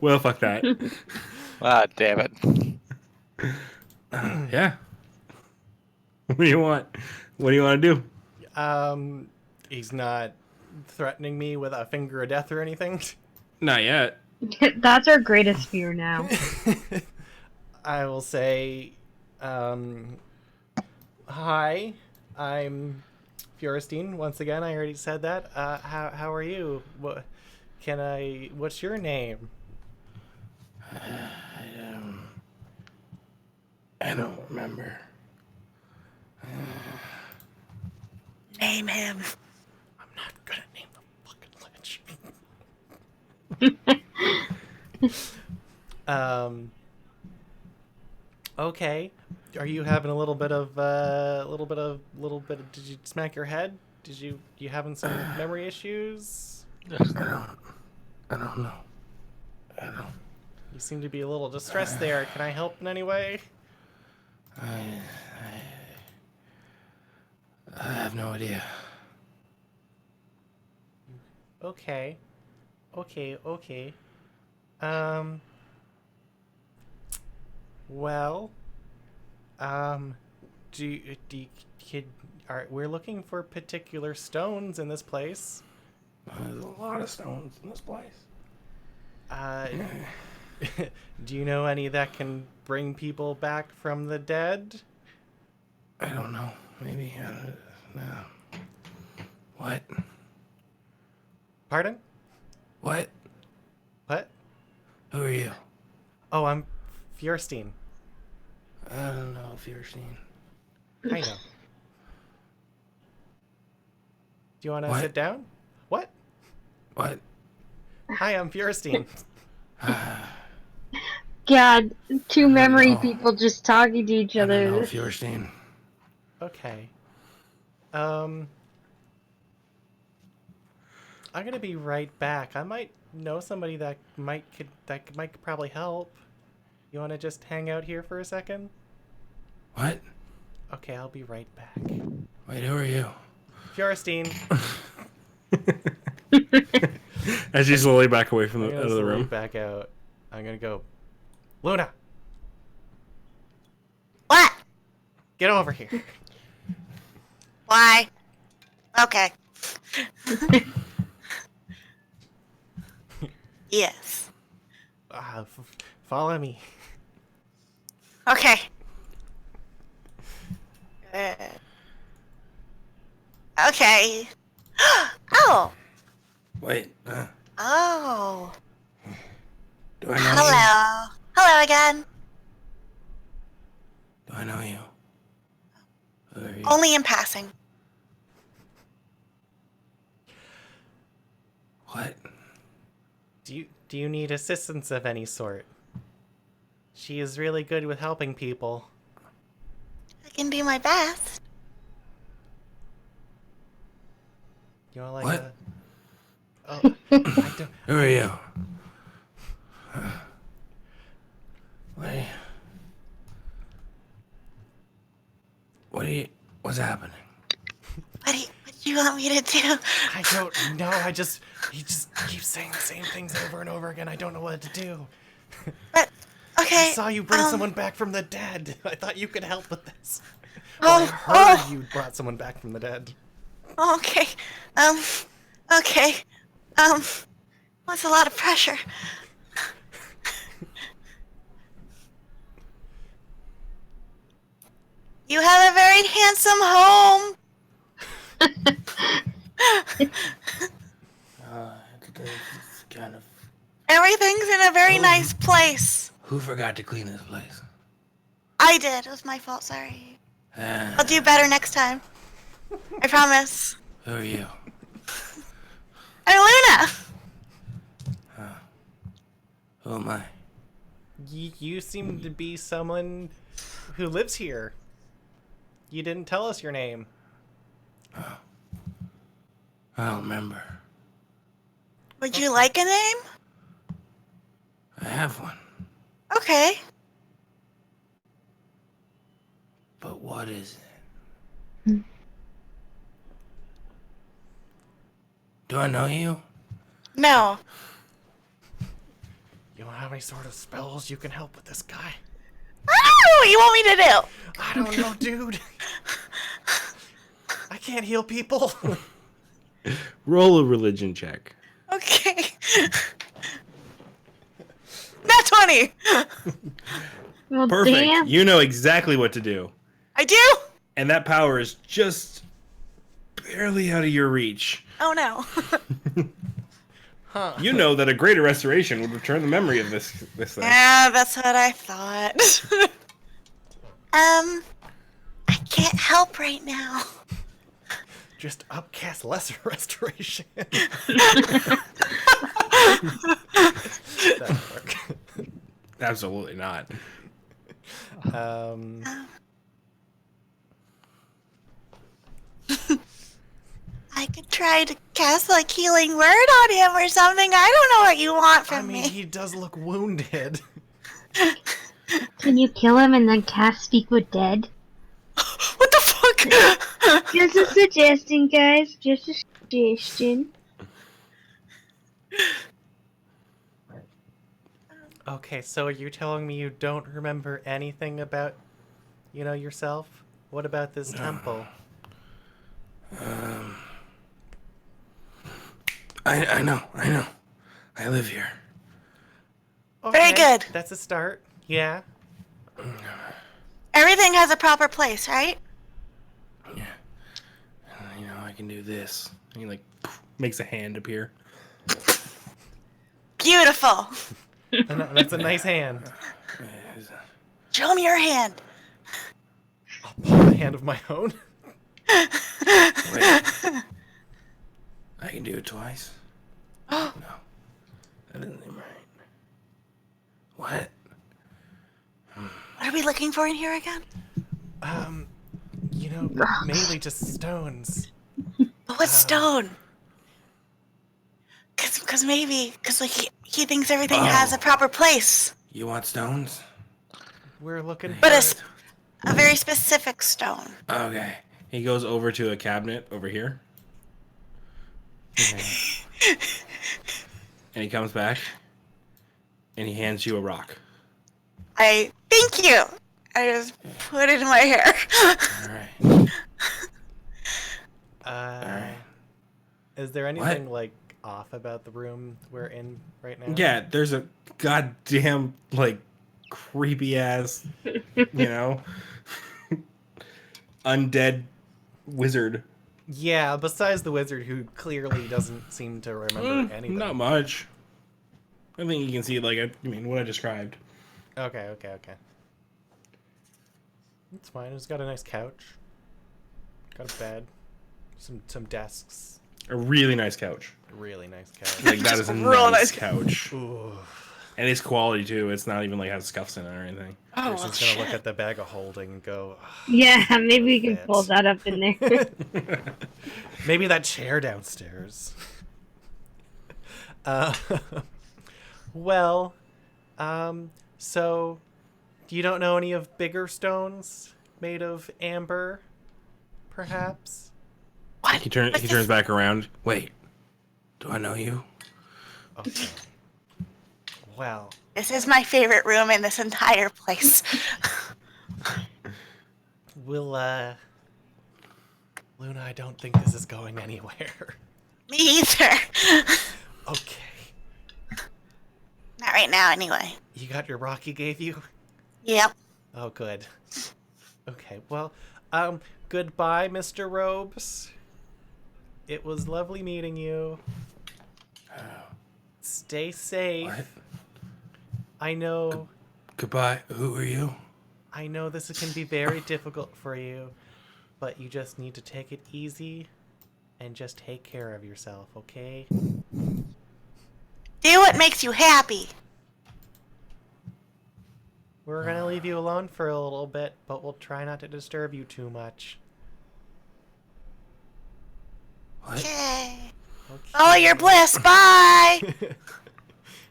Well, fuck that. ah, damn it. Yeah. What do you want? What do you want to do? He's not threatening me with a finger of death or anything. Not yet. That's our greatest fear now. I will say, hi, I'm Fjorstein. Once again, I already said that. How are you? What's your name? I don't remember. Name him. I'm not gonna name the fucking lich. Okay. Are you having a little bit of did you smack your head? You having some memory issues? I don't know. You seem to be a little distressed there. Can I help in any way? I have no idea. Okay. Well, we're looking for particular stones in this place. There's a lot of stones in this place. Do you know any that can bring people back from the dead? I don't know. Maybe. No. What? Pardon? What? What? Who are you? Oh, I'm Fjorstein. I don't know if you're seen. I know. Do you want to What? sit down? What? What? Hi, I'm Fjorstein. God, two memory know. people just talking to each I don't know other. if you're seen. Okay. I'm gonna be right back. I might know somebody that might probably help. You want to just hang out here for a second? What? Okay, I'll be right back. Wait, who are you? Furstein. As you slowly back away from I'm the gonna out of the slowly room. back out. I'm gonna go. Luna, What? get over here. Why? Okay. Yes. Follow me. Okay. Good. Okay. Oh. Wait, Oh. do I know you? Hello. Hello again. Do I know you? Who are you? Only in passing. What? Do you need assistance of any sort? She is really good with helping people. I can do my best. You know, like What? Oh, I don't. Who are you? What? What's happening? What do you want me to do? I don't know. He just keeps saying the same things over and over again. I don't know what to do. But, I okay. saw you bring someone back from the dead. I thought you could help with this. Oh, I heard you brought someone back from the dead. Okay. Okay. That's a lot of pressure. You have a very handsome home. It's kind of. Everything's in a very nice place. Who forgot to clean this place? I did. It was my fault. Sorry. I'll do better next time. I promise. Who are you? I'm Luna. Who am I? You seem to be someone who lives here. You didn't tell us your name. I don't remember. Would you like a name? I have one. Okay. But what is it? Do I know you? No. You don't have any sort of spells you can help with this guy? I don't know what you want me to do. I don't know, dude. I can't heal people. Roll a religion check. Okay. Not 20. Well, Perfect. damn. You know exactly what to do. I do? And that power is just barely out of your reach. Oh no. Huh. You know that a greater restoration would return the memory of this thing. Yeah, that's what I thought. I can't help right now. Just upcast lesser restoration. That'll work. Absolutely not. I could try to cast like healing word on him or something. I don't know what you want I from mean, me. he does look wounded. Can you kill him and then cast Speak with Dead? What the fuck? Just a suggestion, guys. Just a suggestion. Okay, so are you telling me you don't remember anything about, yourself? What about this temple? I know. I live here. Very Okay, good. That's a start. Yeah. Everything has a proper place, right? Yeah. I can do this. And he makes a hand appear. Beautiful. That's a nice hand. Show me your hand. I'll pull a hand of my own. Wait. I can do it twice. No. That doesn't seem right. What? What are we looking for in here again? Mainly just stones. But what stone? Cause maybe, like he thinks everything has a proper place. You want stones? We're looking for But it. a very specific stone. Okay. He goes over to a cabinet over here. Okay. And he comes back. And he hands you a rock. I thank you. I just put it in my hair. Alright. Alright. Is there anything like off about the room we're in right now? Yeah, there's a goddamn, like, creepy ass, you know, undead wizard. Yeah, besides the wizard who clearly doesn't seem to remember anything. Not much. I think you can see, like, what I described. Okay. It's fine. It's got a nice couch. Got a bed. Some desks. A really nice couch. A really nice couch. Like, that is a Real nice nice. couch. Ooh. And it's quality, too. It's not even, like, has scuffs in it or anything. Oh, well, Person's gonna look shit. at the bag of holding and go, Yeah, maybe we can Fit. pull that up in there. maybe that chair downstairs. Uh, well, so you don't know any of bigger stones made of amber, perhaps? What? He turns back around. Wait. Do I know you? Okay. Well, This is my favorite room in this entire place. we'll, Luna, I don't think this is going anywhere. Me either. Okay. Not right now, anyway. You got your rock he gave you? Yep. Oh, good. Okay, well, goodbye, Mr. Robes. It was lovely meeting you. Stay safe. What? I know Goodbye. Who are you? I know this can be very difficult for you, but you just need to take it easy and just take care of yourself, okay? Do what makes you happy. We're gonna leave you alone for a little bit, but we'll try not to disturb you too much. What? Okay. Okay. Follow your bliss. Bye.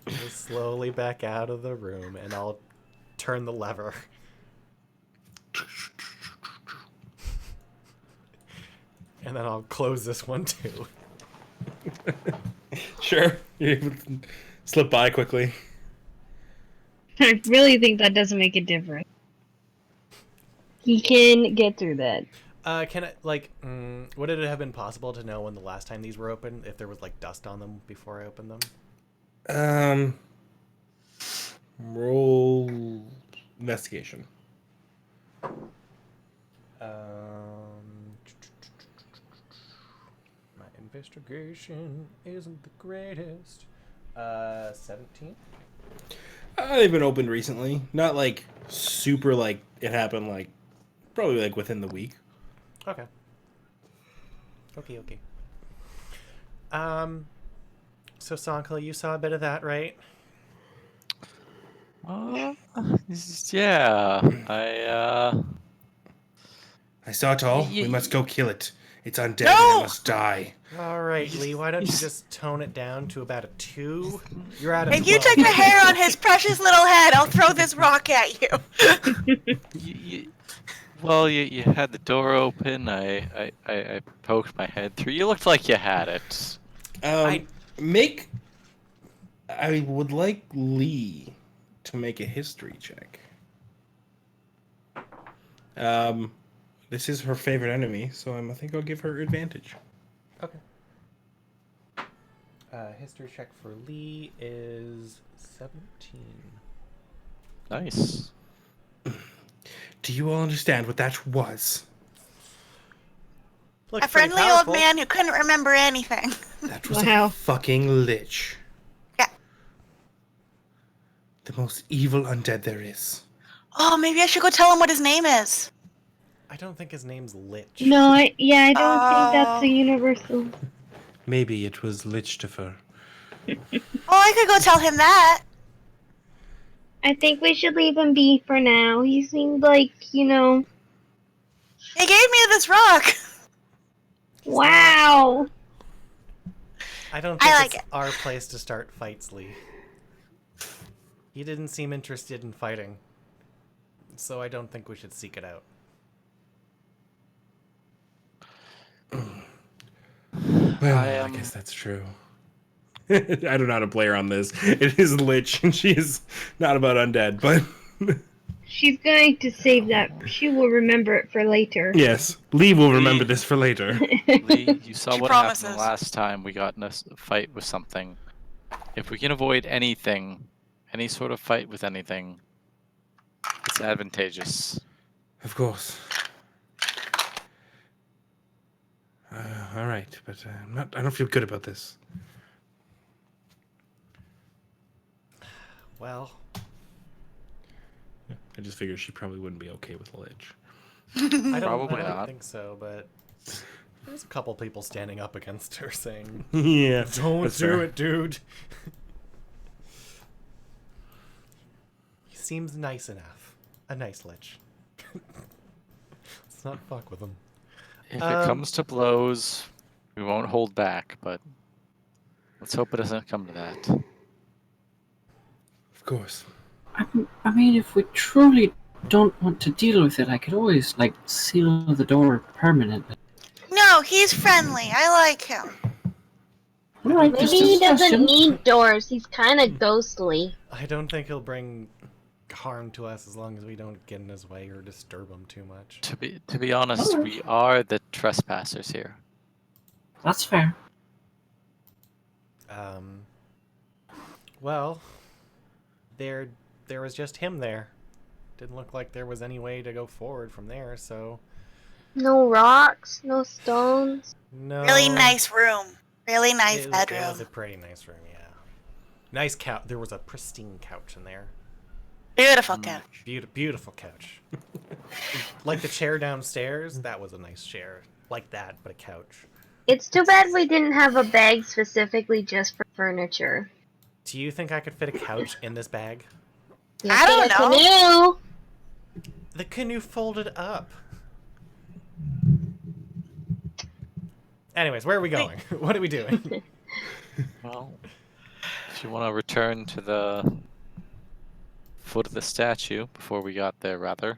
We'll slowly back out of the room, and I'll turn the lever. And then I'll close this one too. Sure. You're able to slip by quickly. I really think that doesn't make a difference. He can get through that. Can I, like, would it have been possible to know when the last time these were open, if there was, like, dust on them before I opened them? Roll investigation. My investigation isn't the greatest. 17? They've been opened recently. Not like super like it happened like probably like within the week. Okay. Okay. So Sankla, you saw a bit of that, right? Yeah, I saw it all. Y- We must go kill it. It's undead and No! it must die. All right, Lee, why don't you just tone it down to about a 2? You're at a If you 12. took the hair on his precious little head, I'll throw this rock at you. well, you had the door open. I poked my head through. You looked like you had it. I would like Lee to make a history check. This is her favorite enemy, so I think I'll give her advantage. Okay. History check for Lee is 17. Nice. Do you all understand what that was? Looked A pretty friendly powerful. old man who couldn't remember anything. That was Wow. a fucking lich. Yeah. The most evil undead there is. Oh, maybe I should go tell him what his name is. I don't think his name's Lich. No, I don't think that's Oh. a universal. Maybe it was Lichtifer. Oh, I could go tell him that. I think we should leave him be for now. He seemed like, He gave me this rock. wow. I don't I think like it's it. our place to start fights, Lee. He didn't seem interested in fighting. so I don't think we should seek it out. Well, I I am- guess that's true. I don't know how to play her on this. It is Lich, and she is not about undead, but She's going to save that. She will remember it for later. yes, Lee will remember this for later. Lee, you saw She what happened promises. last time we got in a fight with something. If we can avoid anything, any sort of fight with anything, it's advantageous. Of course. All right, but I'm not. I don't feel good about this. Well, I just figured she probably wouldn't be okay with Lich. I Probably don't not. think so, but there's a couple people standing up against her saying, Yeah, "Don't that's do fair. it, dude." He seems nice enough. A nice lich. Let's not fuck with him. If it comes to blows, we won't hold back, but let's hope it doesn't come to that. Of course. I mean, if we truly don't want to deal with it, I could always, like, seal the door permanently. No, he's friendly. I like him. Alright, Maybe just he doesn't discussion. need doors. He's kind of ghostly. I don't think he'll bring harm to us as long as we don't get in his way or disturb him too much. To be honest, we are the trespassers here. That's fair. Well, there was just him there. Didn't look like there was any way to go forward from there, so No rocks, no stones. no. Really nice room. Really nice It bedroom. was a pretty nice room, yeah. Nice couch. There was a pristine couch in there. Beautiful couch. Beautiful couch. Like the chair downstairs, that was a nice chair. Like that, but a couch. It's too bad we didn't have a bag specifically just for furniture. Do you think I could fit a couch in this bag? I don't Get a know. canoe. The canoe folded up. Anyways, where are we going? What are we doing? Well, if you want to return to the foot of the statue before we got there, rather,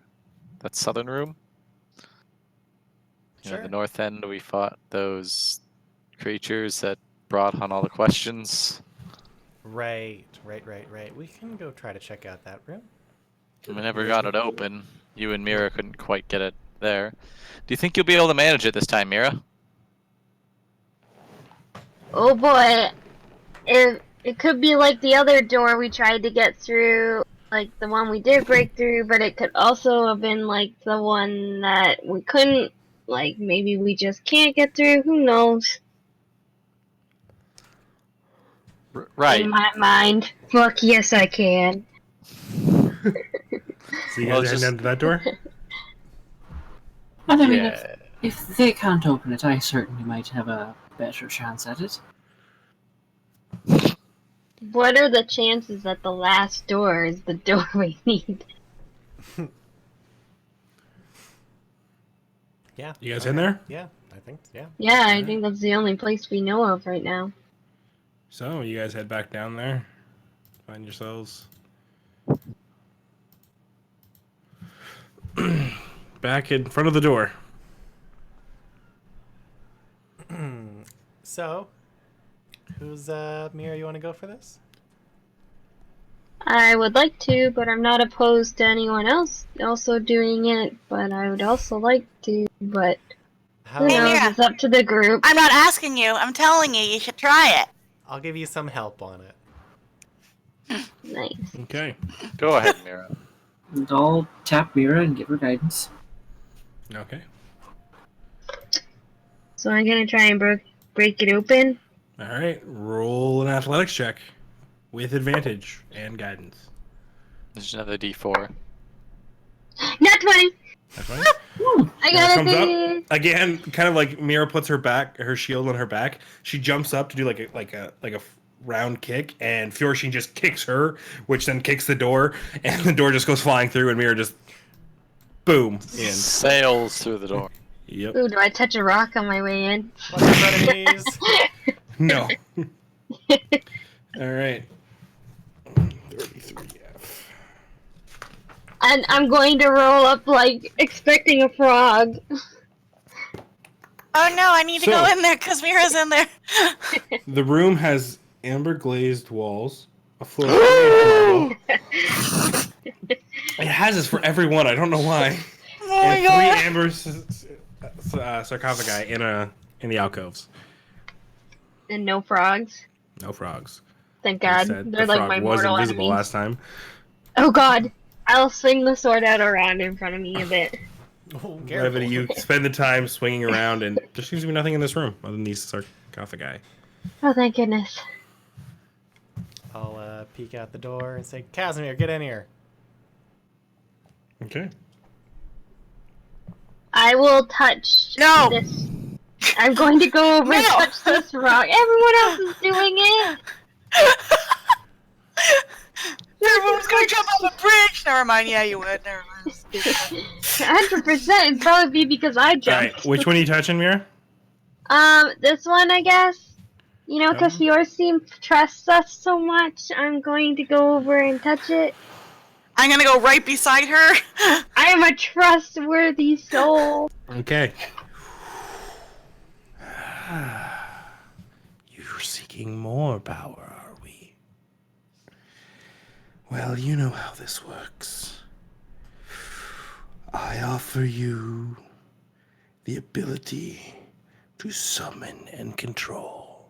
that southern room. You know, Sure. the north end, we fought those creatures that brought on all the questions. Right. We can go try to check out that room. We never got it open. You and Mira couldn't quite get it there. Do you think you'll be able to manage it this time, Mira? Oh boy. It could be like the other door we tried to get through, like the one we did break through, but it could also have been like the one that we couldn't, like maybe we just can't get through, who knows? Right. In my mind. Fuck yes I can. So you Well, guys heading just- down to that door? And I mean, Yeah. if they can't open it, I certainly might have a better chance at it. What are the chances that the last door is the door we need? Yeah. You guys in there? Yeah, I think. Yeah. Yeah, I think that's the only place we know of right now. So you guys head back down there. Find yourselves back in front of the door. So, who's Mira? You want to go for this? I would like to, but I'm not opposed to anyone else also doing it, but I would also like to, but How? who Hey, knows, Mira. it's up to the group. I'm not asking you. I'm telling you. You should try it. I'll give you some help on it. Nice. Okay. Go ahead, Mira. And I'll tap Mira and give her guidance. Okay. So I'm gonna try and break it open. All right. Roll an athletics check with advantage and guidance. There's another D4. Not 20! That's fine. I When it got comes it! up again, kind of like Mira puts her shield on her back. She jumps up to do like a round kick, and Fjorshin just kicks her, which then kicks the door, and the door just goes flying through, and Mira just boom in. Sails through the door. Yep. Ooh, do I touch a rock on my way in? What's in front of these? No. All right. 33F. And I'm going to roll up like expecting a frog. Oh no, I need to So- go in there because Mira's in there. The room has amber glazed walls, a floor of marble. It has this for everyone. I don't know why. Oh my And god. 3 amber sarcophagi in the alcoves. And no frogs. No frogs. Thank Like I God. said, They're the like frog my was mortal invisible enemies. last time. Oh God. I'll swing the sword out around in front of me a bit. Oh, Brevity, you spend the time swinging around, and there seems to be nothing in this room other than these sarcophagi. Oh, thank goodness. I'll peek out the door and say, Casimir, get in here. Okay. I will touch No. this. I'm going to go over and No. touch this rock. Everyone else is doing it. Everyone's gonna jump off a bridge. Never mind. Yeah, you would. Never mind. 100%. It'd probably be because I All jumped. right. Which one are you touching, Mira? This one, I guess. You know, because Um. Fiorstein trusts us so much, I'm going to go over and touch it. I'm gonna go right beside her. I am a trustworthy soul. Okay. You're seeking more power, are we? Well, you know how this works. I offer you the ability to summon and control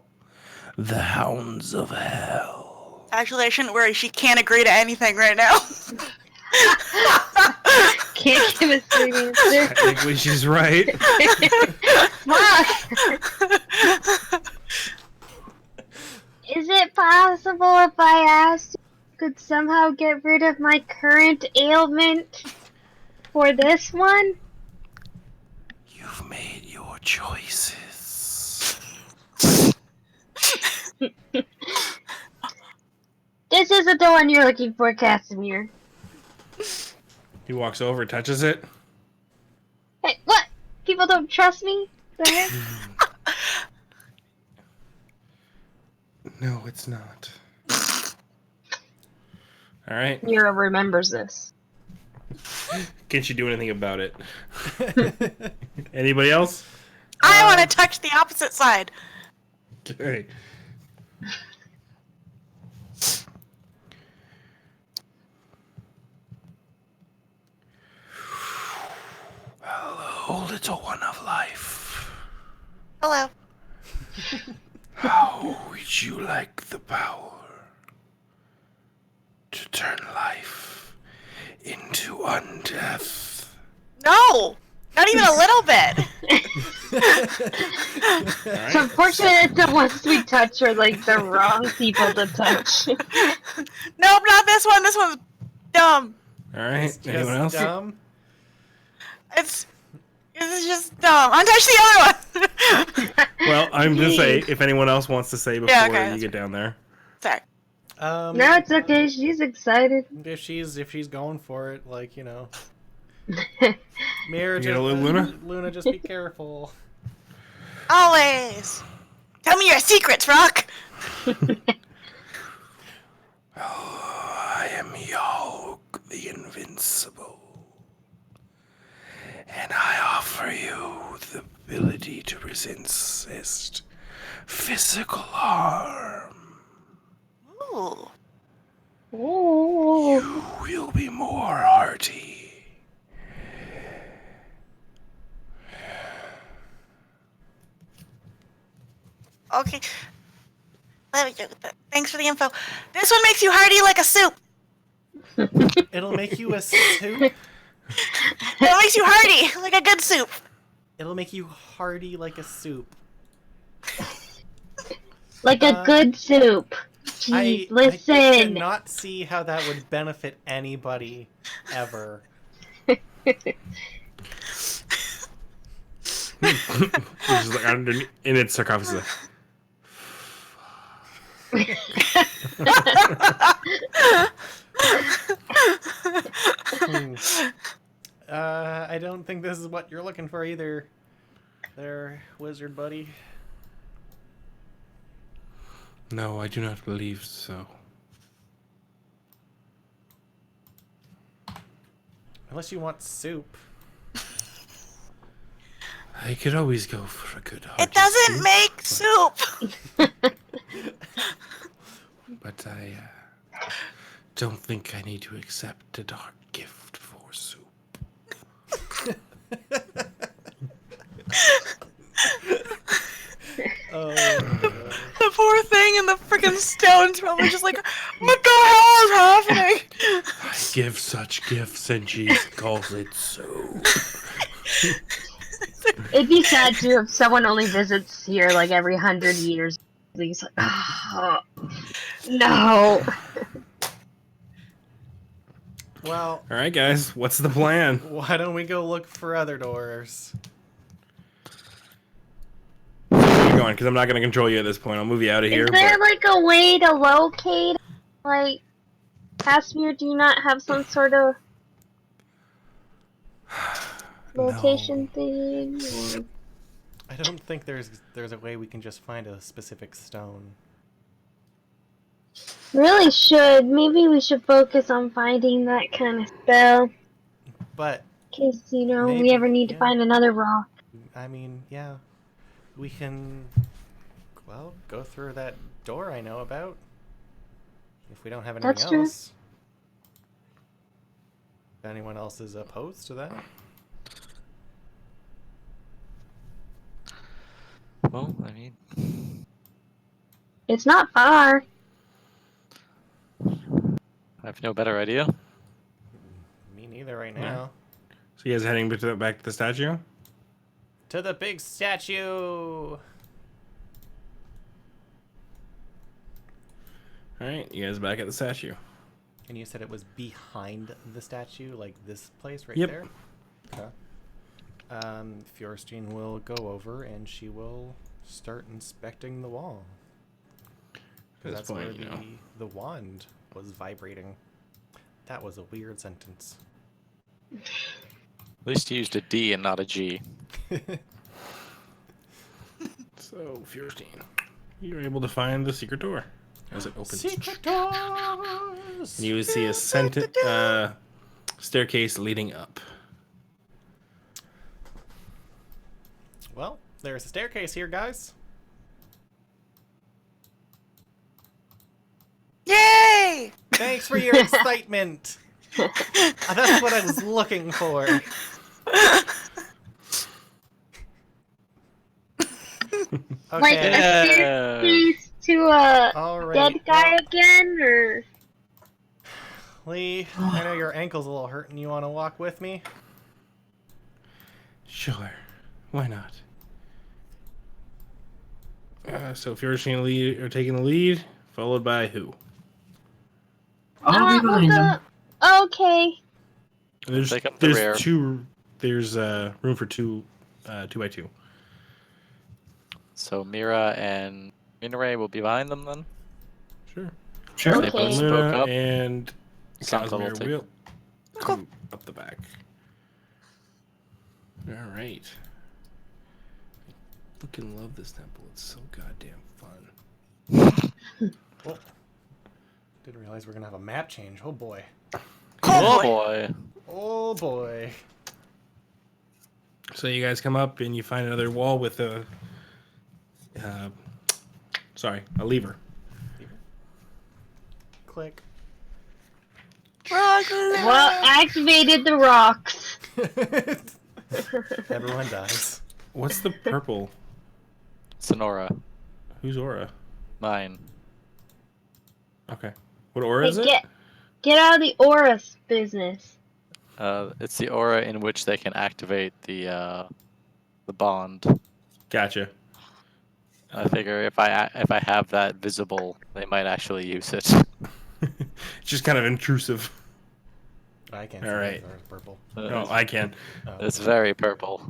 the hounds of hell. Actually, I shouldn't worry. She can't agree to anything right now. Can't give a straight answer. Technically, she's right. Fuck! Is it possible if I asked you could somehow get rid of my current ailment for this one? You've made your choices. This isn't the one you're looking for, Casimir. He walks over, touches it. Hey, what? People don't trust me? The heck? No, it's not. All right. Mira remembers this. Can't you do anything about it? Anybody else? I want to touch the opposite side. Okay. Hello, little one of life. Hello. How would you like the power to turn life into undeath? No. Not even a little bit. It's unfortunate that the ones we touch are like the wrong people to touch. Nope, not this one. This one's dumb. All right. It's just Anyone else? dumb. It's just dumb. Untouch the other one. Well, I'm gonna say if anyone else wants to say before Yeah, okay, you get down there. Sorry. No, it's okay. She's excited. If she's going for it, like, you know. Mira, You gonna let Luna? Luna, just be careful. Always. Tell me your secrets, Rock. I am Yogg the Invincible, and I offer you the ability to resist physical harm. Ooh. Ooh. You will be more hardy. Okay. Let me do that. Thanks for the info. This one makes you hearty like a soup. It'll make you a soup. It makes you hearty like a good soup. It'll make you hearty like a soup. Like a good soup. Jeez, I listen. cannot see how that would benefit anybody ever. Which is like underneath in its sarcophagus. I don't think this is what you're looking for either, there, wizard buddy. No, I do not believe so. Unless you want soup. I could always go for a good hearty It doesn't soup, make soup. but I don't think I need to accept a dark gift for soup. Oh. The poor thing and the freaking stone's probably just like, what the hell is happening? I give such gifts and she calls it soup. It'd be sad too if someone only visits here like every 100 years. He's like, oh, no. Well, All right, guys, what's the plan? why don't we go look for other doors? Where are you going? Because I'm not going to control you at this point. I'll move you out of here. Is there but- like a way to locate, like, Casimir? Do you not have some sort of location thing? Or... I don't think there's a way we can just find a specific stone. Really should. Maybe we should focus on finding that kind of spell. But In case, you know, Maybe, we ever need to yeah. find another rock. I mean, yeah, we can, well, go through that door I know about. If we don't have anything That's true. else. If anyone else is opposed to that. Well, I mean, It's not far. I have no better idea. Me neither right Yeah. now. So you guys heading back to the statue? To the big statue! All right, you guys back at the statue. And you said it was behind the statue, like this place right Yep. there? Okay. Fjorstein will go over and she will start inspecting the wall. At 'Cause this that's point, where you know. the wand was vibrating. That was a weird sentence. At least you used a D and not a G. So, Fjorstein, you're able to find the secret door as it opens. Secret doors! And you see a staircase leading up. Well, there's a staircase here, guys. Yay! Thanks for your excitement. That's what I was looking for. Okay. Like a staircase to a All right. dead guy well, again, or Lee, I know your ankle's a little hurting. You want to walk with me? Sure, why not? So Fjorstein lead are taking the lead, followed by who? I'll be behind him. Okay. There's Take up the rear. two. There's room for two by two. So Mira and Minare will be behind them then. Sure. Sure. They both Okay. spoke Luna up. and Sanka Casimir will take- will come up the back. All right. I fucking love this temple. It's so goddamn fun. Oh, didn't realize we're gonna have a map change. Oh boy. Oh boy. Oh boy. So you guys come up and you find another wall with a, a lever. Click. Rock Well, activated the rocks. Everyone dies. What's the purple? Sonora. Whose aura? Mine. Okay. What aura is it? Get out of the Aura's business. It's the aura in which they can activate the bond. Gotcha. I figure if I have that visible, they might actually use it. It's just kind of intrusive. I can't All see right. it, or it's purple. No, I can. Oh. It's very purple.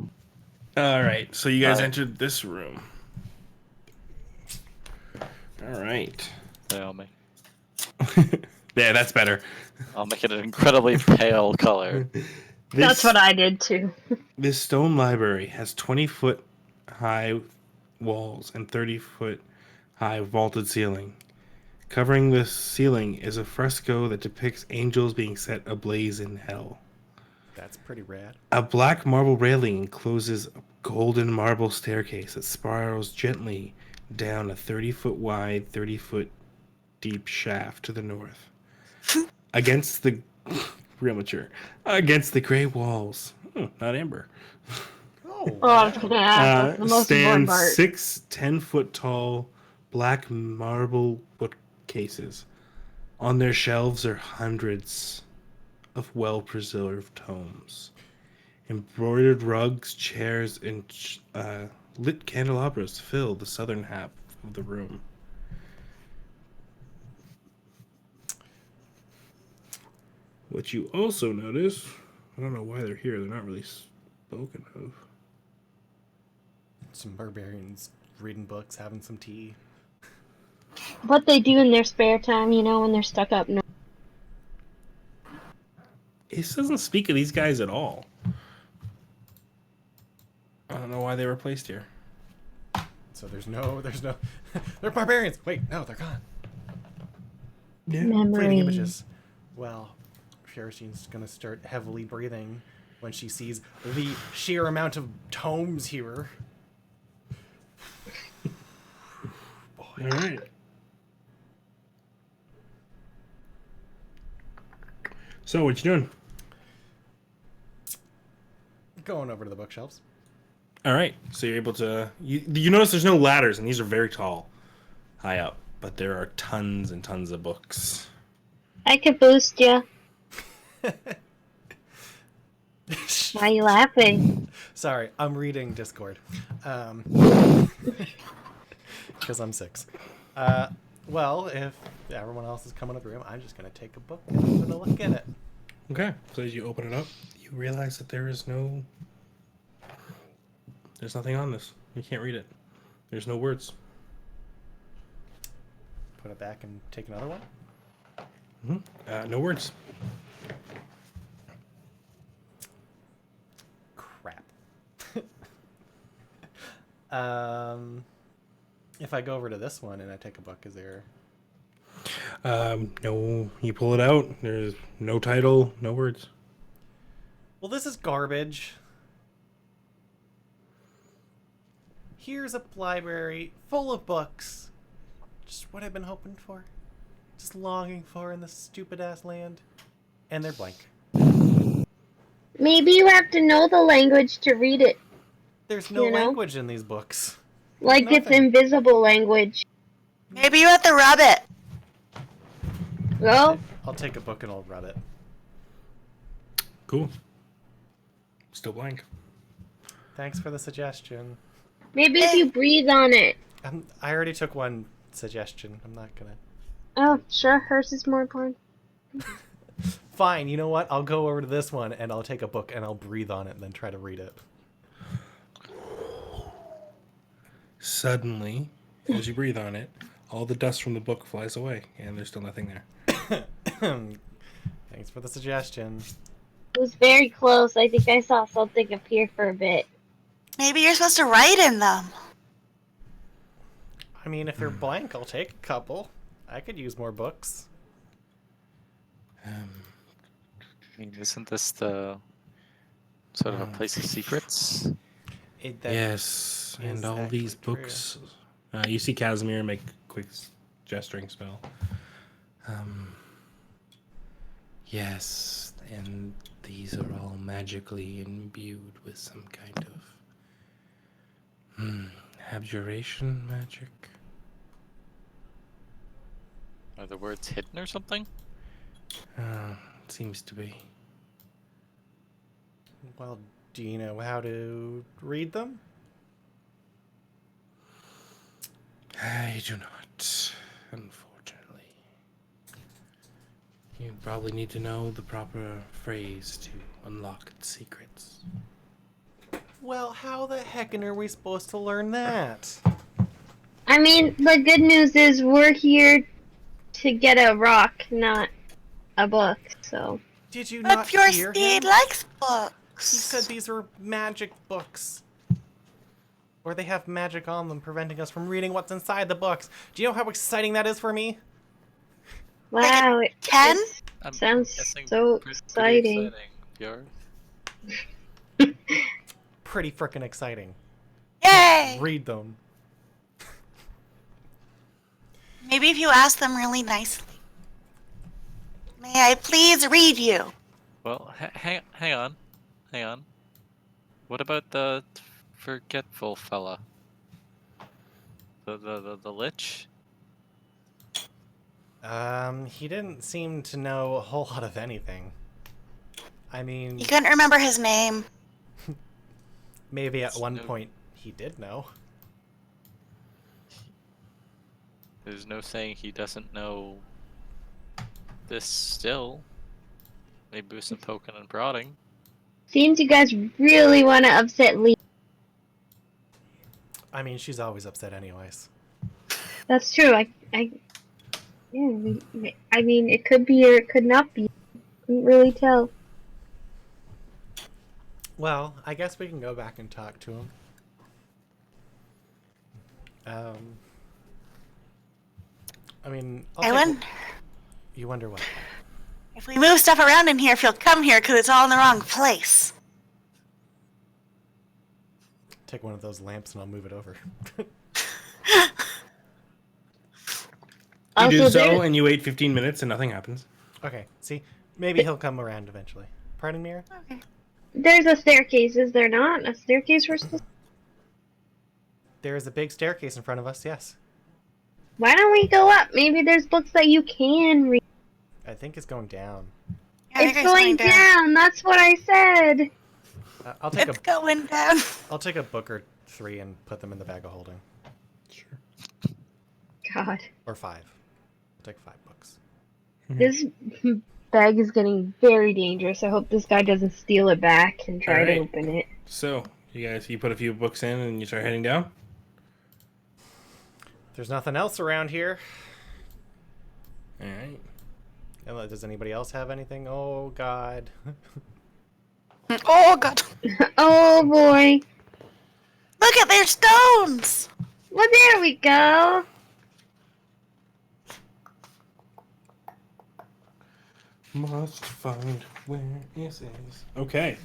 All right. So you guys Alright. entered this room. All right. So I'll make Yeah, that's better. it an incredibly pale color. That's what I did too. This stone library has 20-foot high walls and 30-foot high vaulted ceiling. Covering the ceiling is a fresco that depicts angels being set ablaze in hell. That's pretty rad. A black marble railing encloses a golden marble staircase that spirals gently down a 30-foot wide, 30-foot deep shaft to the north. Against the real mature. Against the gray walls. Not amber. Oh, Oh, I was gonna ask. That's the most important Stand part. 6 10-foot tall black marble bookcases. On their shelves are hundreds of well-preserved tomes. Embroidered rugs, chairs, and lit candelabras fill the southern half of the room. What you also notice, I don't know why they're here, they're not really spoken of. some barbarians reading books, having some tea. What they do in their spare time, you know, when they're stuck up north. It doesn't speak of these guys at all. I don't know why they were placed here. So there's no, they're barbarians. Wait, no, they're gone. Yeah. Fleeting Memory. images. Well, Fierstine's gonna start heavily breathing when she sees the sheer amount of tomes here. All right. So, what you doing? Going over to the bookshelves. All right. So you're able to. You notice there's no ladders, and these are very tall, high up. But there are tons and tons of books. I could boost you. Why are you laughing? Sorry, I'm reading Discord. Because I'm 6. Well, if everyone else is coming to the room, I'm just going to take a book and I'm going to look at it. Okay. So as you open it up, you realize that there's nothing on this. You can't read it. There's no words. Put it back and take another one. No words. Crap. If I go over to this one and I take a book, is there... No. You pull it out. There's no title. No words. Well, this is garbage. Here's a library full of books. Just what I've been hoping for. Just longing for in this stupid-ass land. And they're blank. Maybe you have to know the language to read it. There's no You know? language in these books. Like it's Nothing. invisible language. Maybe you have to rub it. Well, I'll take a book and I'll rub it. Cool. Still blank. Thanks for the suggestion. maybe if you breathe on it. I already took one suggestion. I'm not gonna... Oh, sure, hers is more important. Fine, you know what? I'll go over to this one and I'll take a book and I'll breathe on it and then try to read it. Suddenly, as you breathe on it, all the dust from the book flies away, and there's still nothing there. Thanks for the suggestion. It was very close. I think I saw something appear for a bit. Maybe you're supposed to write in them. I mean, if they're blank, I'll take a couple. I could use more books. I mean, isn't this the sort of a place of secrets? Yes, and all exactly these true. books. You see Casimir make a quick gesturing spell. Yes, and these are all magically imbued with some kind of abjuration magic. Are the words hidden or something? Seems to be. Well, do you know how to read them? I do not, unfortunately. You probably need to know the proper phrase to unlock its secrets. Well, how the heckin' are we supposed to learn that? I mean, the good news is we're here to get a rock, not a book, so... Did you But not your hear Steed him? likes He books. said these are magic books. Or they have magic on them, preventing us from reading what's inside the books. Do you know how exciting that is for me? Wow, Ken? Sounds guessing so pretty exciting. Bjorn? Pretty frickin' exciting. Yay! Read them. Maybe if you ask them really nicely. May I please read you? Well, hang on. Hang on. What about the forgetful fella? The lich? He didn't seem to know a whole lot of anything. I mean, You couldn't remember his name. maybe at one No. point he did know. There's no saying he doesn't know this still. Maybe with some poking and prodding. Seems you guys really want to upset Lee. I mean, she's always upset anyways. That's true. I mean, it could be or it could not be. Couldn't really tell. Well, I guess we can go back and talk to him. I mean, you wonder what? If we move stuff around in here, if you'll come here, because it's all in the wrong place. Take one of those lamps and I'll move it over. You do Also, so, and you wait 15 minutes, and nothing happens. Okay, see? Maybe he'll come around eventually. Pardon, Mira? Okay. there's a staircase, is there not? A staircase we're supposed. There is a big staircase in front of us, yes. Why don't we go up? Maybe there's books that you can read. I think it's going down. Yeah, I It's think going down. That's what I said. I'll take It's going down. I'll take a book or 3 and put them in the bag of holding. Sure. God, Or 5. I'll take 5 books. this bag is getting very dangerous. I hope this guy doesn't steal it back and try to Alright. open it. So, you put a few books in, and you start heading down? There's nothing else around here. Alright. Does anybody else have anything? Oh, God. Oh, God. Oh boy. Look at their stones. Well, there we go. Must find where is. Okay.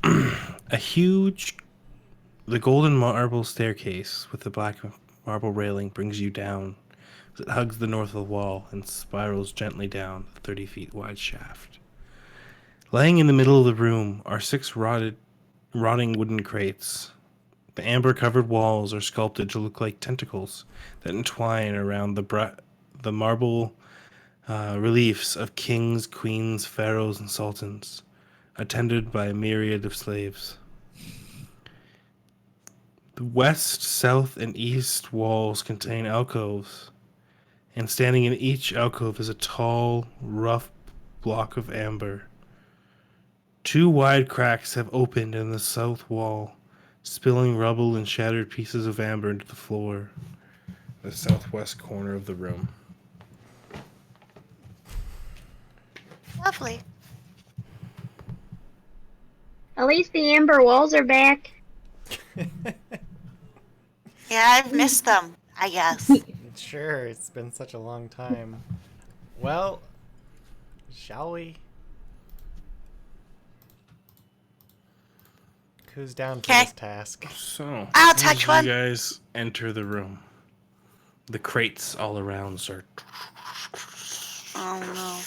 The golden marble staircase with the black marble railing brings you down. It hugs the north wall and spirals gently down the 30 feet wide shaft. Laying in the middle of the room are 6 rotting wooden crates. The amber-covered walls are sculpted to look like tentacles that entwine around the marble reliefs of kings, queens, pharaohs, and sultans, attended by a myriad of slaves. The west, south, and east walls contain alcoves, and standing in each alcove is a tall, rough block of amber. 2 wide cracks have opened in the south wall, spilling rubble and shattered pieces of amber into the floor, the southwest corner of the room. Lovely. At least the amber walls are back. Yeah, I've missed them, I guess. Sure, it's been such a long time. Well, shall we? Who's down for Okay. this task? So, I'll as touch you one. guys enter the room. The crates all around start Oh,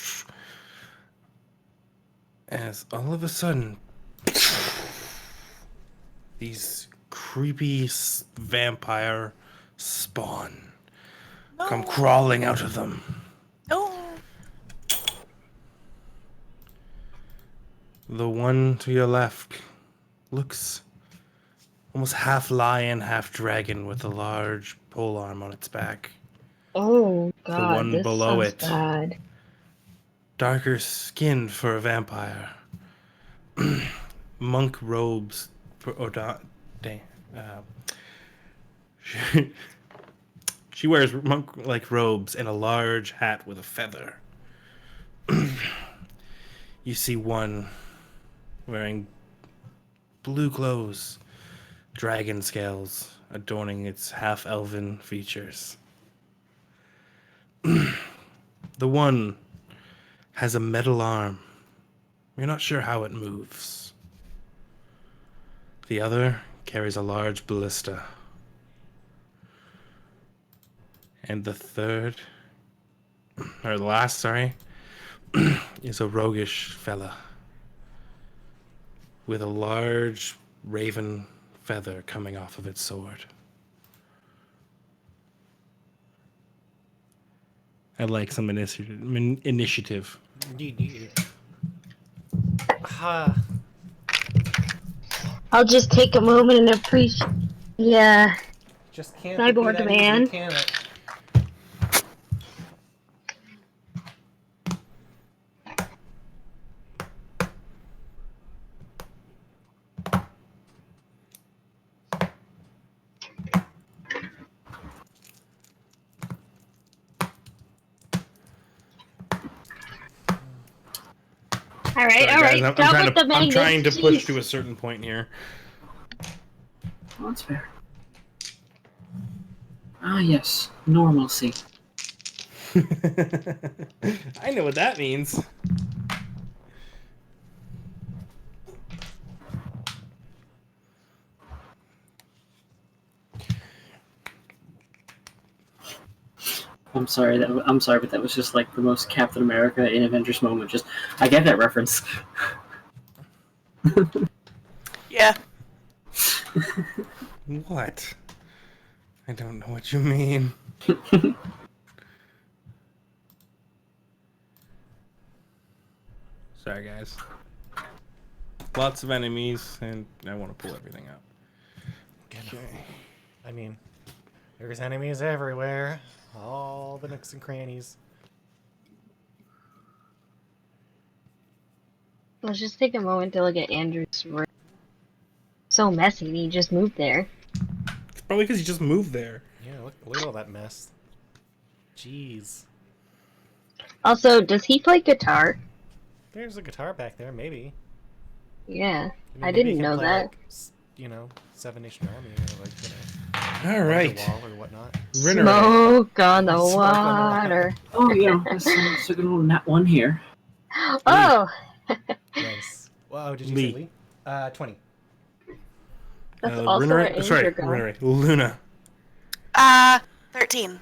as all of a sudden these creepy vampire spawn no. come crawling out of them. No. The one to your left looks almost half lion, half dragon with a large polearm on its back. Oh God, one this below sounds it. bad. Darker skinned for a vampire. Monk robes. She wears monk-like robes and a large hat with a feather. You see one wearing blue clothes, dragon scales adorning its half-elven features. The one has a metal arm. You're not sure how it moves. The other carries a large ballista. And the third, or the last, sorry, is a roguish fella with a large raven feather coming off of its sword. I'd like some initiative. I'll just take a moment and appreciate. Yeah, Just can't be cyborg that man. easy, can it? All right, Sorry, all right. guys, Stop with the I'm magnets. trying to push Jeez. to a certain point here. Oh, that's fair. Ah, yes. Normalcy. I know what that means. I'm sorry, but that was just like the most Captain America in Avengers moment. Just, I get that reference. Yeah. What? I don't know what you mean. Sorry, guys. Lots of enemies, and I want to pull everything up. Okay. I mean, there's enemies everywhere. All the nooks and crannies. Let's just take a moment to look at Andrew's room. So messy, and he just moved there. It's probably because you just moved there. Yeah, look at all that mess. Jeez. Also, does he play guitar? There's a guitar back there, maybe. Yeah, mean, I maybe he didn't can know play, that. like, Seven Nation Army or like, All right. the Wall or whatnot. Rinneray. Smoke on the Smoke on the water. Oh, yeah, that's a good little nat one here. Oh, Nice. Wow, did you Lee. say Lee? 20. that's also where Andrew Sorry, got. Rinneray. Luna. 13.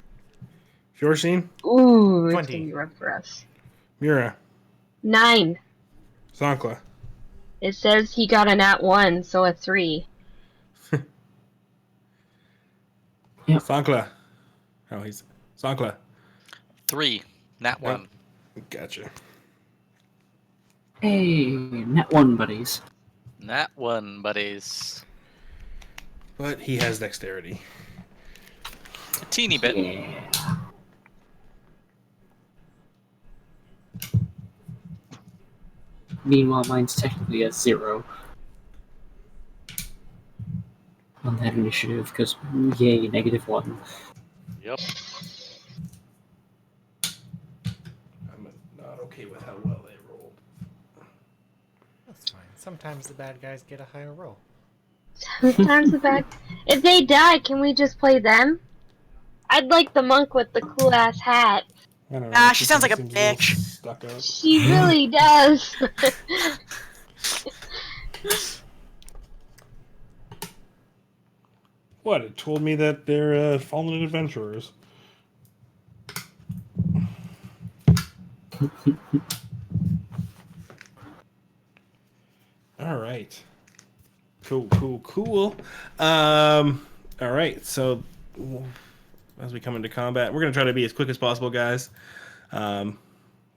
Fjorcine. Ooh, it's 20. gonna be rough for us. Mira. 9. Sankla. It says he got a nat 1, so a 3. Yep. Sankla. Oh, he's Sankla. 3. Nat 1. Gotcha. Hey, nat one, buddies. Nat 1, buddies. But he has dexterity. A teeny bit. Yeah. Meanwhile, mine's technically at 0 on that initiative, because yay, -1. Yep. I'm not okay with how well they rolled. That's fine. Sometimes the bad guys get a higher roll. Sometimes the bad. If they die, can we just play them? I'd like the monk with the cool ass hat. I don't know. Ah, she sounds like a Seems little bitch. Stuck up. She really does. What? It told me that they're fallen adventurers. All right. Cool. All right. So as we come into combat, we're gonna try to be as quick as possible, guys.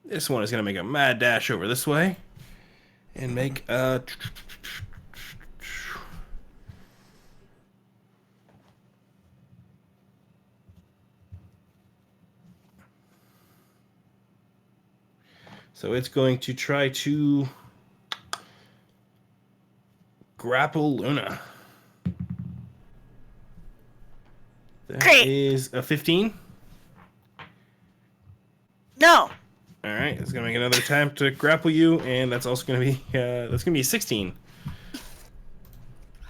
This one is gonna make a mad dash over this way and make So it's going to try to grapple Luna. That Great. is a 15. No. All right, it's gonna make another attempt to grapple you, and that's also gonna be that's gonna be a 16.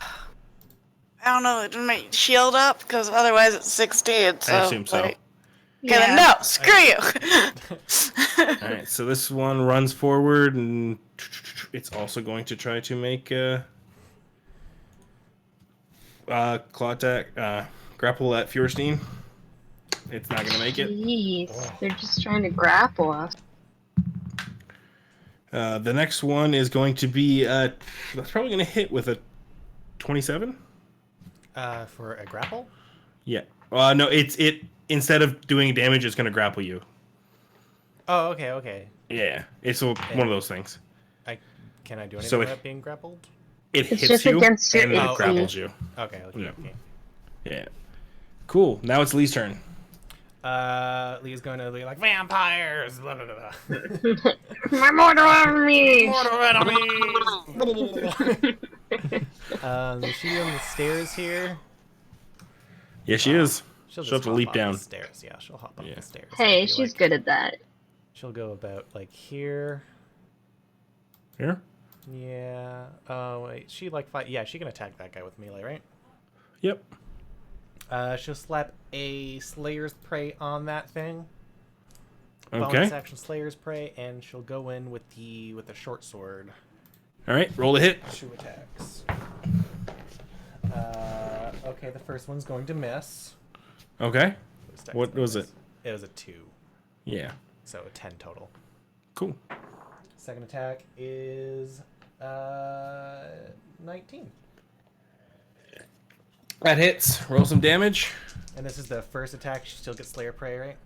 I don't know. Did my shield up? Because otherwise it's 16. So, I assume so. like, okay, then no. Screw you. All right, so this one runs forward, and it's also going to try to make claw attack, grapple at Feuerstein. It's not gonna make it. Jeez, they're just trying to grapple us. The next one is going to be that's probably gonna hit with a 27. For a grapple? Yeah. No, it instead of doing damage, it's gonna grapple you. Oh, okay. Yeah, it's one of those things. Can I do anything So without being grappled? It It's hits just you against your and then AC. it grapples you. Okay. Yeah. Yeah. Cool. Now it's Lee's turn. Lee's going to be like, vampires! Blah, blah, blah, blah. My mortal enemies! Mortal enemies! Is she on the stairs here? Yeah, she is. She'll She'll have just to hop leap up down. the stairs. Yeah, she'll hop up Yeah. the stairs. Hey, It'll be she's like- good at that. She'll go about like here. Here? Yeah. Oh wait, she like fight. Yeah, she can attack that guy with melee, right? Yep. She'll slap a Slayer's Prey on that thing. Okay. Bonus action Slayer's Prey, and she'll go in with the short sword. All right. Roll the hit. 2 attacks. Okay, the first one's going to miss. Okay. First attack's What gonna was miss. it? It was a 2, Yeah. so a 10 total. Cool. Second attack is 19. That hits. Roll some damage. And this is the first attack. She still gets Slayer Prey, right?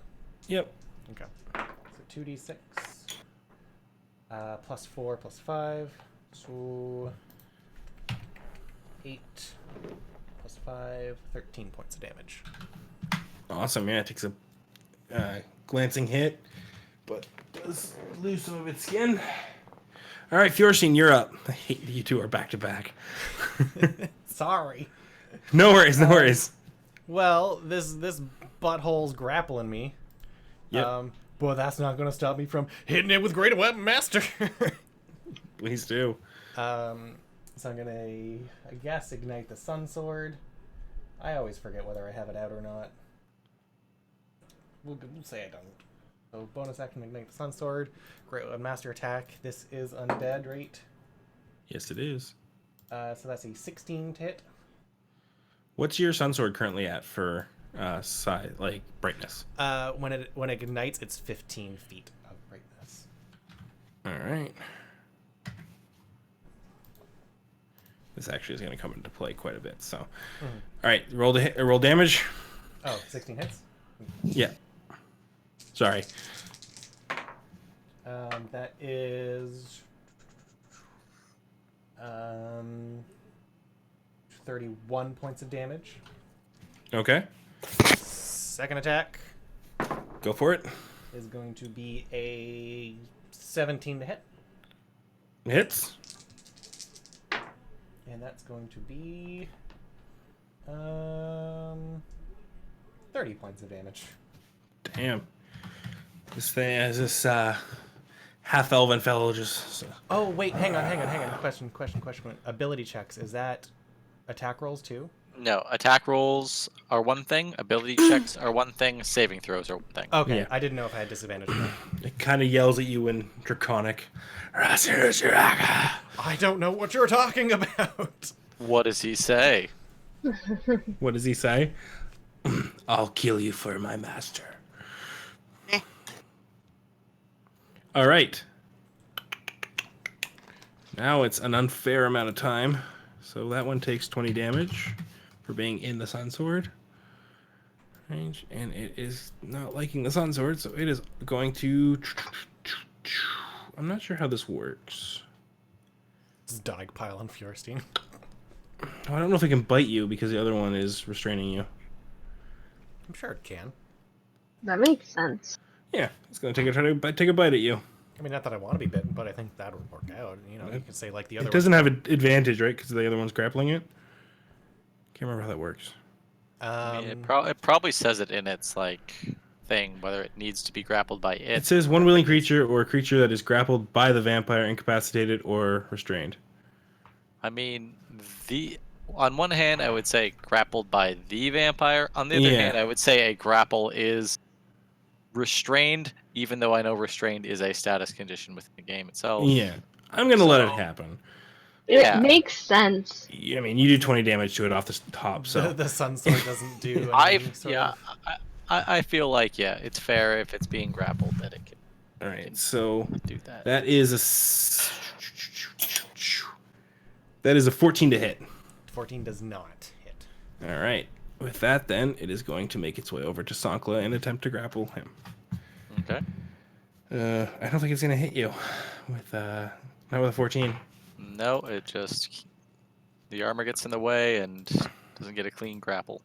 Yep. Okay. So 2d6. Plus 4, plus 5. So 8 plus 5, 13 points of damage. Awesome. Yeah, it takes a glancing hit, but does lose some of its skin. All right, Feuerstein, you're up. I hate that you two are back to back. Sorry. No worries, no worries. Well, this butthole's grappling me. Yep. But that's not going to stop me from hitting it with Great Weapon Master. Please do. So I'm going to, I guess, ignite the Sun Sword. I always forget whether I have it out or not. We'll say I don't. So bonus action, ignite the Sun Sword. Great Weapon Master attack. This is undead, right? Yes, it is. So that's a 16 to hit. What's your sun sword currently at for size, like brightness? When it ignites, it's 15 feet of brightness. All right. This actually is going to come into play quite a bit. So, all right, roll the hit, roll damage. Oh, 16 hits? Yeah. Sorry. That is 31 points of damage. Okay. Second attack Go for it. is going to be a 17 to hit, Hits. and that's going to be 30 points of damage. Damn. This thing is this half elven fellow just. Oh wait, hang on. Question. Ability checks, is that attack rolls too? No, attack rolls are one thing, ability checks are one thing, saving throws are one thing. Okay, Yeah. I didn't know if I had disadvantage or not. It kind of yells at you in Draconic. I don't know what you're talking about. What does he say? What does he say? I'll kill you for my master. All right. Now it's an unfair amount of time. So that one takes 20 damage for being in the Sun Sword range. And it is not liking the Sun Sword, so it is going to... I'm not sure how this works. This is Dogpile on Feuerstein. I don't know if it can bite you because the other one is restraining you. I'm sure it can. That makes sense. Yeah, it's going to take a bite at you. I mean, not that I want to be bitten, but I think that would work out. You know, you can say like the other It doesn't have an advantage, right? Because the other one's grappling it. Can't remember how that works. I mean, it probably says it in its like thing, whether it needs to be grappled by It it. says one willing creature or a creature that is grappled by the vampire, incapacitated, or restrained. I mean, on one hand, I would say grappled by the vampire. On the other Yeah. hand, I would say a grapple is restrained, even though I know restrained is a status condition within the game itself. Yeah, I'm gonna let it So- happen. Yeah. It makes sense. I mean, you do 20 damage to it off the top, so The sun sword doesn't do I any sort yeah, of... I feel like it's fair if it's being grappled that it can all right. So do that. that is a 14 to hit. 14 does not hit. All right. With that, then it is going to make its way over to Sankla and attempt to grapple him. Okay. I don't think it's gonna hit you with not with a 14. No, it just the armor gets in the way and doesn't get a clean grapple.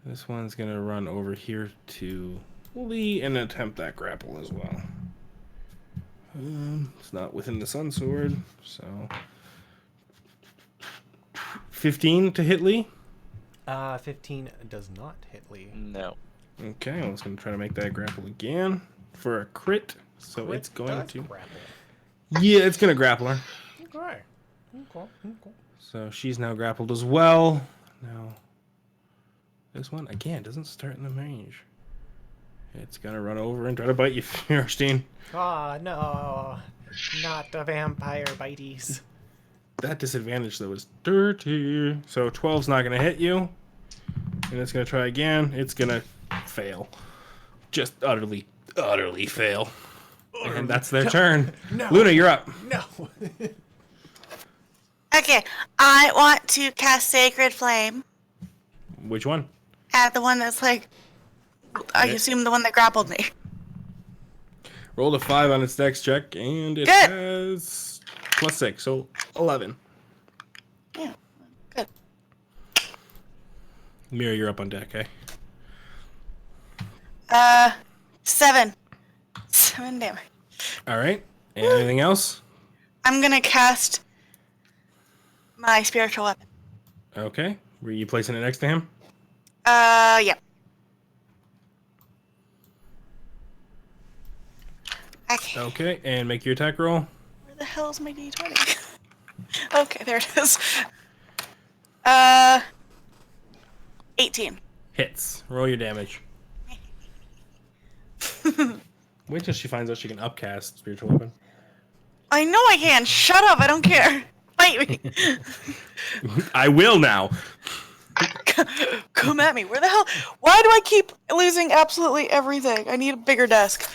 This one's gonna run over here to Lee and attempt that grapple as well. It's not within the Sun Sword, so 15 to hit Lee. 15 does not hit Lee. No. Okay, I was gonna try to make that grapple again for a crit. So Crit it's going does to. grapple. Yeah, it's gonna grapple her. Okay. Okay. So she's now grappled as well. Now, this one again doesn't start in the range. It's gonna run over and try to bite you, Fierstein. Oh, no. Not the vampire bites. That disadvantage though is dirty. So 12's not gonna hit you, and it's gonna try again. It's gonna fail, just utterly fail. And that's their turn. No. Luna, you're up. No. Okay, I want to cast Sacred Flame Which one? at the one that's like, I Okay. assume the one that grappled me. Rolled a 5 on its dex check, and it Good. has +6, so 11. Yeah, good. Mira, you're up on deck, eh? 7. 7 damage. All right. And anything else? I'm gonna cast my spiritual weapon. Okay. Were you placing it next to him? Yeah. Okay. Okay. And make your attack roll. Where the hell is my d20? Okay, there it is. 18. Hits. Roll your damage. Wait till she finds out she can upcast spiritual weapon. I know I can. Shut up. I don't care. Bite me. I will now. Come at me. Where the hell? Why do I keep losing absolutely everything? I need a bigger desk.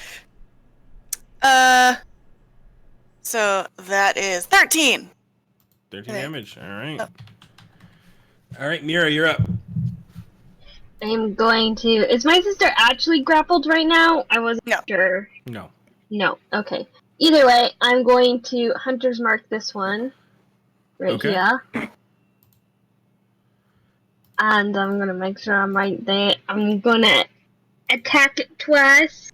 So that is 13. 13 Okay. damage. All right. Oh. All right, Mira, you're up. I'm going to. Is my sister actually grappled right now? I wasn't No. sure. No. No. Okay. Either way, I'm going to Hunter's Mark this one. Right Okay. here. And I'm going to make sure I'm right there. I'm going to attack it twice.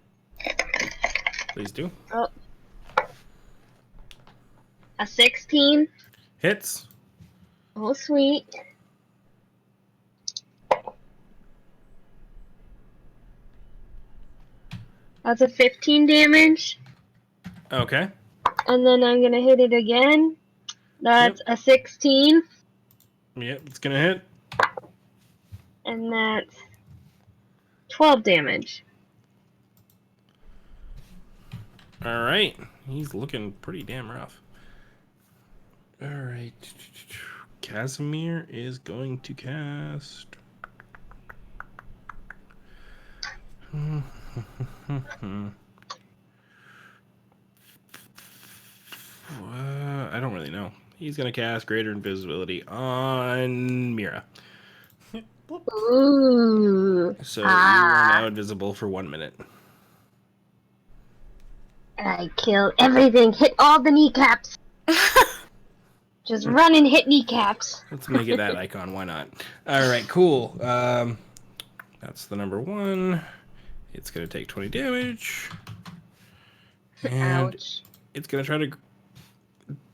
Please do. A 16. Hits. Oh, sweet. That's a 15 damage. Okay. And then I'm going to hit it again. That's a 16. Yep, it's going to hit. And that's 12 damage. All right. He's looking pretty damn rough. All right. Casimir is going to cast. I don't really know. He's going to cast Greater Invisibility on Mira. Ooh. So you are now invisible for 1 minute. I kill everything. Hit all the kneecaps. Just run and hit kneecaps. Let's make it that icon. Why not? All right, cool. That's the number 1. It's going to take 20 damage. And Ouch. it's going to try to...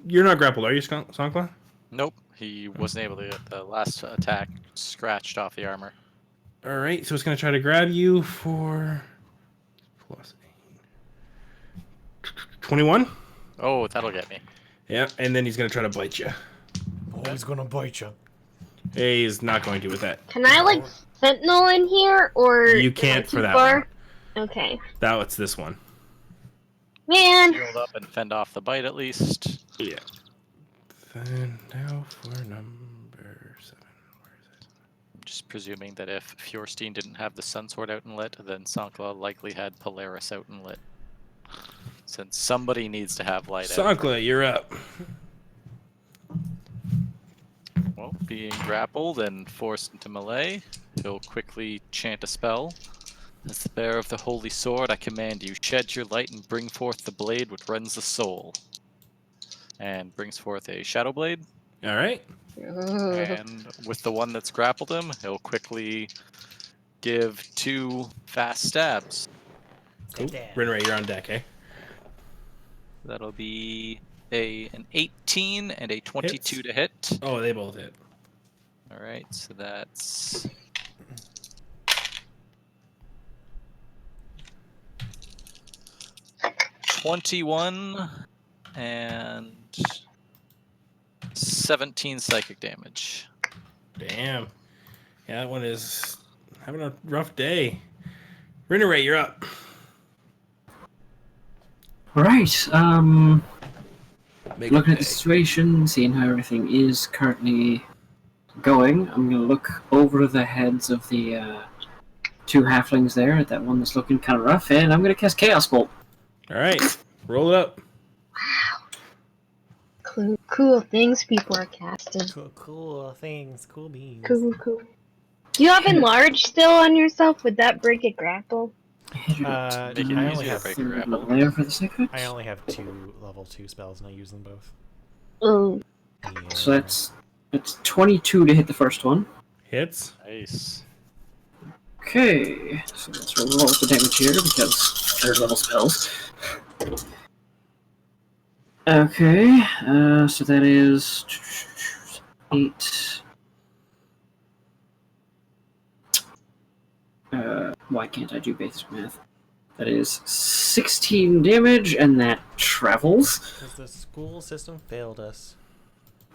You're not grappled, are you, Sankla? Nope. He wasn't able to get the last attack scratched off the armor. All right, so it's going to try to grab you for... +8. 21? Oh, that'll get me. Yeah, and then he's going to try to bite you. Oh, he's gonna bite you. He's not going to with that. Can I, like, sentinel in here? Or You am I can't too for that far? Okay. That's this one. Man. Shield up and fend off the bite at least. Yeah. Then now for number 7. Where is it? I'm just presuming that if Fjorstein didn't have the Sun Sword out and lit, then Sankla likely had Polaris out and lit. Since somebody needs to have light out. Sankla, you're up. Well, being grappled and forced into melee, he'll quickly chant a spell. As the bearer of the holy sword, I command you, shed your light and bring forth the blade which rends the soul. And brings forth a shadow blade. All right. And with the one that's grappled him, he'll quickly give 2 fast stabs. Cool. Yeah. Rinray, you're on deck, eh? That'll be an 18 and a 22 Hits. to hit. Oh, they both hit. All right, so that's 21 and 17 psychic damage. Damn. Yeah, that one is having a rough day. Rinray, you're up. All right. Make Looking it at the big. situation, seeing how everything is currently going, I'm gonna look over the heads of the 2 halflings there at that one that's looking kind of rough, and I'm gonna cast Chaos Bolt. All right. Roll it up. Cool things people are casting. Cool things, cool beans. Cool. Do you have enlarge still on yourself? Would that break a grapple? Make it I easier only to have break a grapple. There for the second. I only have 2 level 2 spells, and I use them both. Oh, Yeah. So that's 22 to hit the first one. Hits. Nice. Okay, so let's roll the damage here because third level spells. Okay, so that is 8. Why can't I do basic math? That is 16 damage, and that travels. Because the school system failed us.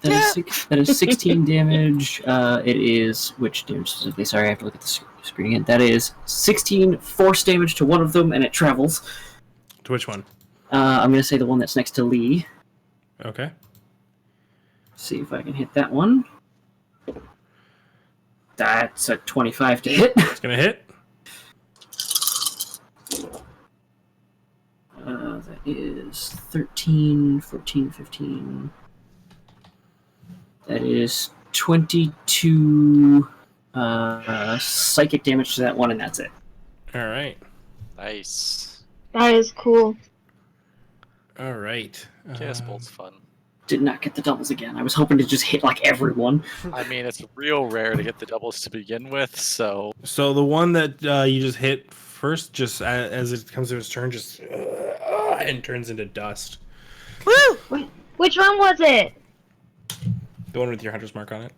That is 16 damage. It is which damage specifically? Sorry, I have to look at the screen again. That is 16 force damage to one of them, and it travels. To which one? I'm gonna say the one that's next to Lee. Okay. See if I can hit that one. That's a 25 to hit. It's going to hit. That is 13, 14, 15. That is 22 psychic damage to that one, and that's it. All right. Nice. that is cool. All right. Chaos Bolt's fun. Did not get the doubles again. I was hoping to just hit like everyone. I mean, it's real rare to get the doubles to begin with, so So the one that you just hit first, just as it comes to its turn, just and turns into dust. Woo! Which one was it? The one with your hunter's mark on it.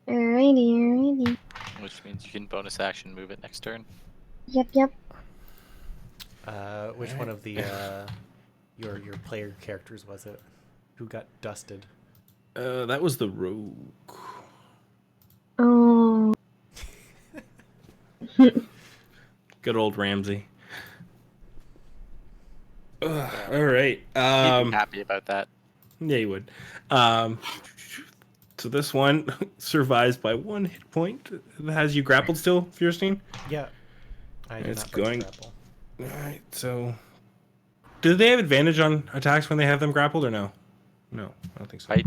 Alrighty. which means you can bonus action move it next turn. Yep. Which one of the your player characters was it? Who got dusted? That was the rogue. Oh. Good old Ramsey. All right. He'd be happy about that. Yeah, you would. So this one survives by 1 hit point. Has you grappled still, Fierstein? Yeah. I did It's not break the going- grapple. All right. So, do they have advantage on attacks when they have them grappled, or no? No, I don't think so. I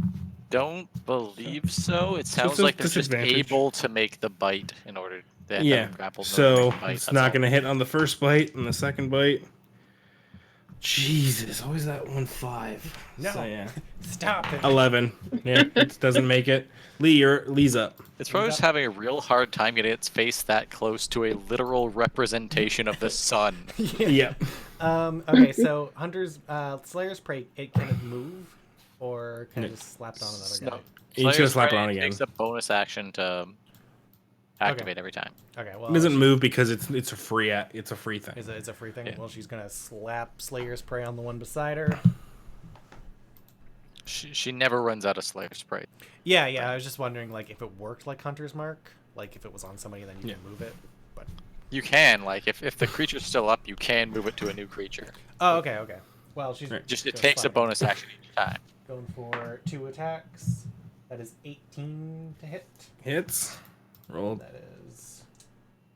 don't believe so. It sounds it's a like they're just disadvantage. able to make the bite in order to have Yeah. them grappled. in order to So make the bite, it's that's not all. going to hit on the first bite and the second bite. Jesus, always that 1-5. No. So, yeah. Stop it. 11. Yeah, it doesn't make it. Lee's up. It's probably just having a real hard time getting its face that close to a literal representation of the sun. Yeah. Okay, so Hunter's Slayer's Prey, can it move? Or can it just slap it on another guy? No. You just Slayer's slap it Prey on again. takes a bonus action to activate every time. Okay, well It doesn't move because it's a free thing. It's a free thing. Yeah. Well, she's gonna slap Slayer's Prey on the one beside her. She never runs out of Slayer's Prey. Yeah. I was just wondering, like, if it worked like Hunter's Mark, like if it was on somebody, then you Yeah. can move it. But You can, like, if the creature's still up, you can move it to a new creature. oh, okay. Well, she's Right. Just it just takes a fine. bonus action each time. Going for 2 attacks. That is 18 to hit. Hits. Roll. That is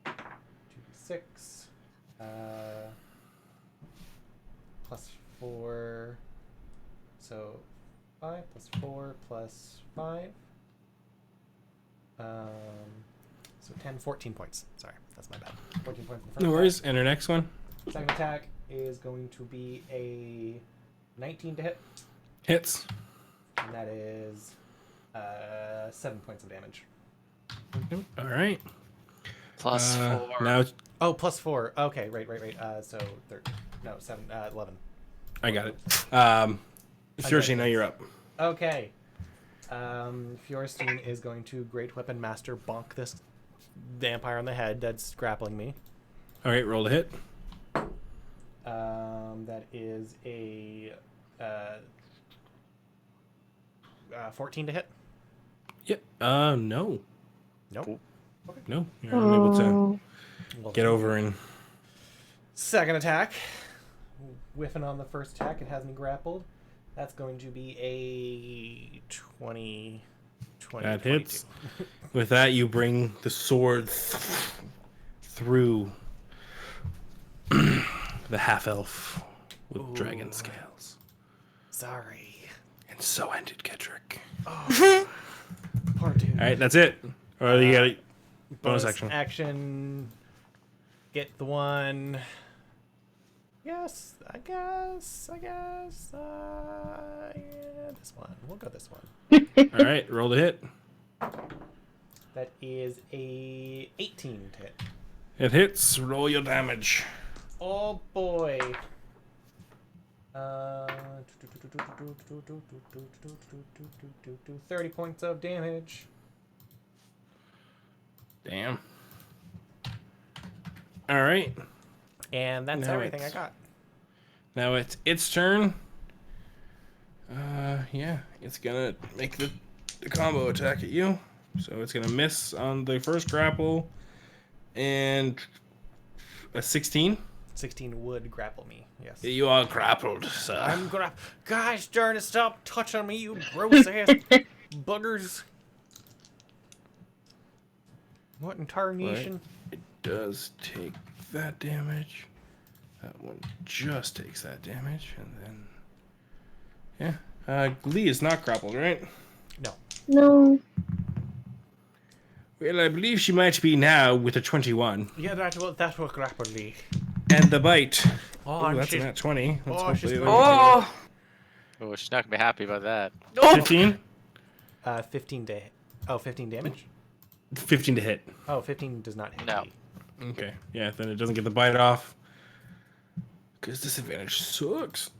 2d6. Plus 4. So 5 plus 4 plus 5. So 10, 14 points. Sorry, that's my bad. 14 points in the first No worries. attack. And our next one. Second attack is going to be a 19 to hit. Hits. And that is 7 points of damage. All right. Plus 4. Now Oh, plus 4. Okay, right. So 13. No, 7. 11. I got it. Fiorstein, now you're up. Okay. Fiorstein is going to Great Weapon Master bonk this vampire on the head that's grappling me. All right, roll to hit. That is a 14 to hit. Yep. No. Nope. No. You're unable to Oh. get over and. Second attack. Whiffing on the first attack, it has me grappled. That's going to be a 20. That 22. hits. With that, you bring the sword through the half elf with Ooh. dragon scales. Sorry. And so ended Kedrick. Oh, poor dude. All right, that's it. Or you got a bonus action. Action. Get the one. Yes, I guess. Yeah, this one. We'll go this one. All right, roll to hit. That is a 18 to hit. It hits. Roll your damage. Oh boy. 30 points of damage. Damn. All right. And that's Now everything I it's- got. Now it's its turn. Yeah, it's gonna make the combo attack at you. So it's gonna miss on the first grapple, and a 16. 16 would grapple me, yes. You are grappled, sir. I'm gonna. Guys, darn it, stop touching me, you gross ass buggers. What in tarnation? It does take that damage. That one just takes that damage, and then Lee is not grappled, right? No. No. Well, I believe she might be now with a 21. Yeah, that will grapple me. And the bite. Oh, Ooh, and that's a she's- nat 20. Let's Oh, she's hopefully going that- Oh, Oh, she's not gonna be happy about that. oh, 15? 15 to hit. Oh, 15 damage? 15 to hit. Oh, 15 does not hit No. me. Okay. Yeah, then it doesn't get the bite off. Because disadvantage sucks.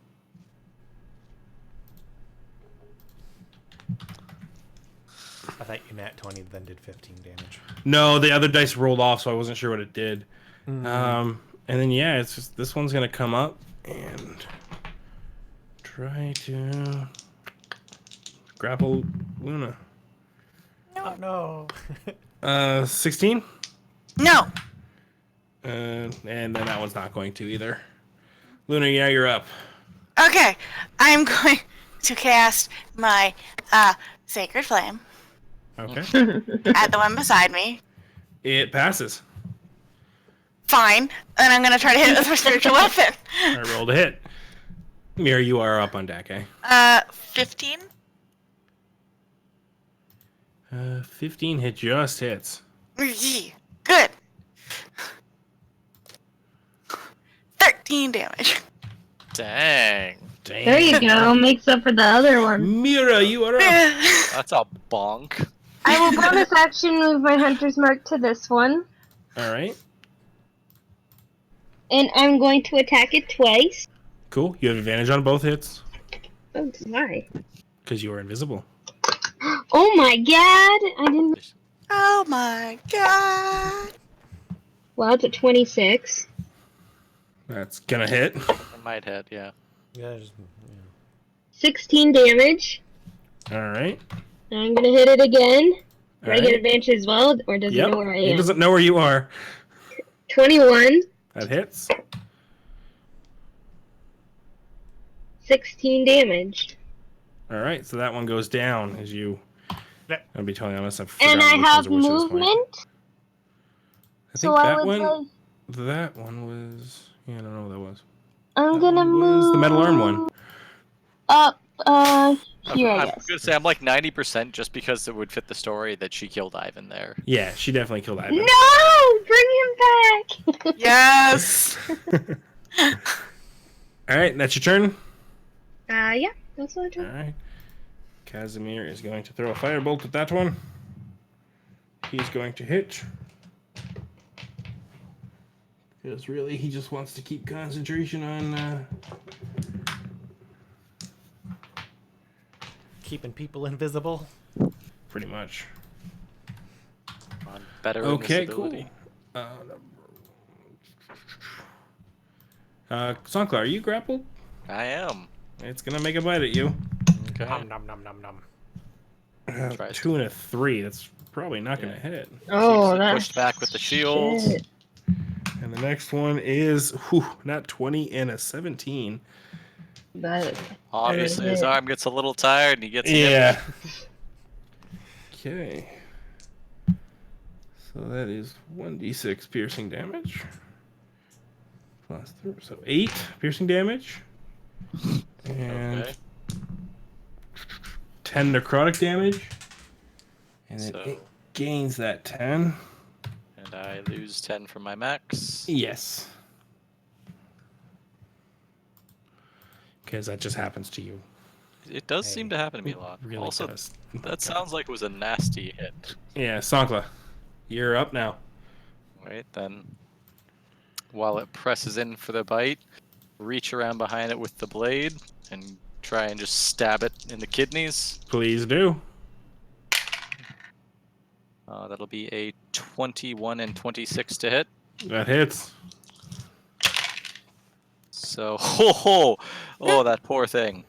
I thought you nat 20 then did 15 damage. No, the other dice rolled off, so I wasn't sure what it did. Mm. And then, yeah, it's just this one's going to come up and try to grapple Luna. Oh, no. 16? no. And then that one's not going to either. Luna, yeah, you're up. Okay, I'm going to cast my Sacred Flame Okay. at the one beside me. It passes. Fine, and I'm gonna try to hit it with my spiritual weapon. I rolled a hit. Mira, you are up on deck, eh? 15. 15 hit just hits. Yee. Good. 13 damage. Dang. Damn. There you go. Makes up for the other one. Mira, you are up. That's a bonk. I will bonus action move my hunter's mark to this one, All right. and I'm going to attack it twice. Cool. You have advantage on both hits Oh my! because you are invisible. Oh my god! I didn't. Oh my god. Well, it's a 26. That's gonna hit. It might hit, yeah. Yeah, just, 16 damage. All right. And I'm gonna hit it again. Do All I get right. advantage as well, or does Yep. it know where I It am? doesn't know where you are. 21. That hits. 16 damage. All right, so that one goes down as you. Yeah. I'll be totally honest. I've And forgotten I which ones have are which at this point. movement. I So think I that would one. like. That one was. Yeah, I don't know what that was. I'm That gonna one move. was the metal arm one. Up, here, I I'm guess. gonna say I'm like 90% just because it would fit the story that she killed Ivan there. Yeah, she definitely killed Ivan. No! Bring him back! Yes. All right, that's your turn. Yeah, that's what I All do. right. Casimir is going to throw a firebolt at that one. He's going to hit. Because really, he just wants to keep concentration on. Keeping people invisible. Pretty much. On better Okay, invisibility. cool. Sonkla, are you grappled? I am. It's gonna make a bite at you. Okay. Nom nom nom nom nom. Tries 2 and a 3. That's probably not gonna Yeah. hit. Oh, Keeps it that's pushed back with the shield. shit. And the next one is not 20 and a 17. That Obviously, his hit. arm gets a little tired and he gets Yeah. hit. Okay. So that is 1d6 piercing damage. Plus 3, so 8 piercing damage. And Okay. 10 necrotic damage. And then So- it gains that 10. And I lose 10 from my max. Yes. Because that just happens to you. It does Hey, seem to happen to me a It lot. really Also, does. that sounds like it was a nasty hit. Yeah, Sankla, you're up now. Right, then while it presses in for the bite, reach around behind it with the blade and try and just stab it in the kidneys. Please do. That'll be a 21 and 26 to hit. That hits. So, oh, that poor thing.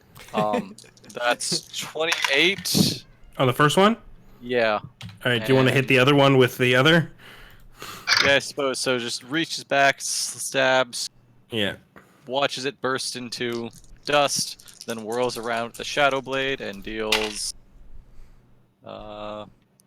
That's 28. Oh, the first one? Yeah, All right, do you want to hit And- the other one with the other? yeah, I suppose so. Just reaches back, stabs, Yeah. watches it burst into dust, then whirls around with the shadow blade and deals.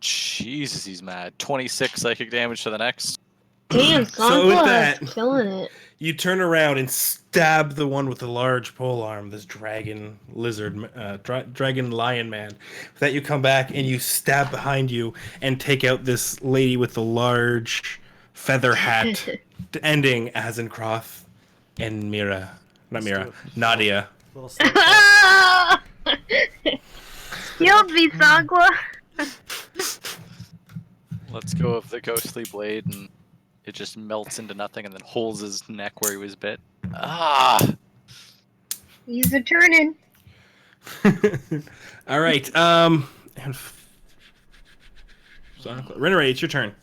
Jesus, he's mad. 26 psychic damage to the next. Damn, So with Sonkla that- is killing it. You turn around and stab the one with the large pole arm, this dragon lizard, dragon lion man. With that, you come back and you stab behind you and take out this lady with the large feather hat, ending Azencroft and Mira. Not Mira, Nadia. Little slip Killed me, Sonkla. Let's go of the ghostly blade, and it just melts into nothing and then holds his neck where he was bit. Ah! He's a turning. All right. Renere, it's your turn.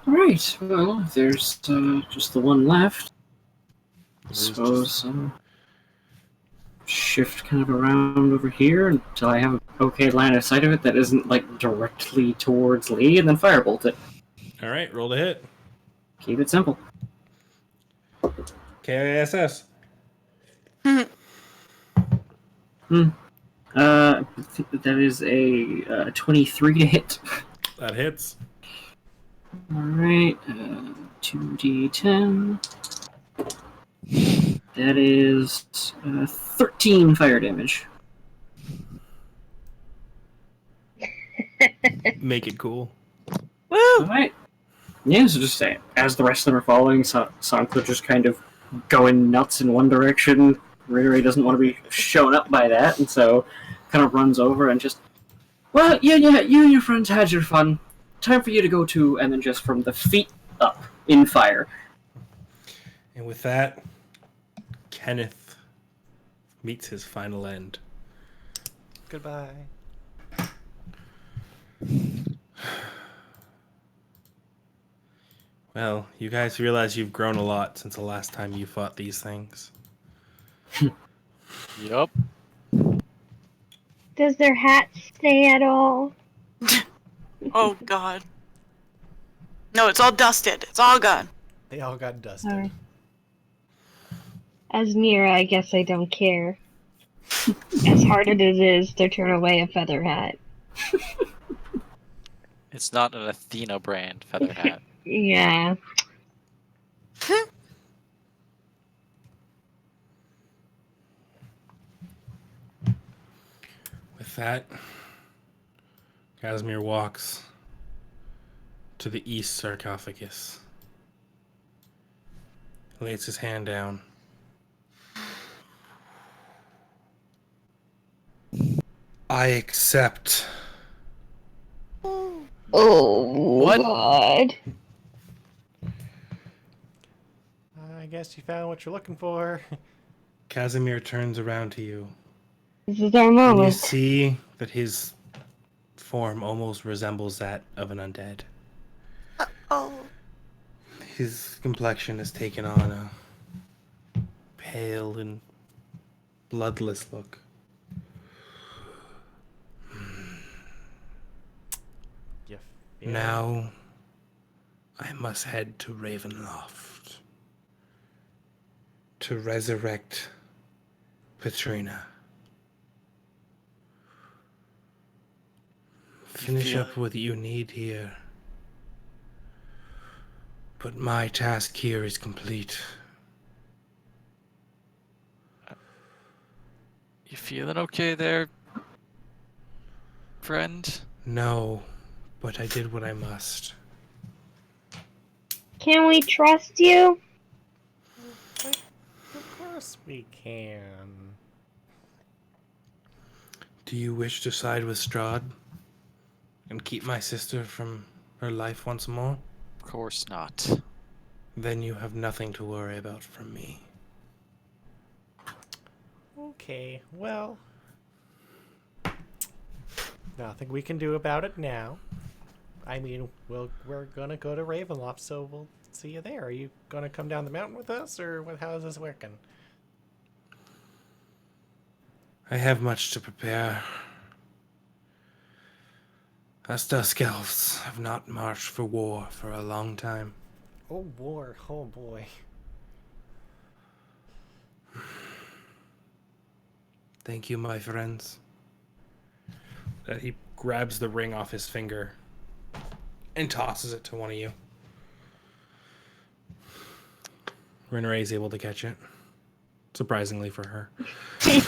Alright, well, if there's just the one left, I There's just- suppose shift kind of around over here until I have an okay line of sight of it that isn't like directly towards Lee, and then firebolt it. All right, roll to hit. Keep it simple. KISS. I think that is a 23 to hit. That hits. Alright, 2d10. That is 13 fire damage. Make it cool. Woo! Alright. Yeah, so just as the rest of them are following, Sanko just kind of going nuts in one direction. Ridori doesn't want to be shown up by that, and so kind of runs over and just, well, yeah, you and your friends had your fun. Time for you to go too, and then just from the feet up in fire. And with that, Kenneth meets his final end. Goodbye. Well, you guys realize you've grown a lot since the last time you fought these things. Yup. Does their hat stay at all? Oh god. No, it's all dusted. It's all gone. They all got dusted. Alright. As Mira, I guess I don't care. As hard as it is to turn away a feather hat. It's not an Athena brand feather hat. Yeah. With that, Casimir walks to the east sarcophagus. Lays his hand down. I accept. Oh, What? God. I guess you found what you're looking for. Casimir turns around to you. This is our And you moment. see that his form almost resembles that of an undead. Oh. His complexion has taken on a pale and bloodless look. You feel Now, I must head to Ravenloft to resurrect Petrina. Finish up what you need here. But my task here is complete. You feeling okay there, friend? No, but I did what I must. Can we trust you? Of course we can. Do you wish to side with Strahd and keep my sister from her life once more? Of course not. Then you have nothing to worry about from me. Okay, well, nothing we can do about it now. I mean, we're gonna go to Ravenloft, so we'll see you there. Are you gonna come down the mountain with us, or how is this working? I have much to prepare. Us Dusk Elves have not marched for war for a long time. Oh, war. Oh, boy. Thank you, my friends. He grabs the ring off his finger and tosses it to one of you. Renere is able to catch it. Surprisingly for her. I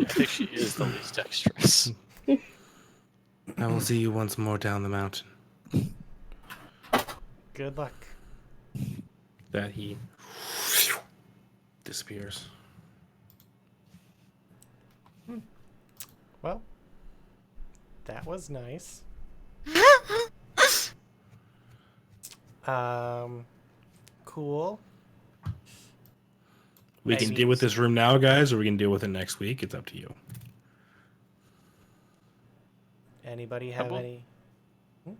think she is the least dexterous. I will see you once more down the mountain. Good luck. That he disappears. Well, that was nice. Cool. We can deal with this room now, guys, or we can deal with it next week. It's up to you. Anybody have any?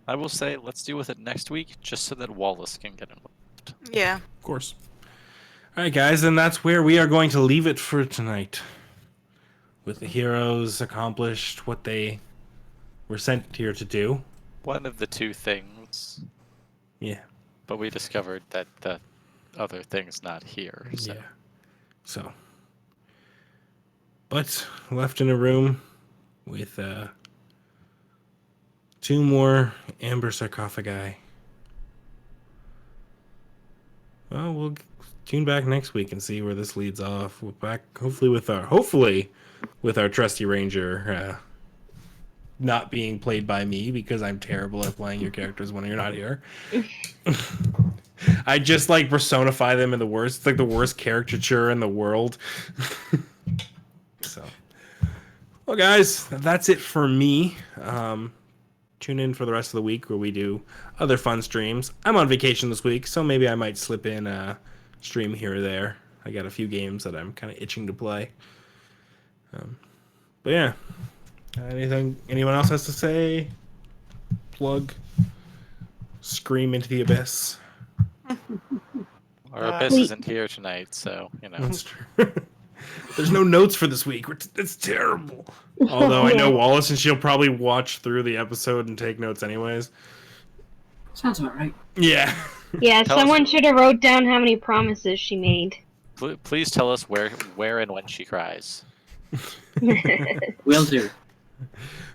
I will say, let's deal with it next week, just so that Wallace can get involved. Yeah. Of course. All right, guys, and that's where we are going to leave it for tonight. With the heroes accomplished what they were sent here to do. One of the two things, Yeah. but we discovered that the other thing's not here. So. Yeah. So. But left in a room with two more amber sarcophagi. Well, we'll tune back next week and see where this leads off. We're back hopefully with our trusty ranger not being played by me because I'm terrible at playing your characters when you're not here. I just like personify them in the worst, it's like the worst caricature in the world. So, well, guys, that's it for me. Tune in for the rest of the week where we do other fun streams. I'm on vacation this week, so maybe I might slip in a stream here or there. I got a few games that I'm kind of itching to play. But yeah, anything anyone else has to say? Plug, scream into the abyss. Our Abyss isn't here tonight, so, you know. That's true. There's no notes for this week. It's terrible. Although I know Wallace, and she'll probably watch through the episode and take notes anyways. Sounds about right. Yeah. Yeah, Tell someone should have wrote down how many promises she made. Please tell us where and when she cries. Will do.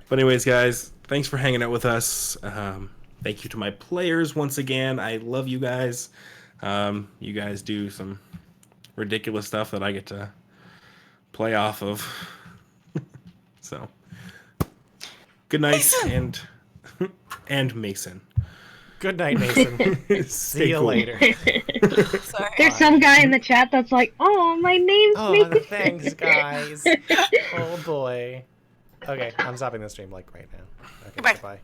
But anyways, guys, thanks for hanging out with us. Thank you to my players once again. I love you guys. You guys do some ridiculous stuff that I get to play off of. So, good night, and Mason. Good night, Mason. See you later. Sorry. There's some guy in the chat that's like, "Oh, my name's Oh, Mason." thanks, guys. Oh boy. Okay, I'm stopping the stream like right now. Okay, Goodbye. bye.